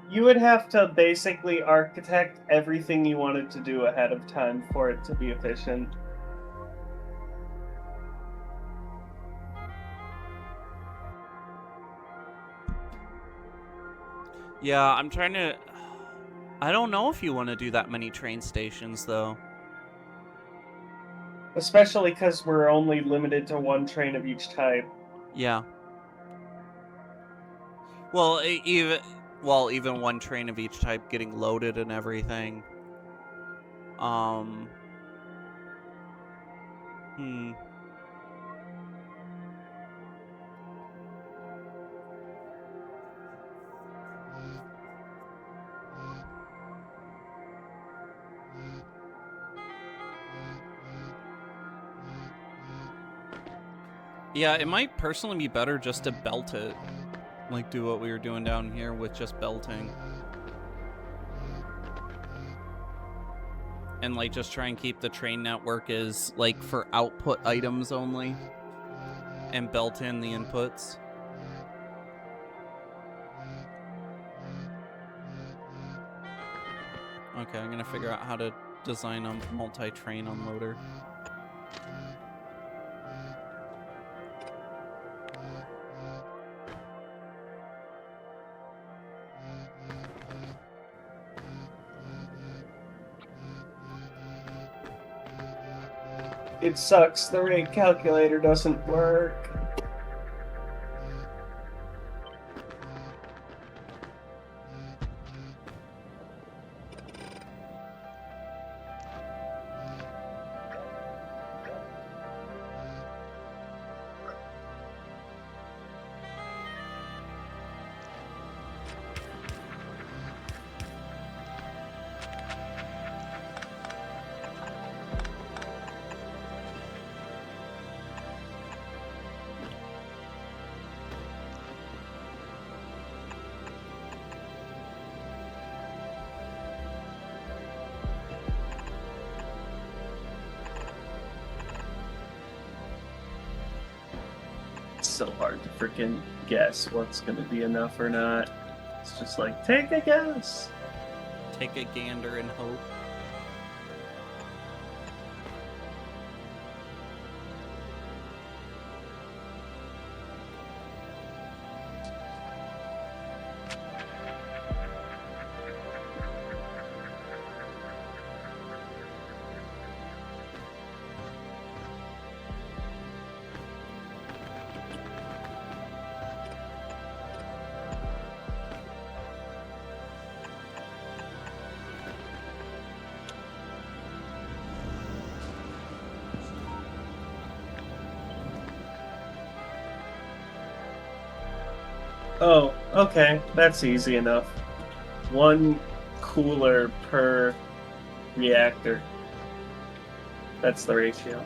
You would have to basically architect everything you wanted to do ahead of time for it to be efficient. Yeah, I'm trying to... I don't know if you want to do that many train stations, though. Especially because we're only limited to 1 train of each type. Yeah. Well, even 1 train of each type getting loaded and everything. Yeah, it might personally be better just to belt it. Like, do what we were doing down here with just belting. And, like, just try and keep the train network as, like, for output items only. And belt in the inputs. Okay, I'm gonna figure out how to design a multi-train unloader. It sucks, the rate calculator doesn't work. So hard to freaking guess what's gonna be enough or not. It's just like, take a guess. Take a gander and hope. Oh, okay, that's easy enough. 1 cooler per reactor. That's the ratio.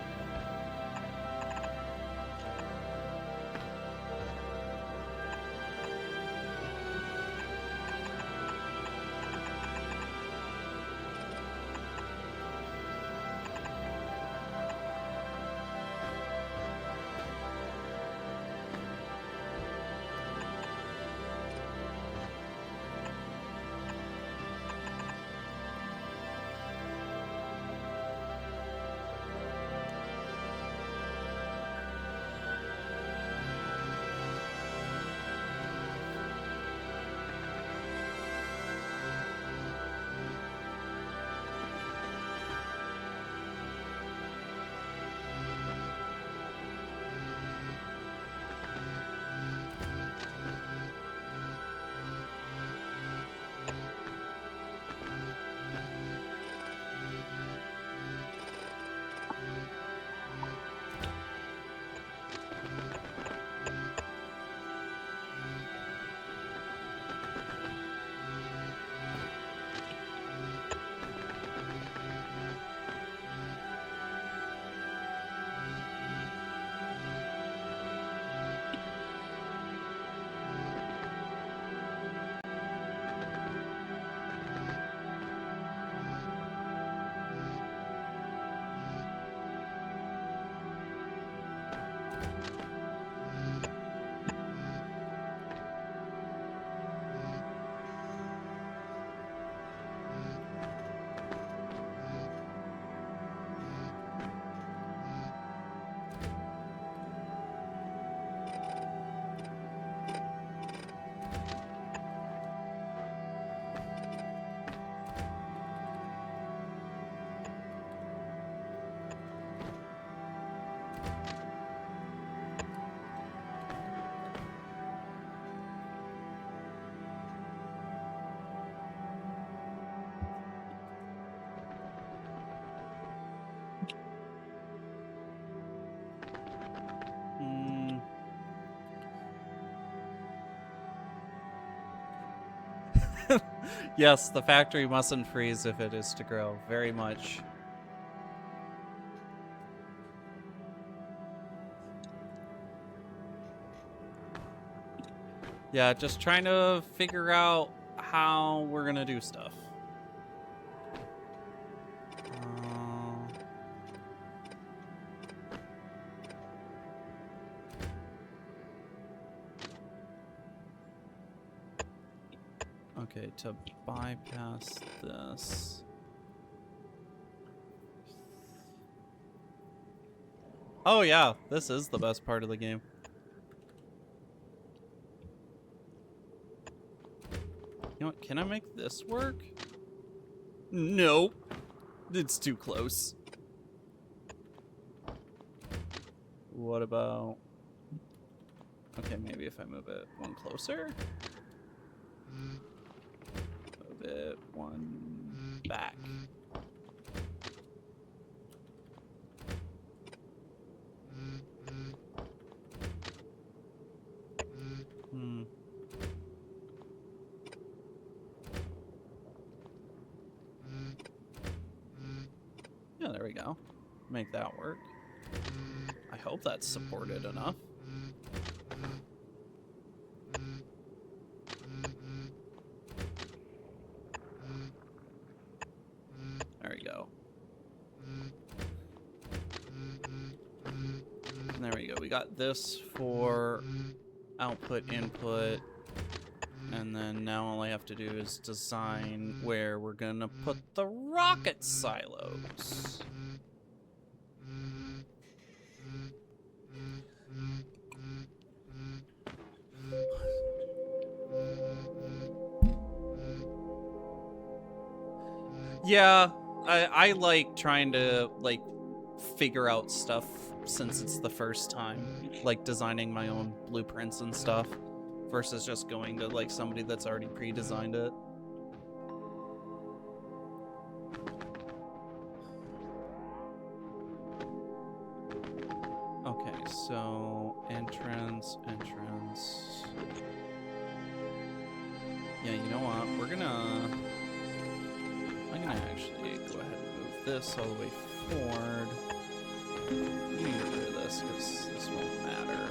Yes, the factory mustn't freeze if it is to grow. Very much. Yeah, just trying to figure out how we're gonna do stuff. Okay, to bypass this. Oh yeah, this is the best part of the game. You know what, can I make this work? Nope. It's too close. What about... Okay, maybe if I move it one closer? Move it one back. Yeah, there we go. Make that work. I hope that's supported enough. There we go. And there we go. We got this for output, input, and then now all I have to do is design where we're gonna put the rocket silos. Yeah, I like trying to, like, figure out stuff since it's the first time. Like, designing my own blueprints and stuff versus just going to, like, somebody that's already pre-designed it. Okay, so entrance. Yeah, you know what? I'm gonna actually go ahead and move this all the way forward. I'm gonna get rid of this because this won't matter.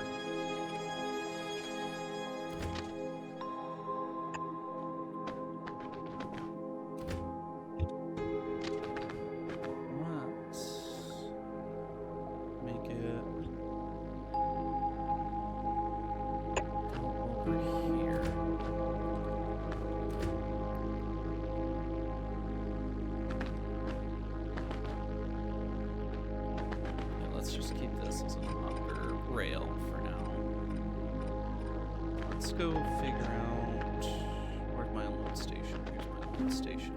Let's make it go over here. Let's just keep this as an upper rail for now. Let's go figure out where's my load station. Here's my load station.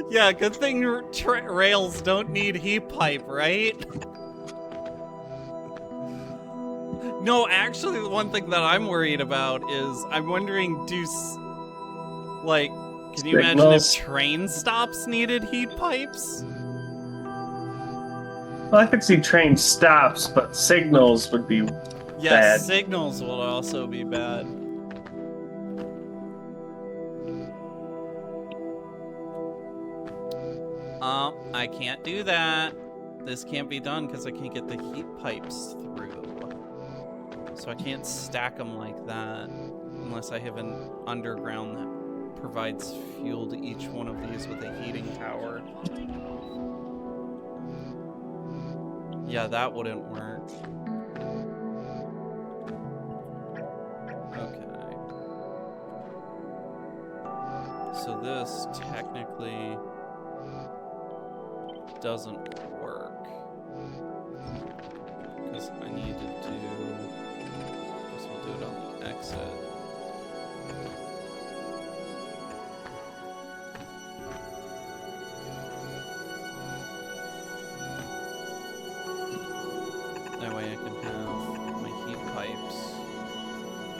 Yeah, good thing rails don't need heat pipe, right? No, actually, the one thing that I'm worried about is I'm wondering, like, can you imagine if train stops needed heat pipes? Well, I could see train stops, but signals would be bad. Signals will also be bad. I can't do that. This can't be done because I can't get the heat pipes through. So I can't stack them like that unless I have an underground that provides fuel to each one of these with a heating tower. Yeah, that wouldn't work. Okay. So this technically doesn't work. Because I need to do... I guess we'll do it on the exit. That way I can have my heat pipes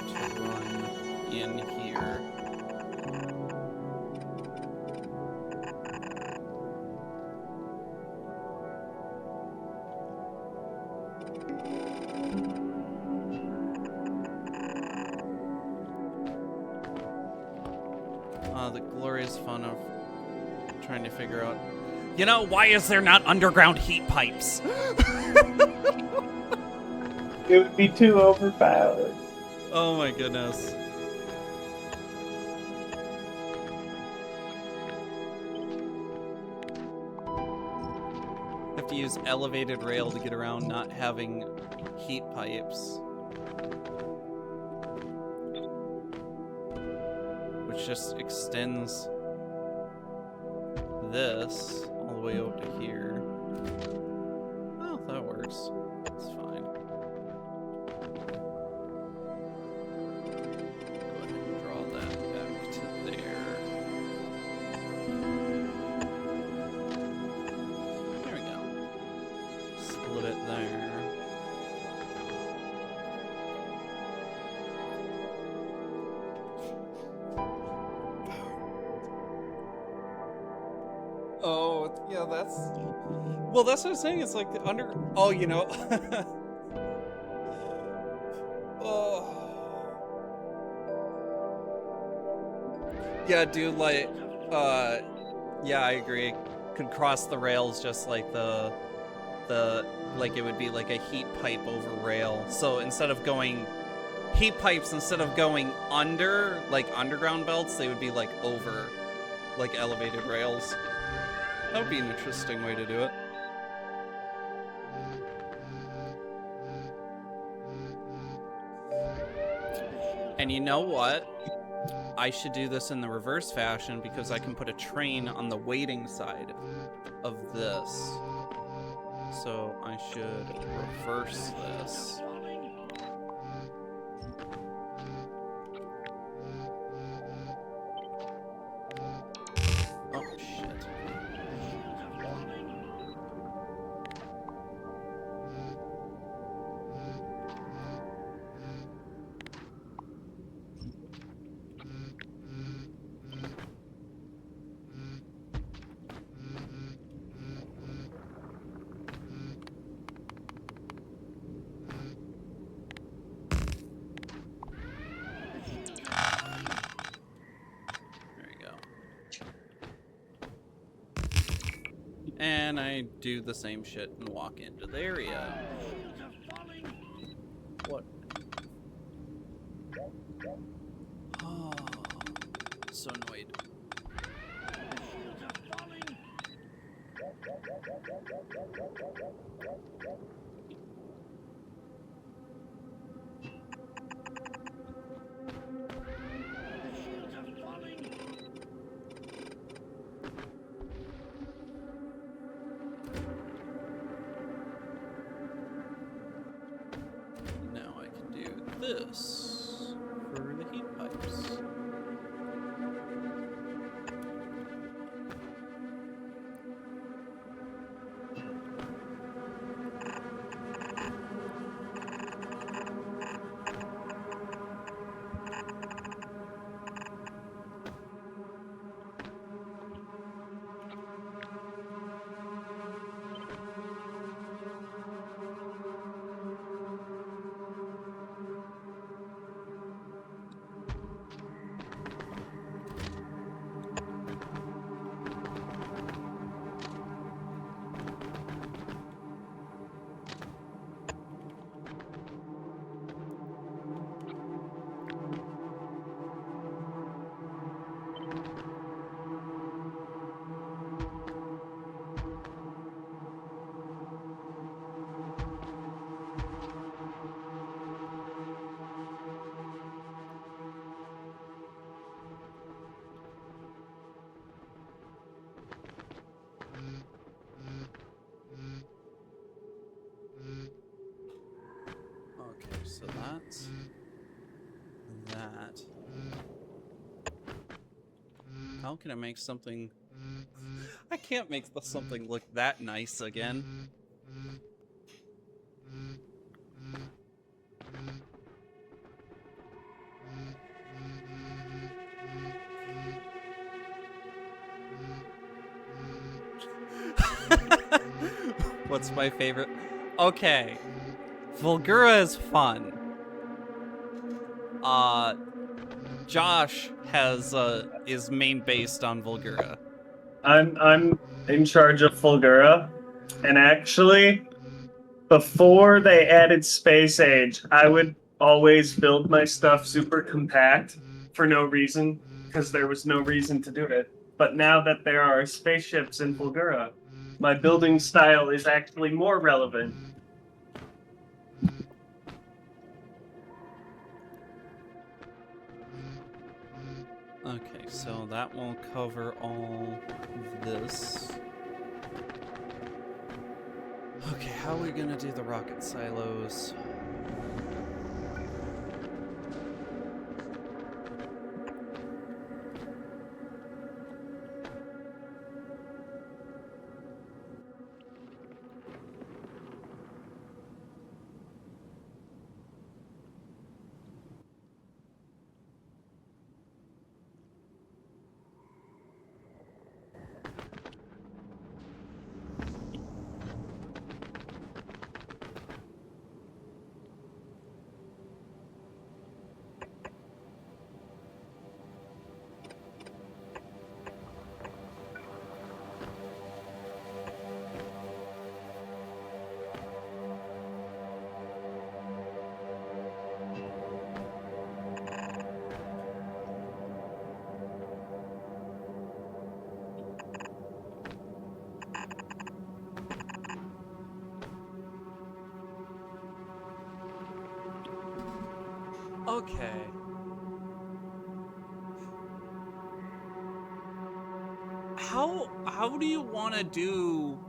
to run in here. The glorious fun of trying to figure out, you know, why is there not underground heat pipes? It would be too overpowered. Oh my goodness. Have to use elevated rail to get around not having heat pipes. Which just extends this all the way over to here. Oh, that works. It's fine. Go ahead and draw that back to there. There we go. Split it there. Oh, yeah, that's... Well, that's what I'm saying. It's like the under... Oh, you know... Oh. Yeah, dude, like... Yeah, I agree. Could cross the rails just like the... Like, it would be like a heat pipe over rail. So instead of going... Heat pipes, instead of going under, like, underground belts, they would be, like, over, like, elevated rails. That would be an interesting way to do it. And you know what? I should do this in the reverse fashion because I can put a train on the waiting side of this. So I should reverse this. Oh, shit. And I do the same shit and walk into the area. What? Oh, so annoyed. Now I can do this for the heat pipes. that. How can I make something... I can't make something look that nice again. What's my favorite? Okay. Vulgura is fun. Josh is main based on Vulgura. I'm in charge of Fulgura, and actually, before they added Space Age, I would always build my stuff super compact for no reason, because there was no reason to do it. But now that there are spaceships in Fulgura, my building style is actually more relevant. Okay, so that will cover all of this. Okay, how are we gonna do the rocket silos? Okay. How do you want to do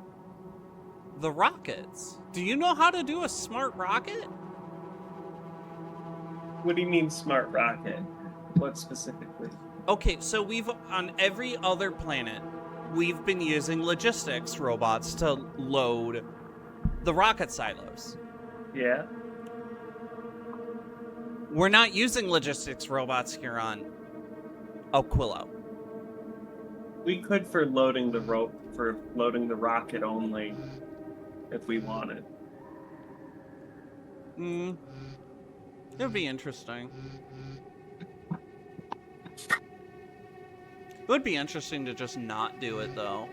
the rockets? Do you know how to do a smart rocket? What do you mean smart rocket? What specifically? Okay, so on every other planet, we've been using logistics robots to load the rocket silos. Yeah. We're not using logistics robots here on Aquilo. We could for loading the rocket only, if we wanted. It would be interesting. It would be interesting to just not do it, though.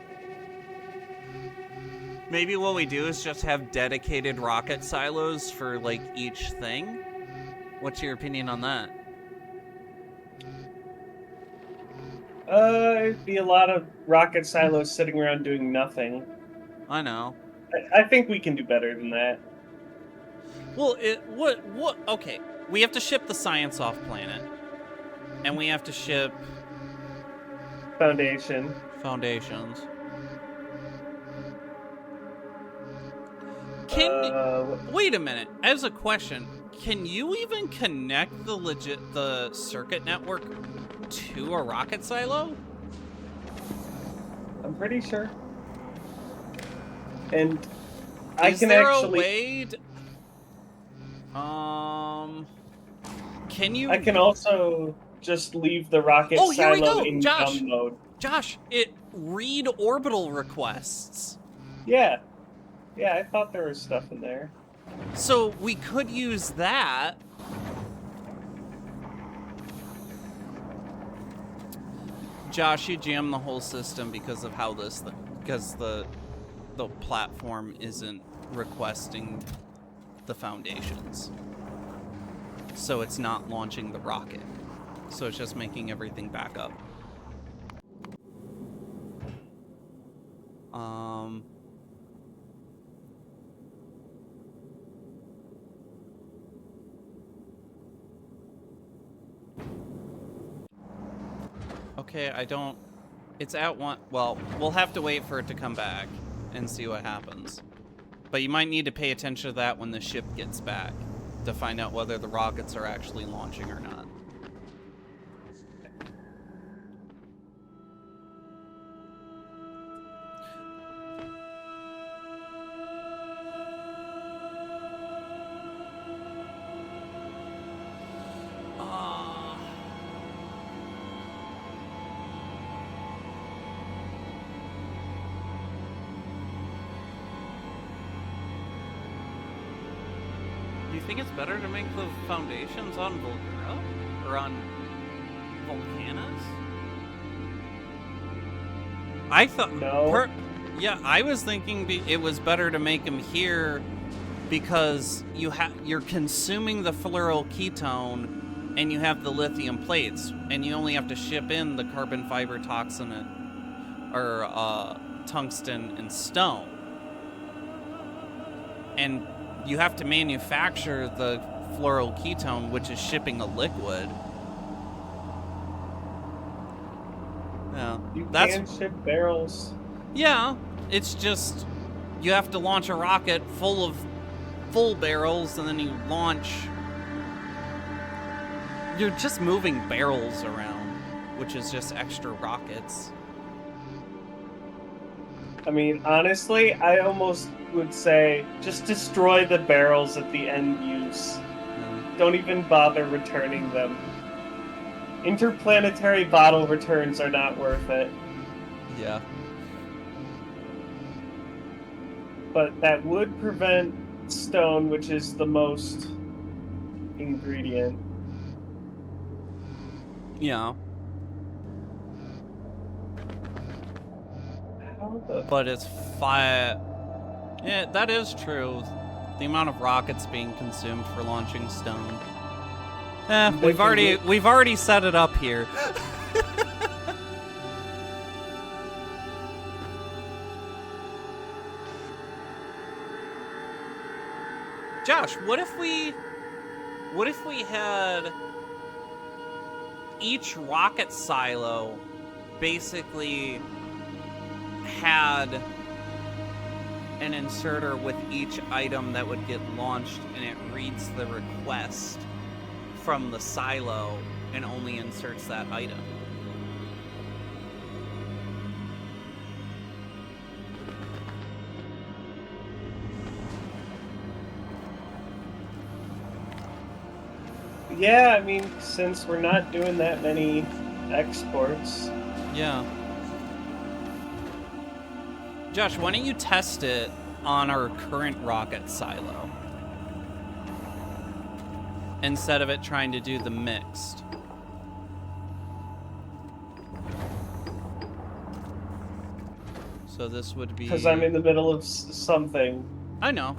Maybe what we do is just have dedicated rocket silos for, like, each thing? What's your opinion on that? It'd be a lot of rocket silos sitting around doing nothing. I know. I think we can do better than that. Well, okay. We have to ship the science off planet. And we have to ship... Foundations. Wait a minute. As a question, can you even connect the circuit network to a rocket silo? I'm pretty sure. And Is there a way can you... I can also just leave the rocket silo in dumb mode. Josh, it read orbital requests. Yeah. Yeah, I thought there was stuff in there. So we could use that. Josh, you jammed the whole system because of how because the platform isn't requesting the foundations. So it's not launching the rocket. So it's just making everything back up. Okay, it's at one, well, we'll have to wait for it to come back and see what happens. But you might need to pay attention to that when the ship gets back. to find out whether the rockets are actually launching or not. Do you think it's better to make the foundations on Volcura? Or on Volcanas? I thought... No. Yeah, I was thinking it was better to make them here because you're consuming the fluoryl ketone and you have the lithium plates, and you only have to ship in the carbon fiber toxin or tungsten and stone. And you have to manufacture the fluoryl ketone, which is shipping a liquid. Yeah, You can ship barrels. Yeah, it's just you have to launch a rocket full of full barrels, and then you launch. You're just moving barrels around, which is just extra rockets. I mean, honestly, I almost would say just destroy the barrels at the end use. Don't even bother returning them. Interplanetary bottle returns are not worth it. Yeah. But that would prevent stone, which is the most ingredient. Yeah. How the... But it's fire. Yeah, that is true. The amount of rockets being consumed for launching stone. We've already set it up here. Josh, what if we had each rocket silo basically had an inserter with each item that would get launched, and it reads the request from the silo and only inserts that item? Yeah, I mean, since we're not doing that many exports. Yeah. Josh, why don't you test it on our current rocket silo instead of it trying to do the mixed? So this would be... Because I'm in the middle of something. I know.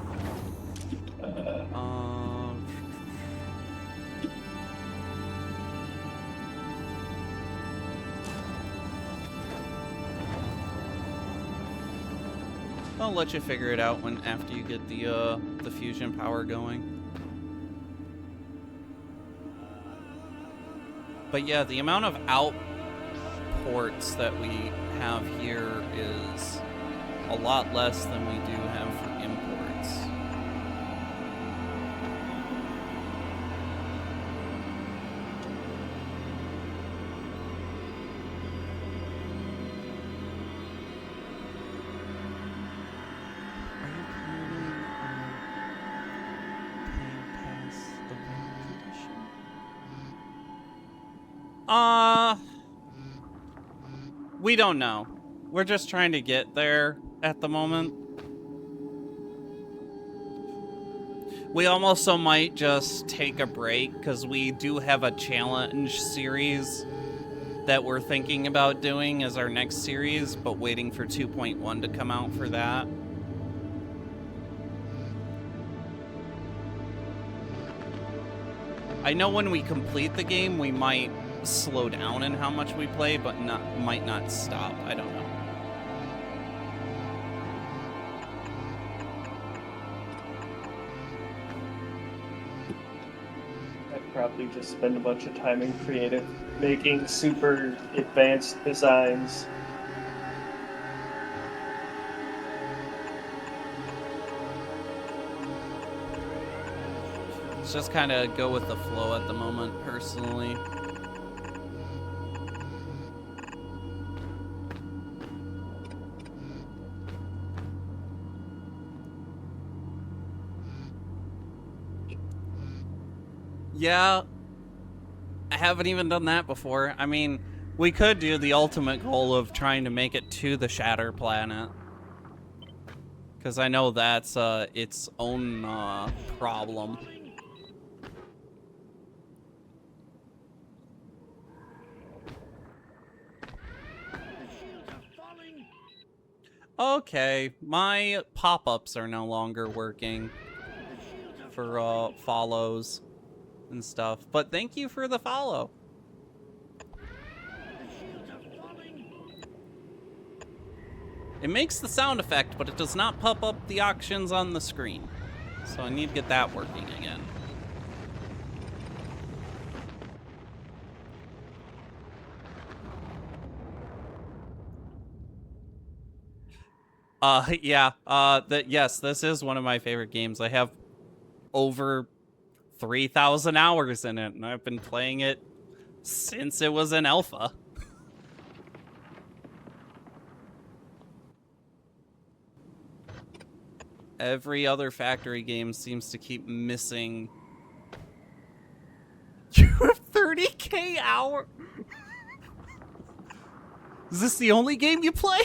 I'll let you figure it out after you get the fusion power going. But yeah, the amount of outports that we have here is a lot less than we do have for imports. We don't know. We're just trying to get there at the moment. We also might just take a break because we do have a challenge series that we're thinking about doing as our next series, but waiting for 2.1 to come out for that. I know when we complete the game, we might slow down in how much we play, but might not stop. I don't know. I'd probably just spend a bunch of time in creative, making super advanced designs. Let's just kind of go with the flow at the moment, personally. Yeah, I haven't even done that before. I mean, we could do the ultimate goal of trying to make it to the Shatter Planet. Because I know that's its own problem. Okay, my pop-ups are no longer working for follows and stuff. But thank you for the follow. It makes the sound effect, but it does not pop up the options on the screen. So I need to get that working again. Yeah, yes, this is one of my favorite games. I have over 3,000 hours in it, and I've been playing it since it was in alpha. Every other Factory game seems to keep missing. You have 30K hour? Is this the only game you play?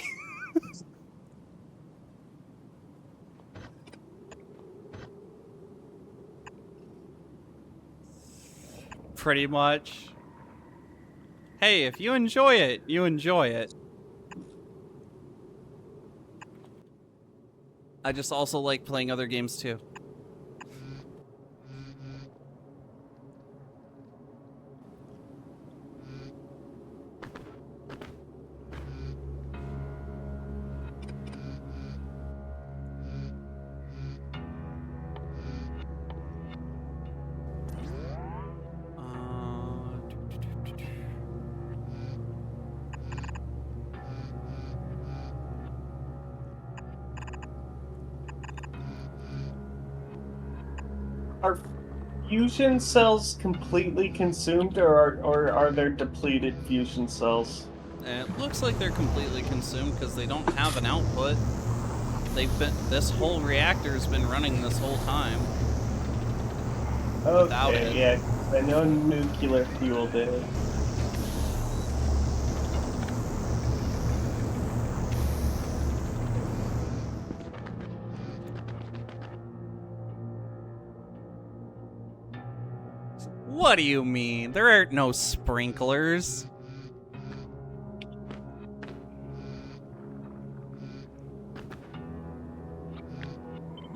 Pretty much. Hey, if you enjoy it, you enjoy it. I just also like playing other games too. Are fusion cells completely consumed, or are there depleted fusion cells? It looks like they're completely consumed because they don't have an output. This whole reactor's been running this whole time. Without it. Okay, yeah, I know nuclear fuel did. What do you mean? There aren't no sprinklers.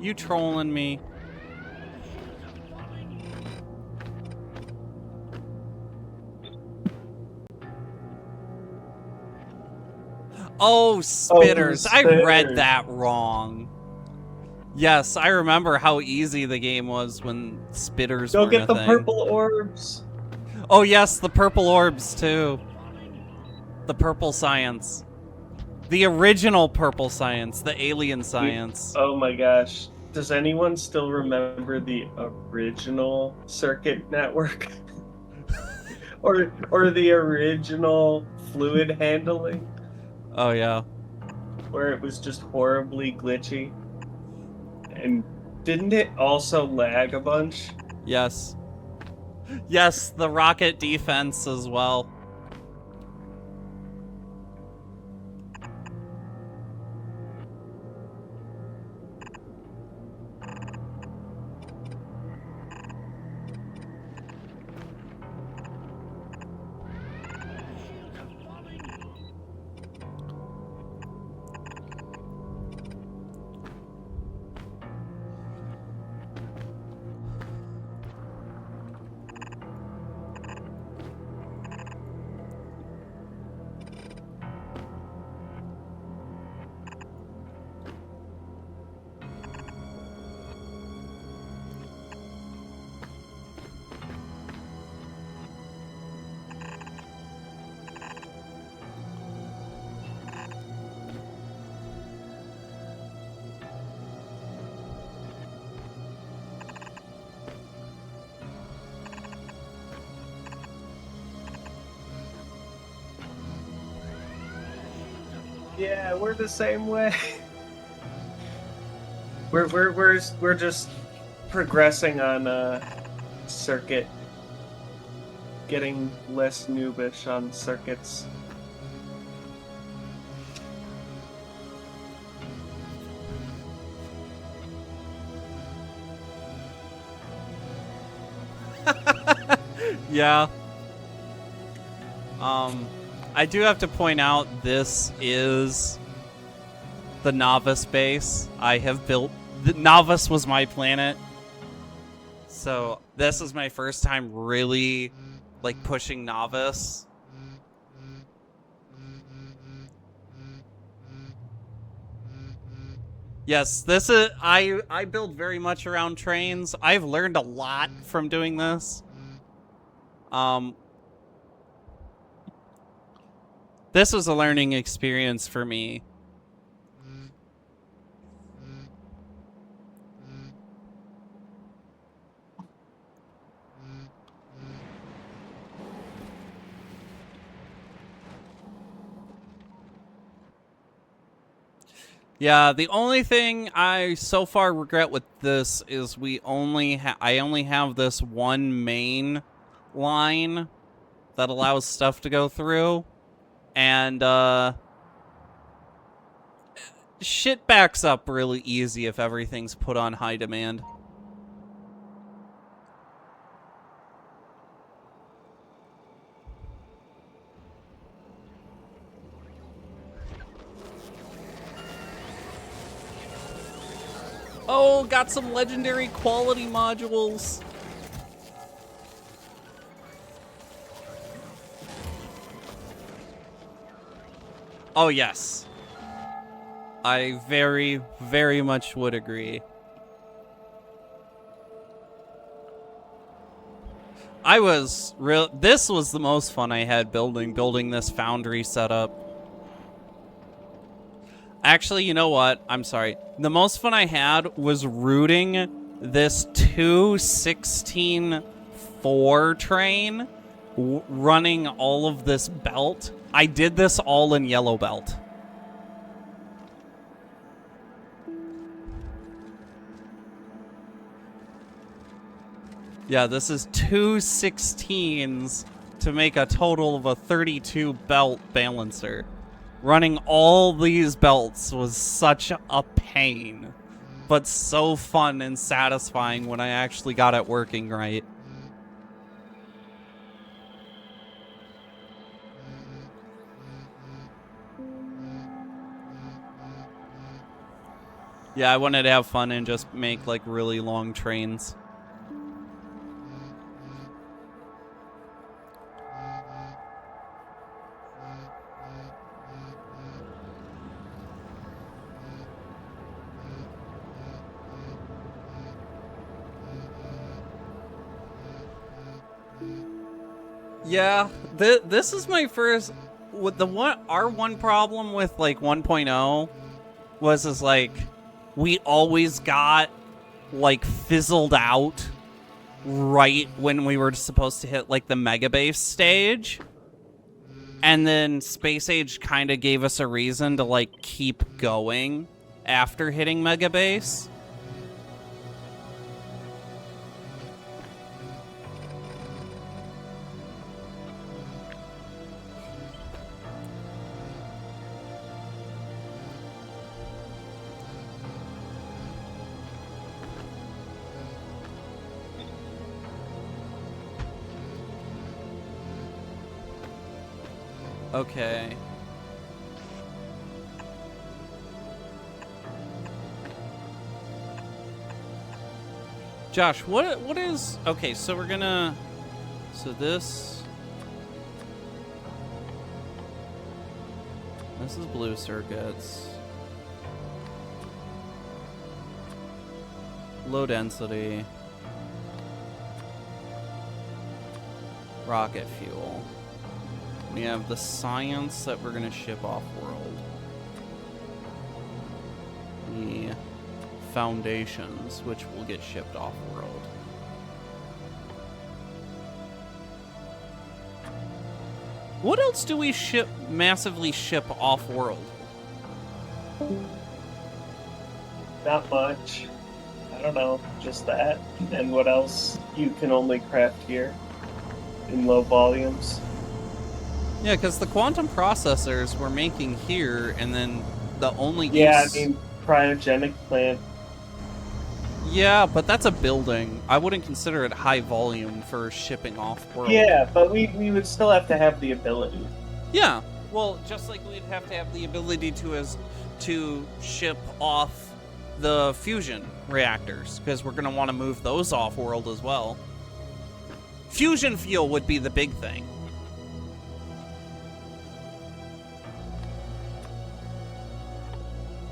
You trolling me? Oh, spitters. I read that wrong. Yes, I remember how easy the game was when spitters were a thing. Go get the purple orbs. Oh yes, the purple orbs too. The purple science. The original purple science, the alien science. Oh my gosh. Does anyone still remember the original circuit network? or the original fluid handling? Oh yeah. Where it was just horribly glitchy. And didn't it also lag a bunch? Yes. Yes, the rocket defense as well. Yeah, we're the same way. We're just progressing on circuit, getting less noobish on circuits. Yeah. I do have to point out this is the novice base I have built. The novice was my planet. So this is my first time really like pushing novice. Yes, this is I build very much around trains. I've learned a lot from doing this. This was a learning experience for me. Yeah, the only thing I so far regret with this is I only have this one main line that allows stuff to go through, and shit backs up really easy if everything's put on high demand. Oh, got some legendary quality modules. Oh, yes. I very, very much would agree. This was the most fun I had building this foundry setup. Actually, you know what? I'm sorry. The most fun I had was routing this 216-4 train, running all of this belt. I did this all in yellow belt. Yeah, this is 2 16s to make a total of a 32 belt balancer. Running all these belts was such a pain, but so fun and satisfying when I actually got it working right. Yeah, I wanted to have fun and just make like really long trains. Yeah, this is my first. With our one problem with like 1.0 was like we always got like fizzled out right when we were supposed to hit like the mega base stage, and then Space Age kind of gave us a reason to like keep going after hitting mega base. Okay. Josh, what is... Okay, so we're gonna... So this... This is blue circuits. Low density. Rocket fuel. We have the science that we're gonna ship off-world. The foundations, which will get shipped off-world. What else do we massively ship off-world? Not much. I don't know, just that. And what else you can only craft here in low volumes. Yeah, because the quantum processors we're making here, and then the only Yeah, use... I mean, cryogenic plant. Yeah, but that's a building. I wouldn't consider it high volume for shipping off-world. Yeah, but we would still have to have the ability. Yeah, well, just like we'd have to have the ability to ship off the fusion reactors, because we're going to want to move those off-world as well. Fusion fuel would be the big thing.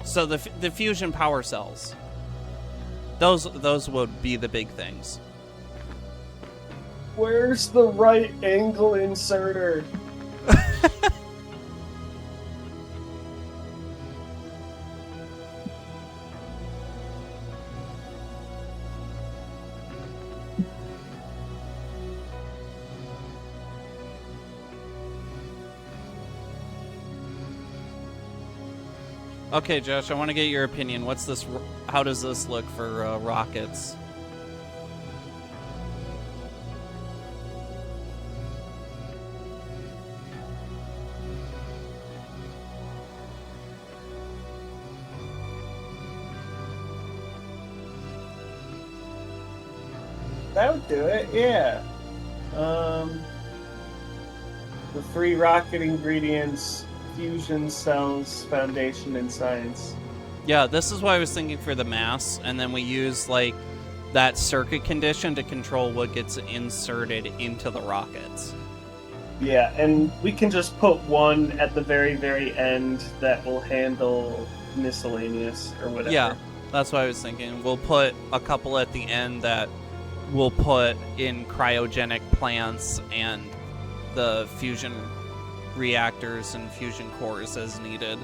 So the fusion power cells, those would be the big things. Where's the right angle inserter? Okay, Josh, I want to get your opinion. What's this? How does this look for rockets? That would do it, yeah. The free rocket ingredients, fusion cells, foundation in science. Yeah, this is what I was thinking for the mass, and then we use like that circuit condition to control what gets inserted into the rockets. Yeah, and we can just put one at the very, very end that will handle miscellaneous or whatever. Yeah, that's what I was thinking. We'll put a couple at the end that we'll put in cryogenic plants and the fusion reactors and fusion cores as needed.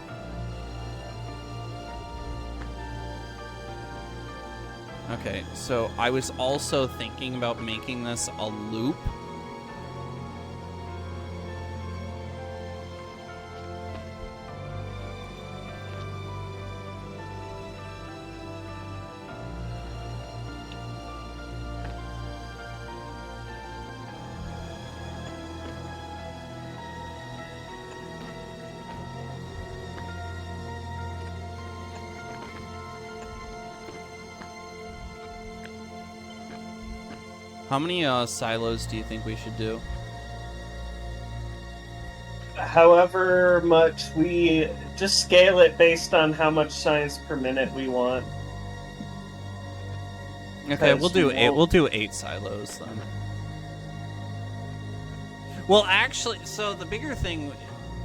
Okay, so I was also thinking about making this a loop. How many silos do you think we should do? However much we just scale it based on how much science per minute we want. Okay, we'll do we eight. won't- We'll do 8 silos then. Well, actually, so the bigger thing,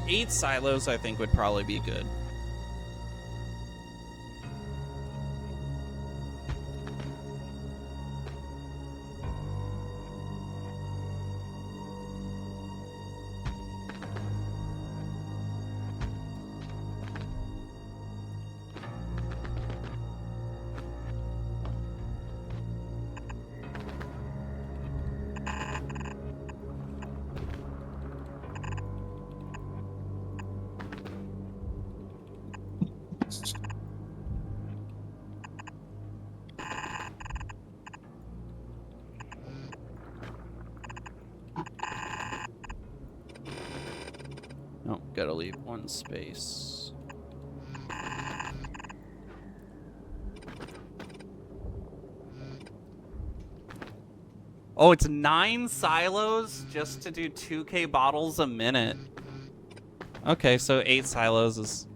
8 silos, I think would probably be good. Oh, gotta leave one space. Oh, it's 9 silos just to do 2K bottles a minute. Okay, so 8 silos is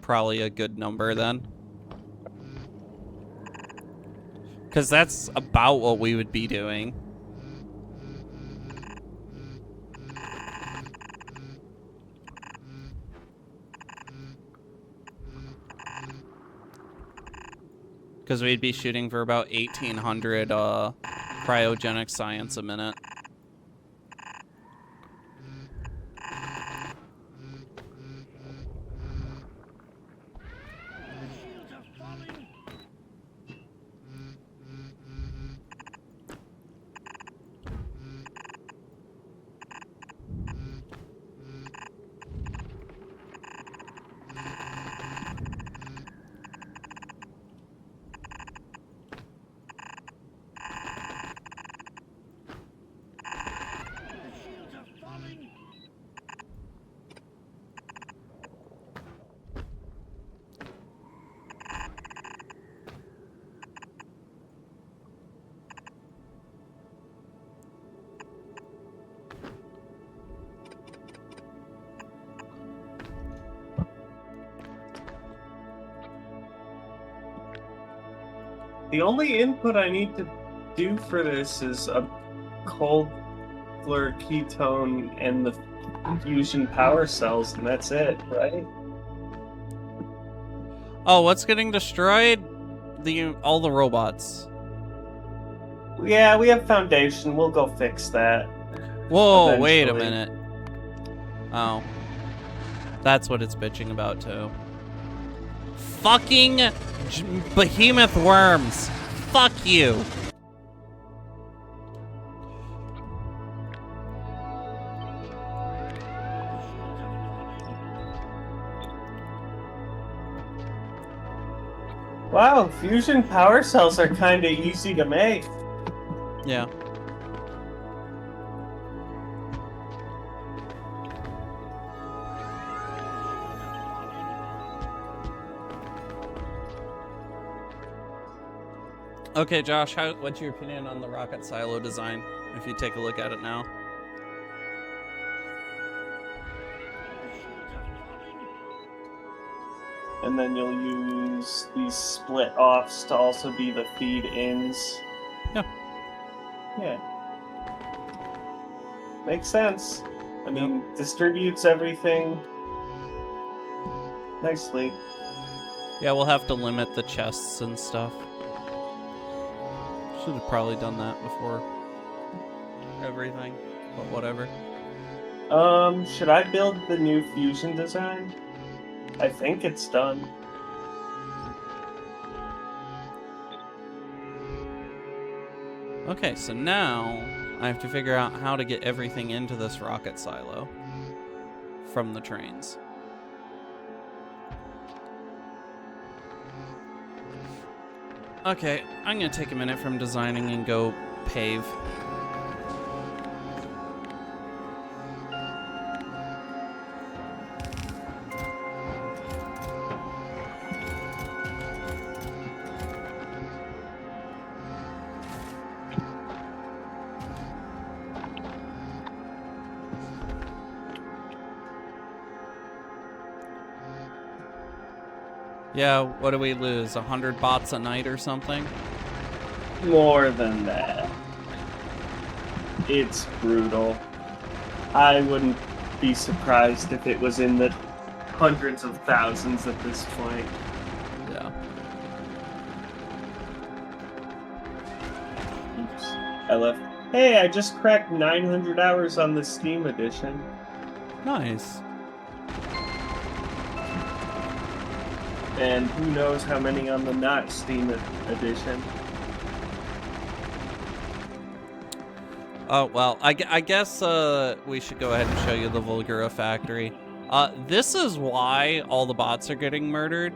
probably a good number then. Because that's about what we would be doing. Because we'd be shooting for about 1,800 cryogenic science a minute. The only input I need to do for this is a cold fleur ketone and the fusion power cells, and that's it, right? Oh, what's getting destroyed? All the robots. Yeah, we have foundation. We'll go fix that. Whoa, wait a eventually. minute. Oh. That's what it's bitching about, too. Fucking behemoth worms. Fuck you. Wow, fusion power cells are kind of easy to make. Yeah. Okay, Josh, what's your opinion on the rocket silo design, if you take a look at it now? And then you'll use these split offs to also be the feed ins. Yeah. Yeah. Makes sense. I mean, distributes everything nicely. Yeah, we'll have to limit the chests and stuff. Should have probably done that before everything, but whatever. Should I build the new fusion design? I think it's done. Okay, so now I have to figure out how to get everything into this rocket silo from the trains. Okay, I'm gonna take a minute from designing and go pave. Yeah, what do we lose? 100 bots a night or something? More than that. It's brutal. I wouldn't be surprised if it was in the hundreds of thousands at this point. Yeah. Oops. I left. Hey, I just cracked 900 hours on the Steam edition. Nice. And who knows how many on the not Steam edition. Oh, well, I guess we should go ahead and show you the Vulgura factory. This is why all the bots are getting murdered.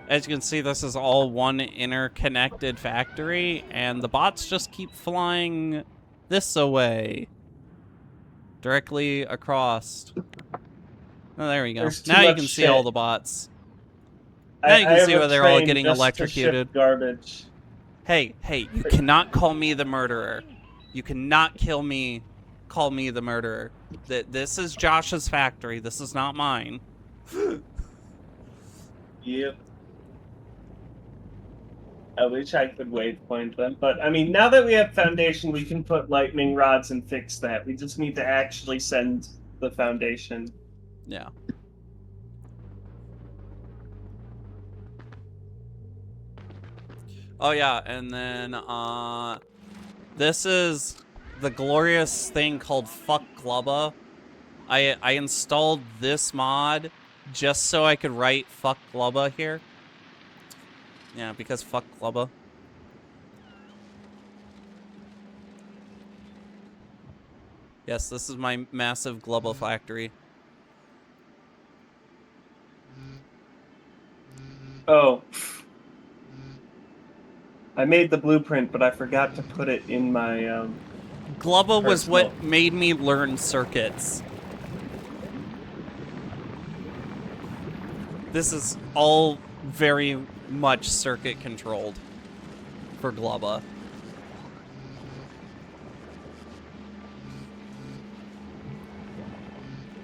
As you can see, this is all one interconnected factory, and the bots just keep flying this away. Directly across. Oh, there we go. There's too Now you much can see shit. all the bots. Now you can see where they're all getting electrocuted. Garbage. Hey, you cannot call me the murderer. You cannot call me the murderer. This is Josh's factory. This is not mine. Yep. I wish I could waypoint them, but I mean, now that we have foundation, we can put lightning rods and fix that. We just need to actually send the foundation. Yeah. Oh yeah, and then this is the glorious thing called Fuck Glubba. I installed this mod just so I could write Fuck Glubba here. Yeah, because fuck Glubba. Yes, this is my massive Glubba factory. Oh. I made the blueprint, but I forgot to put it in my, Glubba was personal. what made me learn circuits. This is all very much circuit controlled for Glubba.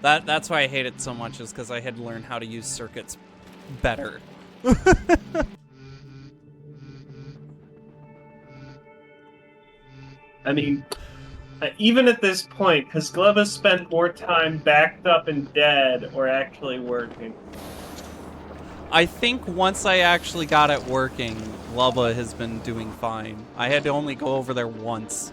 That's why I hate it so much, is because I had to learn how to use circuits better. I mean, even at this point, has Gleba spent more time backed up and dead or actually working? I think once I actually got it working, Glubba has been doing fine. I had to only go over there once.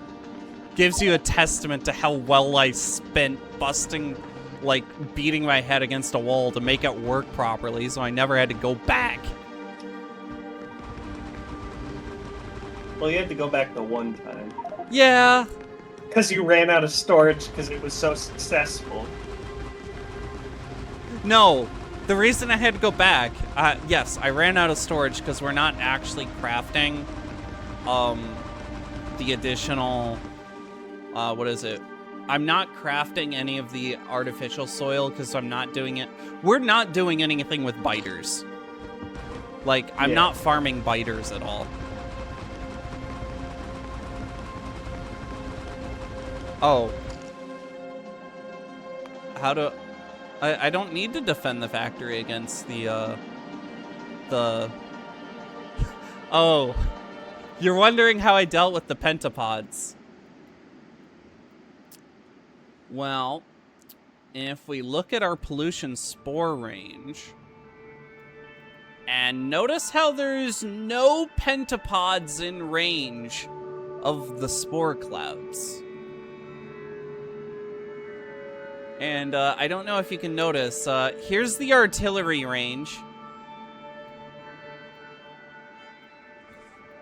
Gives you a testament to how well I spent busting, like, beating my head against a wall to make it work properly, so I never had to go back. Well, you had to go back the one time. Yeah. Because you ran out of storage because it was so successful. No. The reason I had to go back, yes, I ran out of storage because we're not actually crafting the additional, what is it? I'm not crafting any of the artificial soil because I'm not doing it. We're not doing anything with biters. Like, I'm not farming biters at all. Oh. How to... I don't need to defend the factory against the... Oh. You're wondering how I dealt with the pentapods. Well, if we look at our pollution spore range... And notice how there's no pentapods in range of the spore clouds. And I don't know if you can notice, here's the artillery range.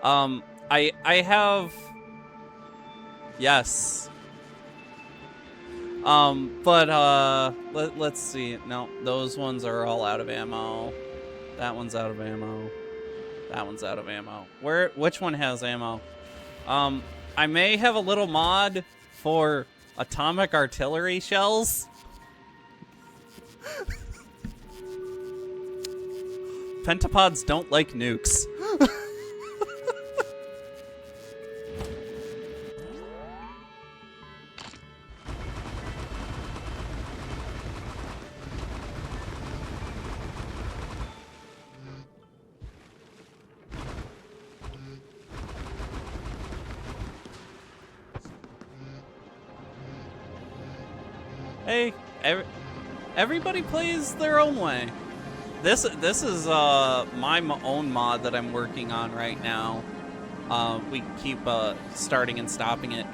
I have... Yes. Let's see. No, those ones are all out of ammo. That one's out of ammo. That one's out of ammo. Which one has ammo? I may have a little mod for atomic artillery shells. Pentapods don't like nukes. Hey, everybody plays their own way. This is my own mod that I'm working on right now. We keep starting and stopping it.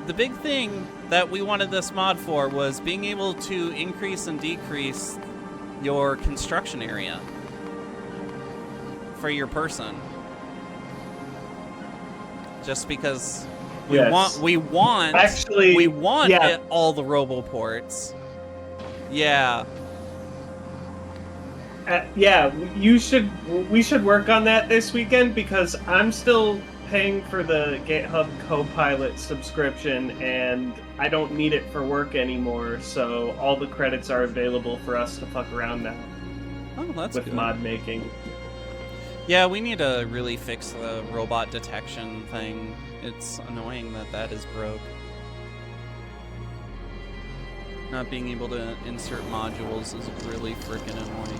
The big thing that we wanted this mod for was being able to increase and decrease your construction area for your person. Just because we want Actually, all the roboports. Yeah. We should work on that this weekend because I'm still paying for the GitHub Copilot subscription and I don't need it for work anymore, so all the credits are available for us to fuck around now. Oh, that's with good. mod making. Yeah, we need to really fix the robot detection thing. It's annoying that is broke. Not being able to insert modules is really freaking annoying.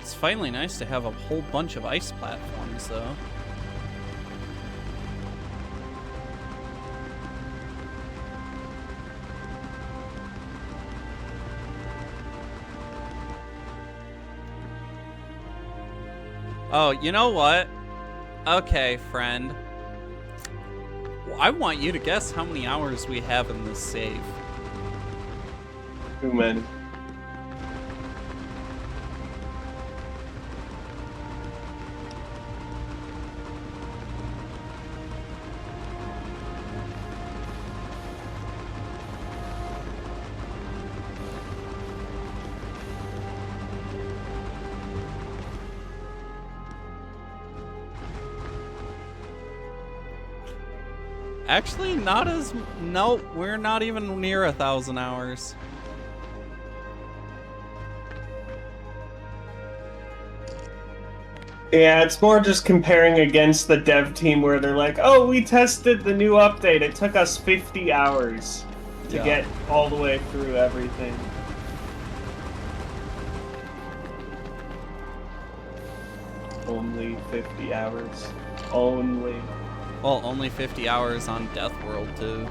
It's finally nice to have a whole bunch of ice platforms, though. Oh, you know what? Okay, friend. I want you to guess how many hours we have in this save. Too many. Actually, no, we're not even near 1,000 hours. Yeah, it's more just comparing against the dev team where they're like, oh, we tested the new update. It took us 50 hours to get all the way through everything. Only 50 hours. Only. Well, only 50 hours on Death World, too.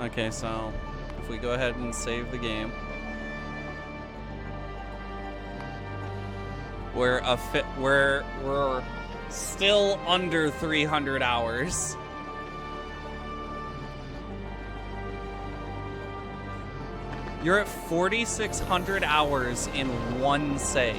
Okay, so if we go ahead and save the game, we're still under 300 hours. You're at 4,600 hours in one save.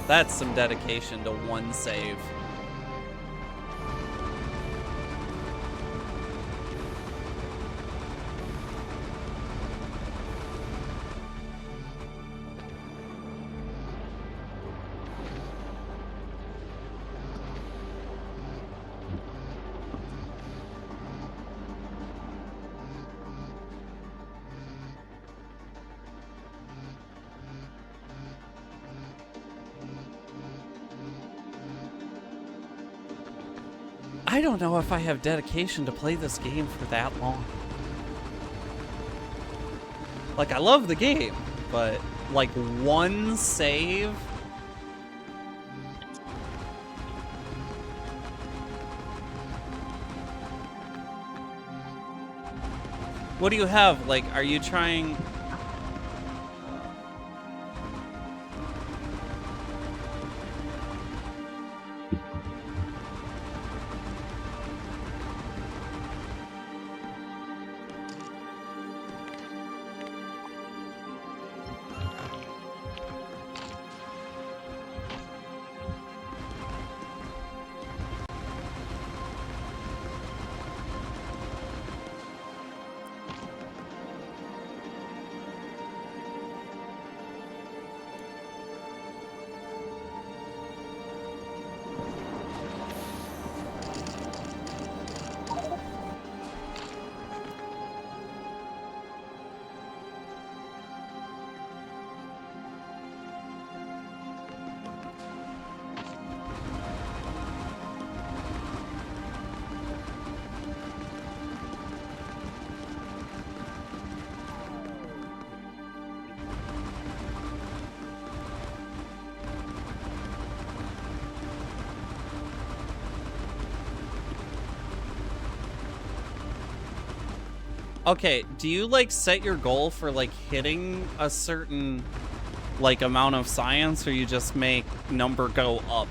That's some dedication to one save. I don't know if I have dedication to play this game for that long. Like, I love the game, but like one save? What do you have? Like, are you trying... Okay, do you, like, set your goal for, like, hitting a certain, like, amount of science, or you just make number go up?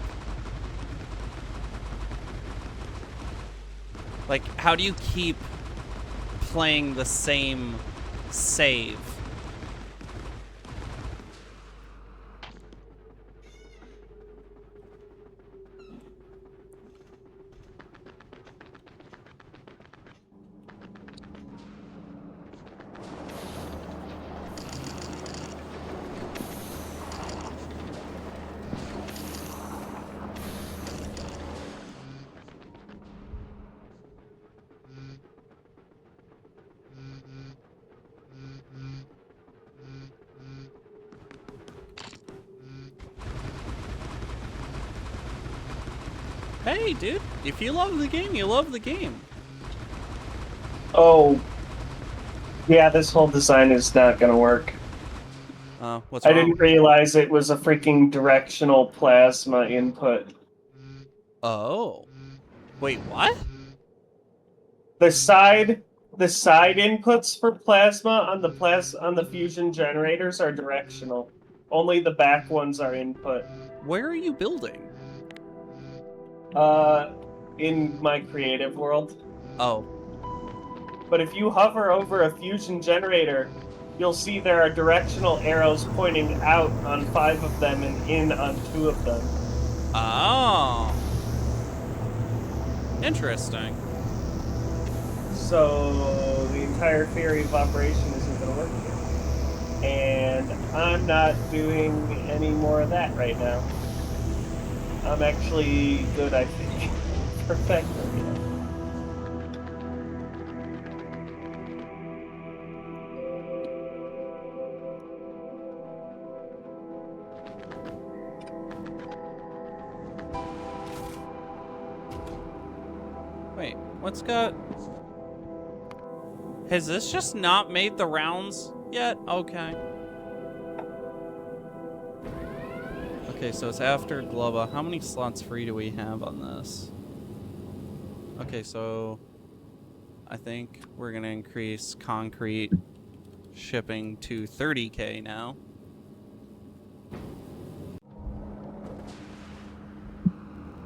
Like, how do you keep playing the same save? Hey, dude, if you love the game, you love the game. Oh, yeah, this whole design is not gonna work. What's I wrong? didn't realize it was a freaking directional plasma input. Oh. Wait, what? The side inputs for plasma on the fusion generators are directional. Only the back ones are input. Where are you building? In my creative world. Oh. But if you hover over a fusion generator, you'll see there are directional arrows pointing out on 5 of them and in on 2 of them. Oh. Interesting. So the entire theory of operation isn't going to work here. And I'm not doing any more of that right now. I'm actually good, I think, for Factorio. Wait, what's got... Has this just not made the rounds yet? Okay. Okay, so it's after Globa. How many slots free do we have on this? Okay, so... I think we're gonna increase concrete shipping to 30K now.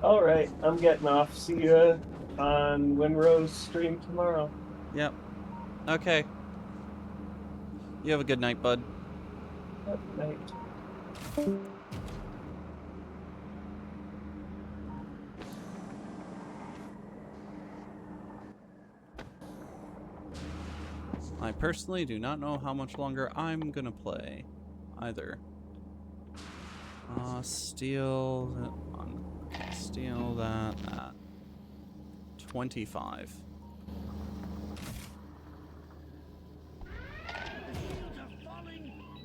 Alright, I'm getting off. See you on Winrow's stream tomorrow. Yep. Okay. You have a good night, bud. Good night. I personally do not know how much longer I'm gonna play either. Steal that one. Steal that. 25.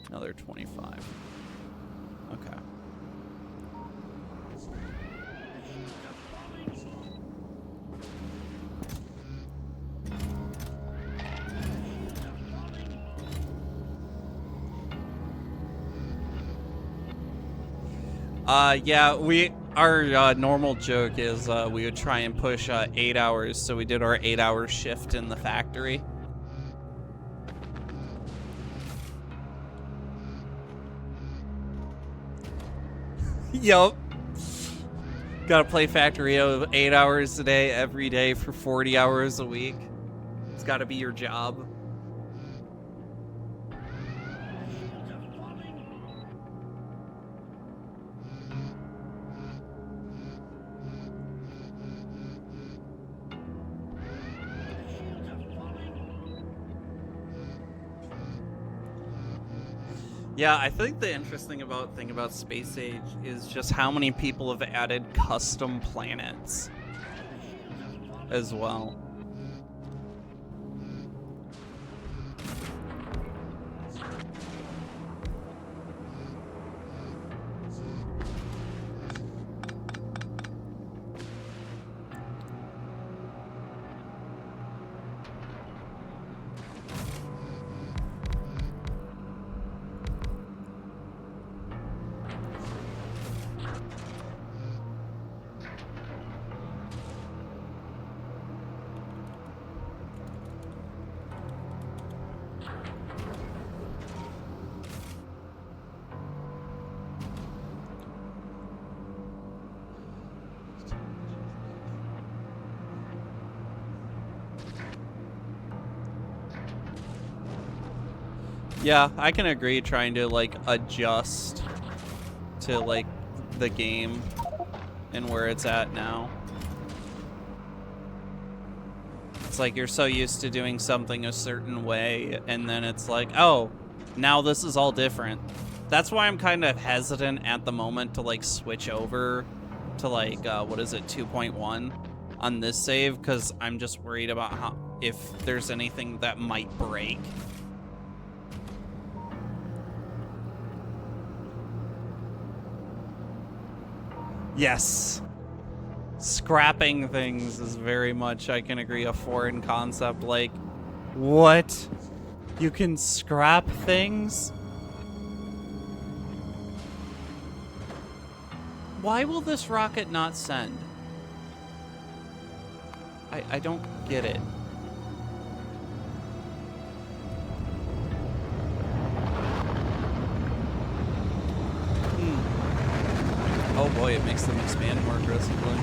Another 25. Okay. Yeah, our normal joke is we would try and push 8 hours, so we did our 8-hour shift in the factory. Yup. Gotta play Factorio 8 hours a day, every day for 40 hours a week. It's gotta be your job. Yeah, I think the interesting thing about Space Age is just how many people have added custom planets as well. Yeah, I can agree trying to, like, adjust to, like, the game and where it's at now. It's like you're so used to doing something a certain way, and then it's like, oh, now this is all different. That's why I'm kind of hesitant at the moment to, like, switch over to, like, what is it, 2.1 on this save, because I'm just worried about if there's anything that might break. Yes. Scrapping things is very much, I can agree, a foreign concept. Like, what? You can scrap things? Why will this rocket not send? I don't get it. Oh boy, it makes them expand more aggressively.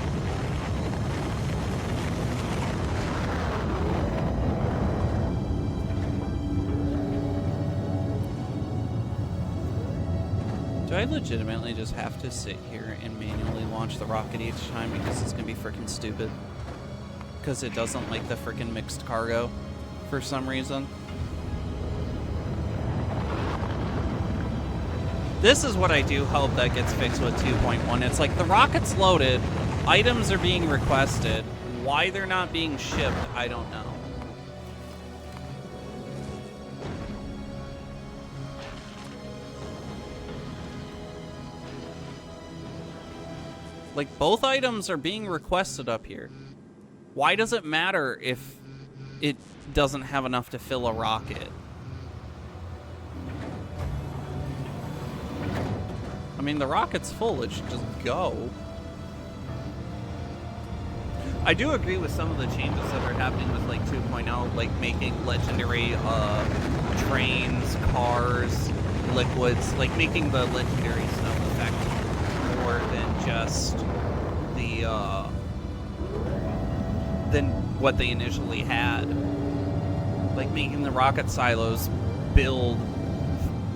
Do I legitimately just have to sit here and manually launch the rocket each time because it's gonna be freaking stupid? Because it doesn't like the freaking mixed cargo for some reason. This is what I do hope that gets fixed with 2.1. It's like the rocket's loaded, items are being requested. Why they're not being shipped, I don't know. Like, both items are being requested up here. Why does it matter if it doesn't have enough to fill a rocket? I mean, the rocket's full. It should just go. I do agree with some of the changes that are happening with, like, 2.0, like making legendary trains, cars, liquids, like making the legendary stuff effect more than just the, than what they initially had. Like making the rocket silos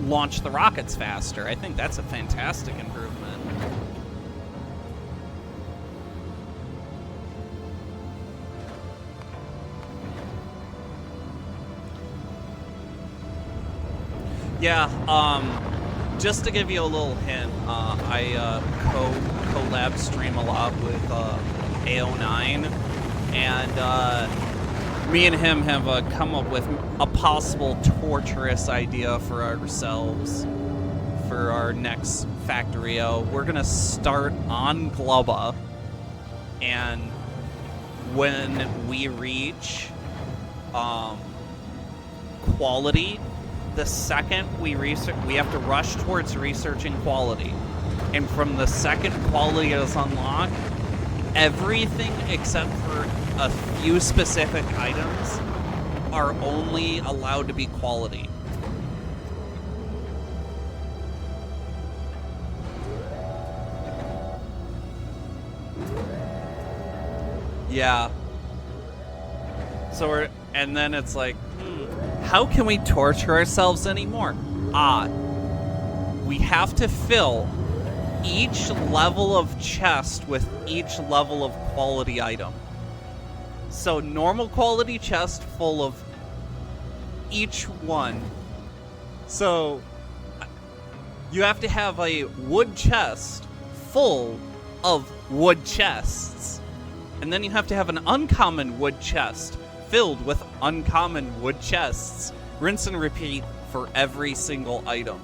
launch the rockets faster. I think that's a fantastic improvement. Yeah, just to give you a little hint, I collab stream a lot with AO9, and me and him have come up with a possible torturous idea for ourselves for our next Factorio. We're gonna start on Glubba, and when we reach quality, the second we have to rush towards researching quality. And from the second quality is unlocked, everything except for a few specific items are only allowed to be quality. Yeah. So and then it's like, how can we torture ourselves anymore? We have to fill each level of chest with each level of quality item. So normal quality chest full of each one. So you have to have a wood chest full of wood chests. And then you have to have an uncommon wood chest filled with uncommon wood chests. Rinse and repeat for every single item.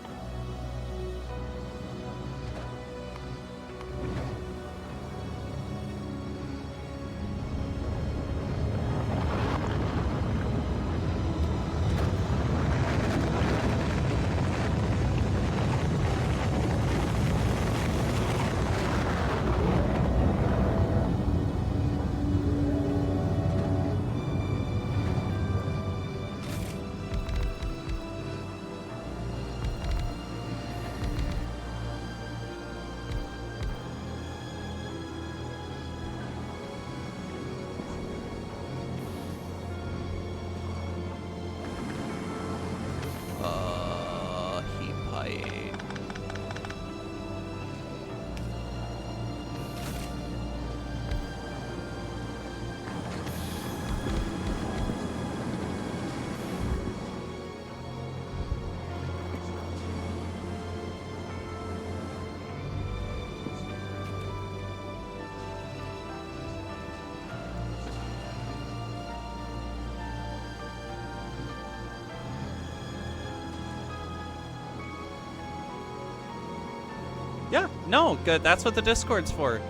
Yeah, no, good. That's what the Discord's for.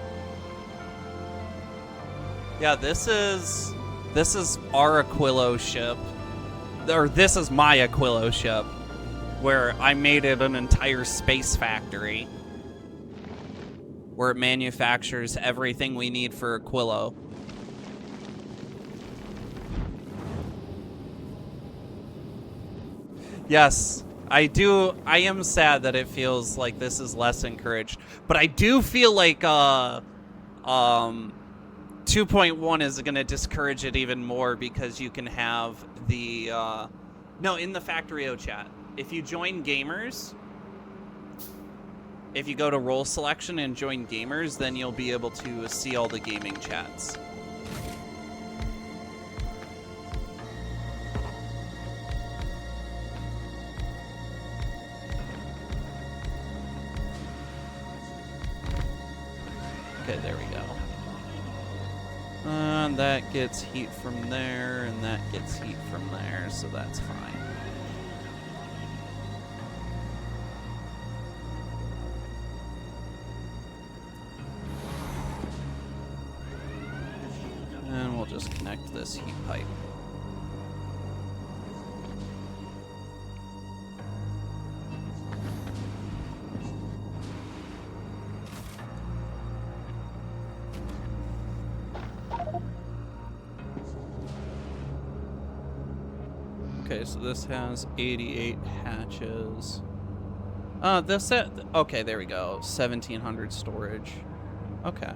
Yeah, this is our Aquilo ship. Or this is my Aquilo ship, where I made it an entire space factory where it manufactures everything we need for Aquilo. Yes, I am sad that it feels like this is less encouraged, but I do feel like 2.1 is going to discourage it even more, because you can have the in the Factorio chat, if you join gamers, if you go to role selection and join gamers, then you'll be able to see all the gaming chats. Okay, there we go. And that gets heat from there, and that gets heat from there, so that's fine. And we'll I'll just connect this heat pipe. Okay, so this has 88 hatches. Okay, there we go. 1,700 storage. Okay.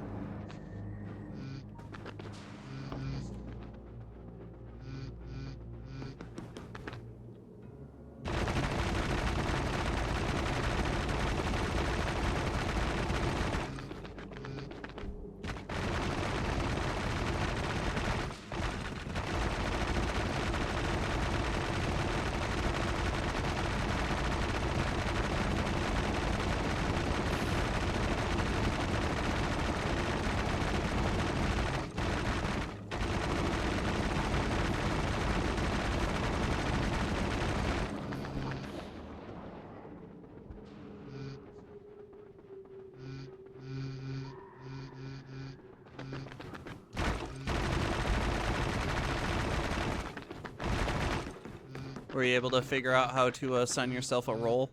Were you able to figure out how to assign yourself a role?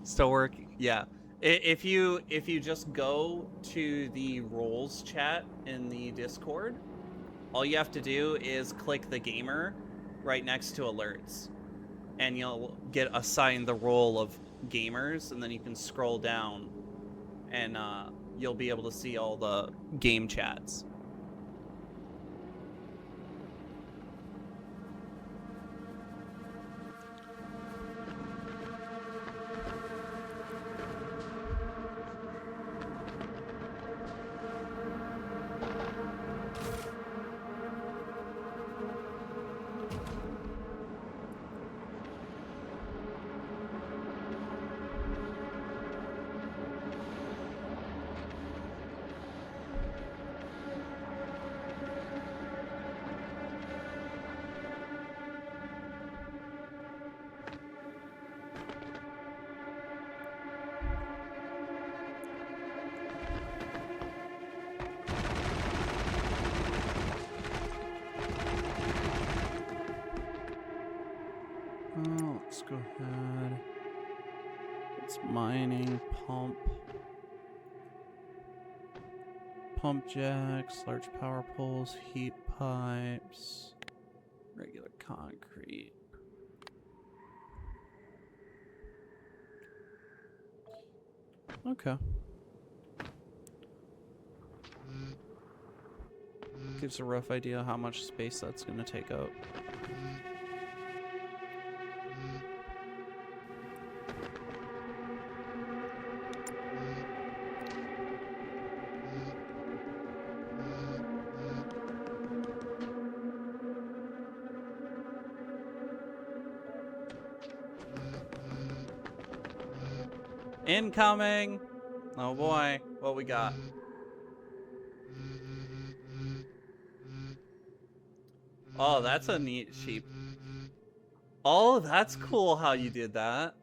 Still working? Yeah. If you just go to the roles chat in the Discord, all you have to do is click the gamer right next to alerts, and you'll get assigned the role of gamers, and then you can scroll down, and you'll be able to see all the game chats. Let's go ahead. It's mining, pump jacks, large power poles, heat pipes, regular concrete. Okay. Gives a rough idea how much space that's going to take up. Incoming! Oh boy, what we got? Oh, that's a neat sheep. Oh, that's cool how you did that.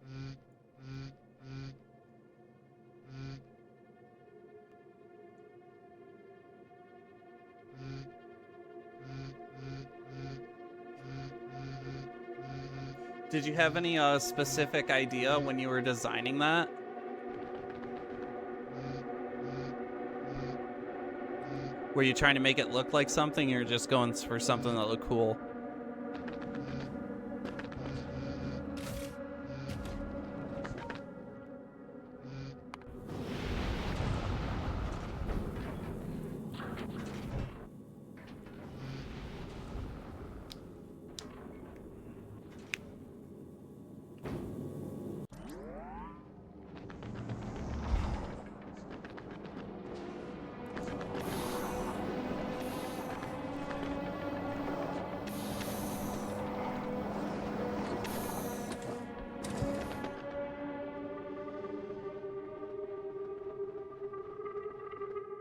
Did you have any specific idea when you were designing that? Were you trying to make it look like something, or you're just going for something that looked cool?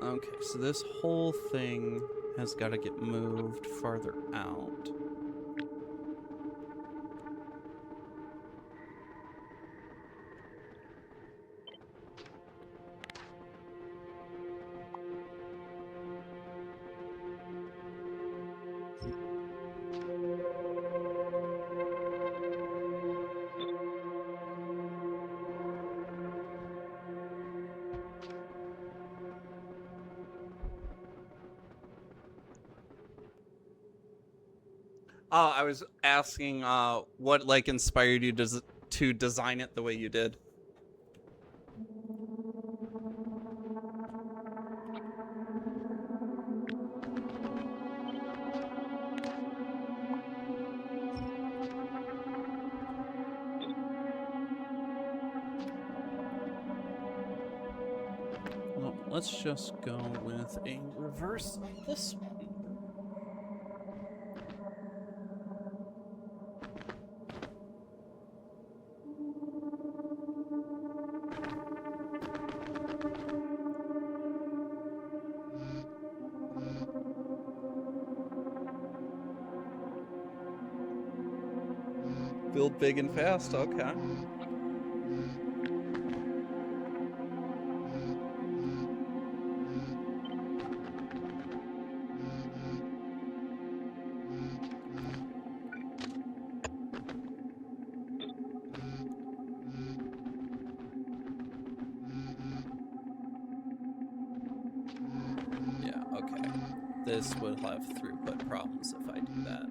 Okay, so this whole thing has got to get moved farther out. I was asking what like inspired you to design it the way you did. Well, let's just go with a reverse of this one. Build big and fast, okay. Yeah, okay. This will have throughput problems if I do that.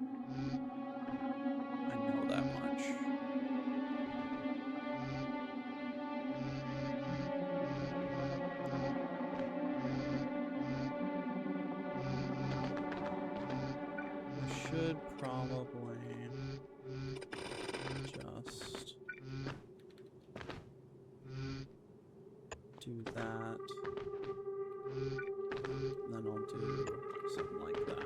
I know that much. I should probably just do that. And then I'll do something like that.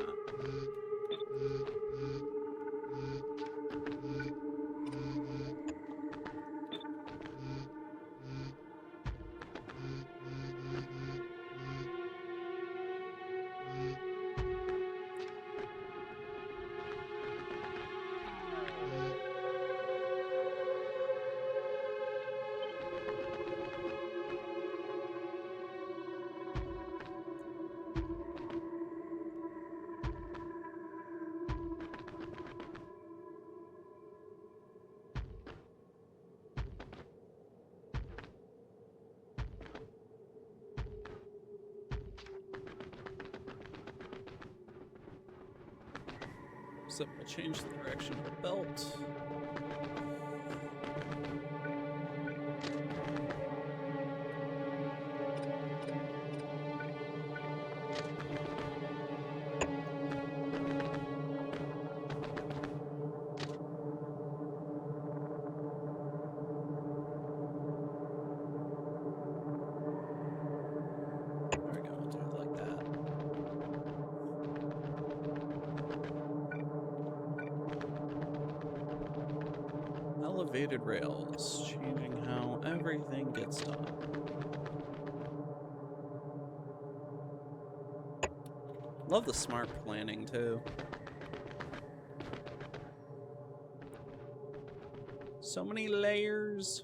So we'll change the direction of the belt. There we go, I'll do it like that. Elevated rails, changing how everything gets done. Love the smart planning too. So many layers.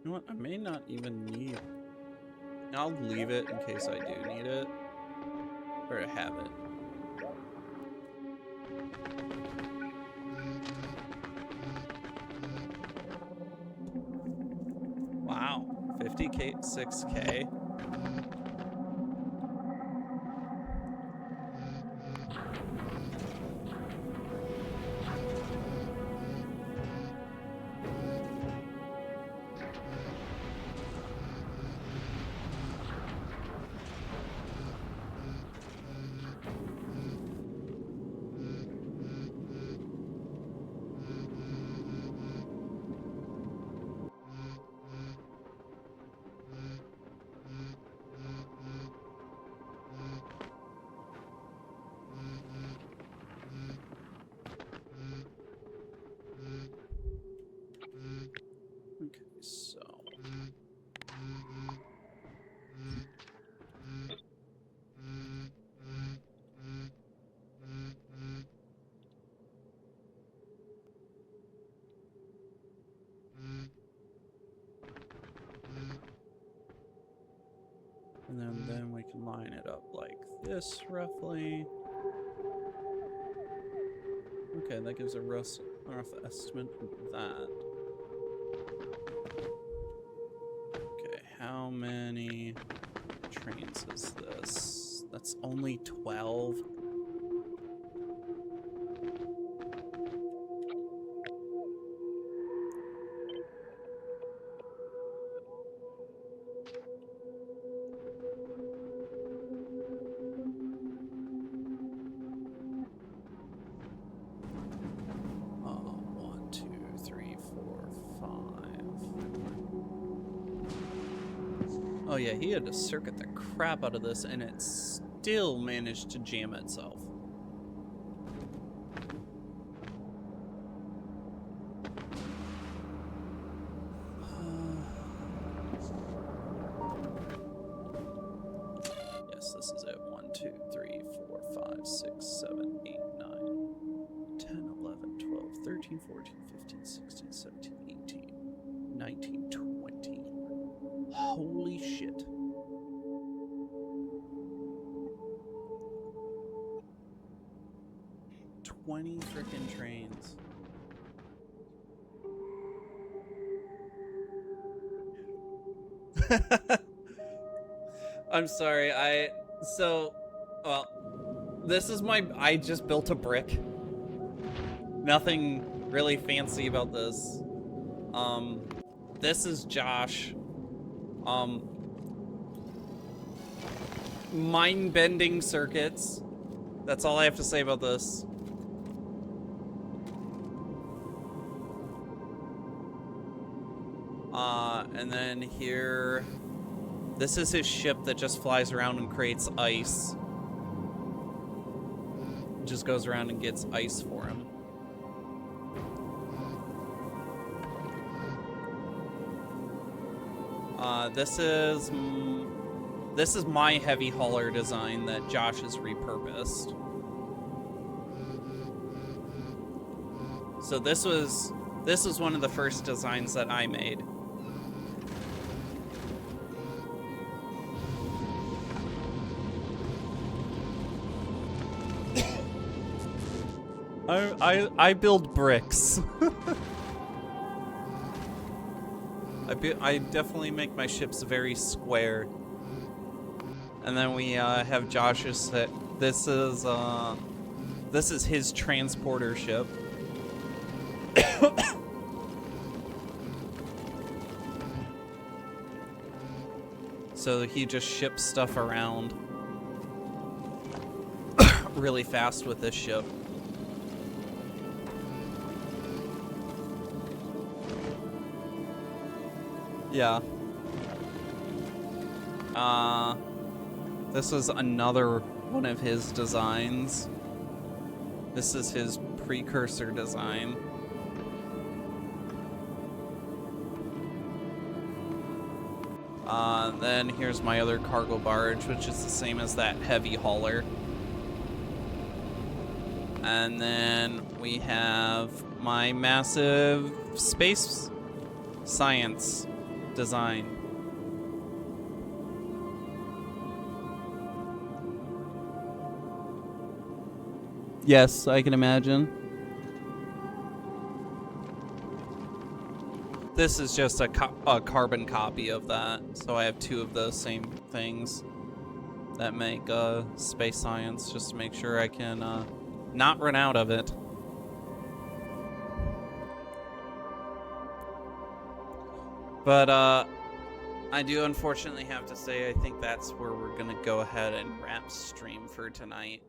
You know what? I may not even need. I'll leave it in case I do need it. Or to have it. Wow. 50K, 6K. And then we can line it up like this, roughly. Okay, that gives a rough estimate of that. Okay, how many trains is this? That's only 12. One, two, three, four, five. Oh yeah, he had to circuit the crap out of this, and it still managed to jam itself. Yes, this is it. 1, 2, 3, 4, 5, 6, 7, 8, 9, 10, 11, 12, 13, 14, 15, 16, 17, 18, 19, 20. Holy shit. $20 frickin' trains. I'm sorry, well, this is I just built a brick. Nothing really fancy about this. This is Josh. Mind-bending circuits. That's all I have to say about this. And then here, this is his ship that just flies around and creates ice. Just goes around and gets ice for him. This is my heavy hauler design that Josh has repurposed. So this was one of the first designs that I made. I build bricks. I definitely make my ships very square. And then we have Josh's set. This is his transporter ship. So he just ships stuff around really fast with this ship. Yeah. This was another one of his designs. This is his precursor design. Then here's my other cargo barge, which is the same as that heavy hauler. And then we have my massive space science design. Yes, I can imagine. This is just a carbon copy of that, so I have two of those same things that make space science, just to make sure I can not run out of it. But I do unfortunately have to say I think that's where we're gonna go ahead and wrap stream for tonight.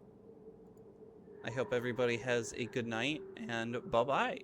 I hope everybody has a good night, and bye-bye.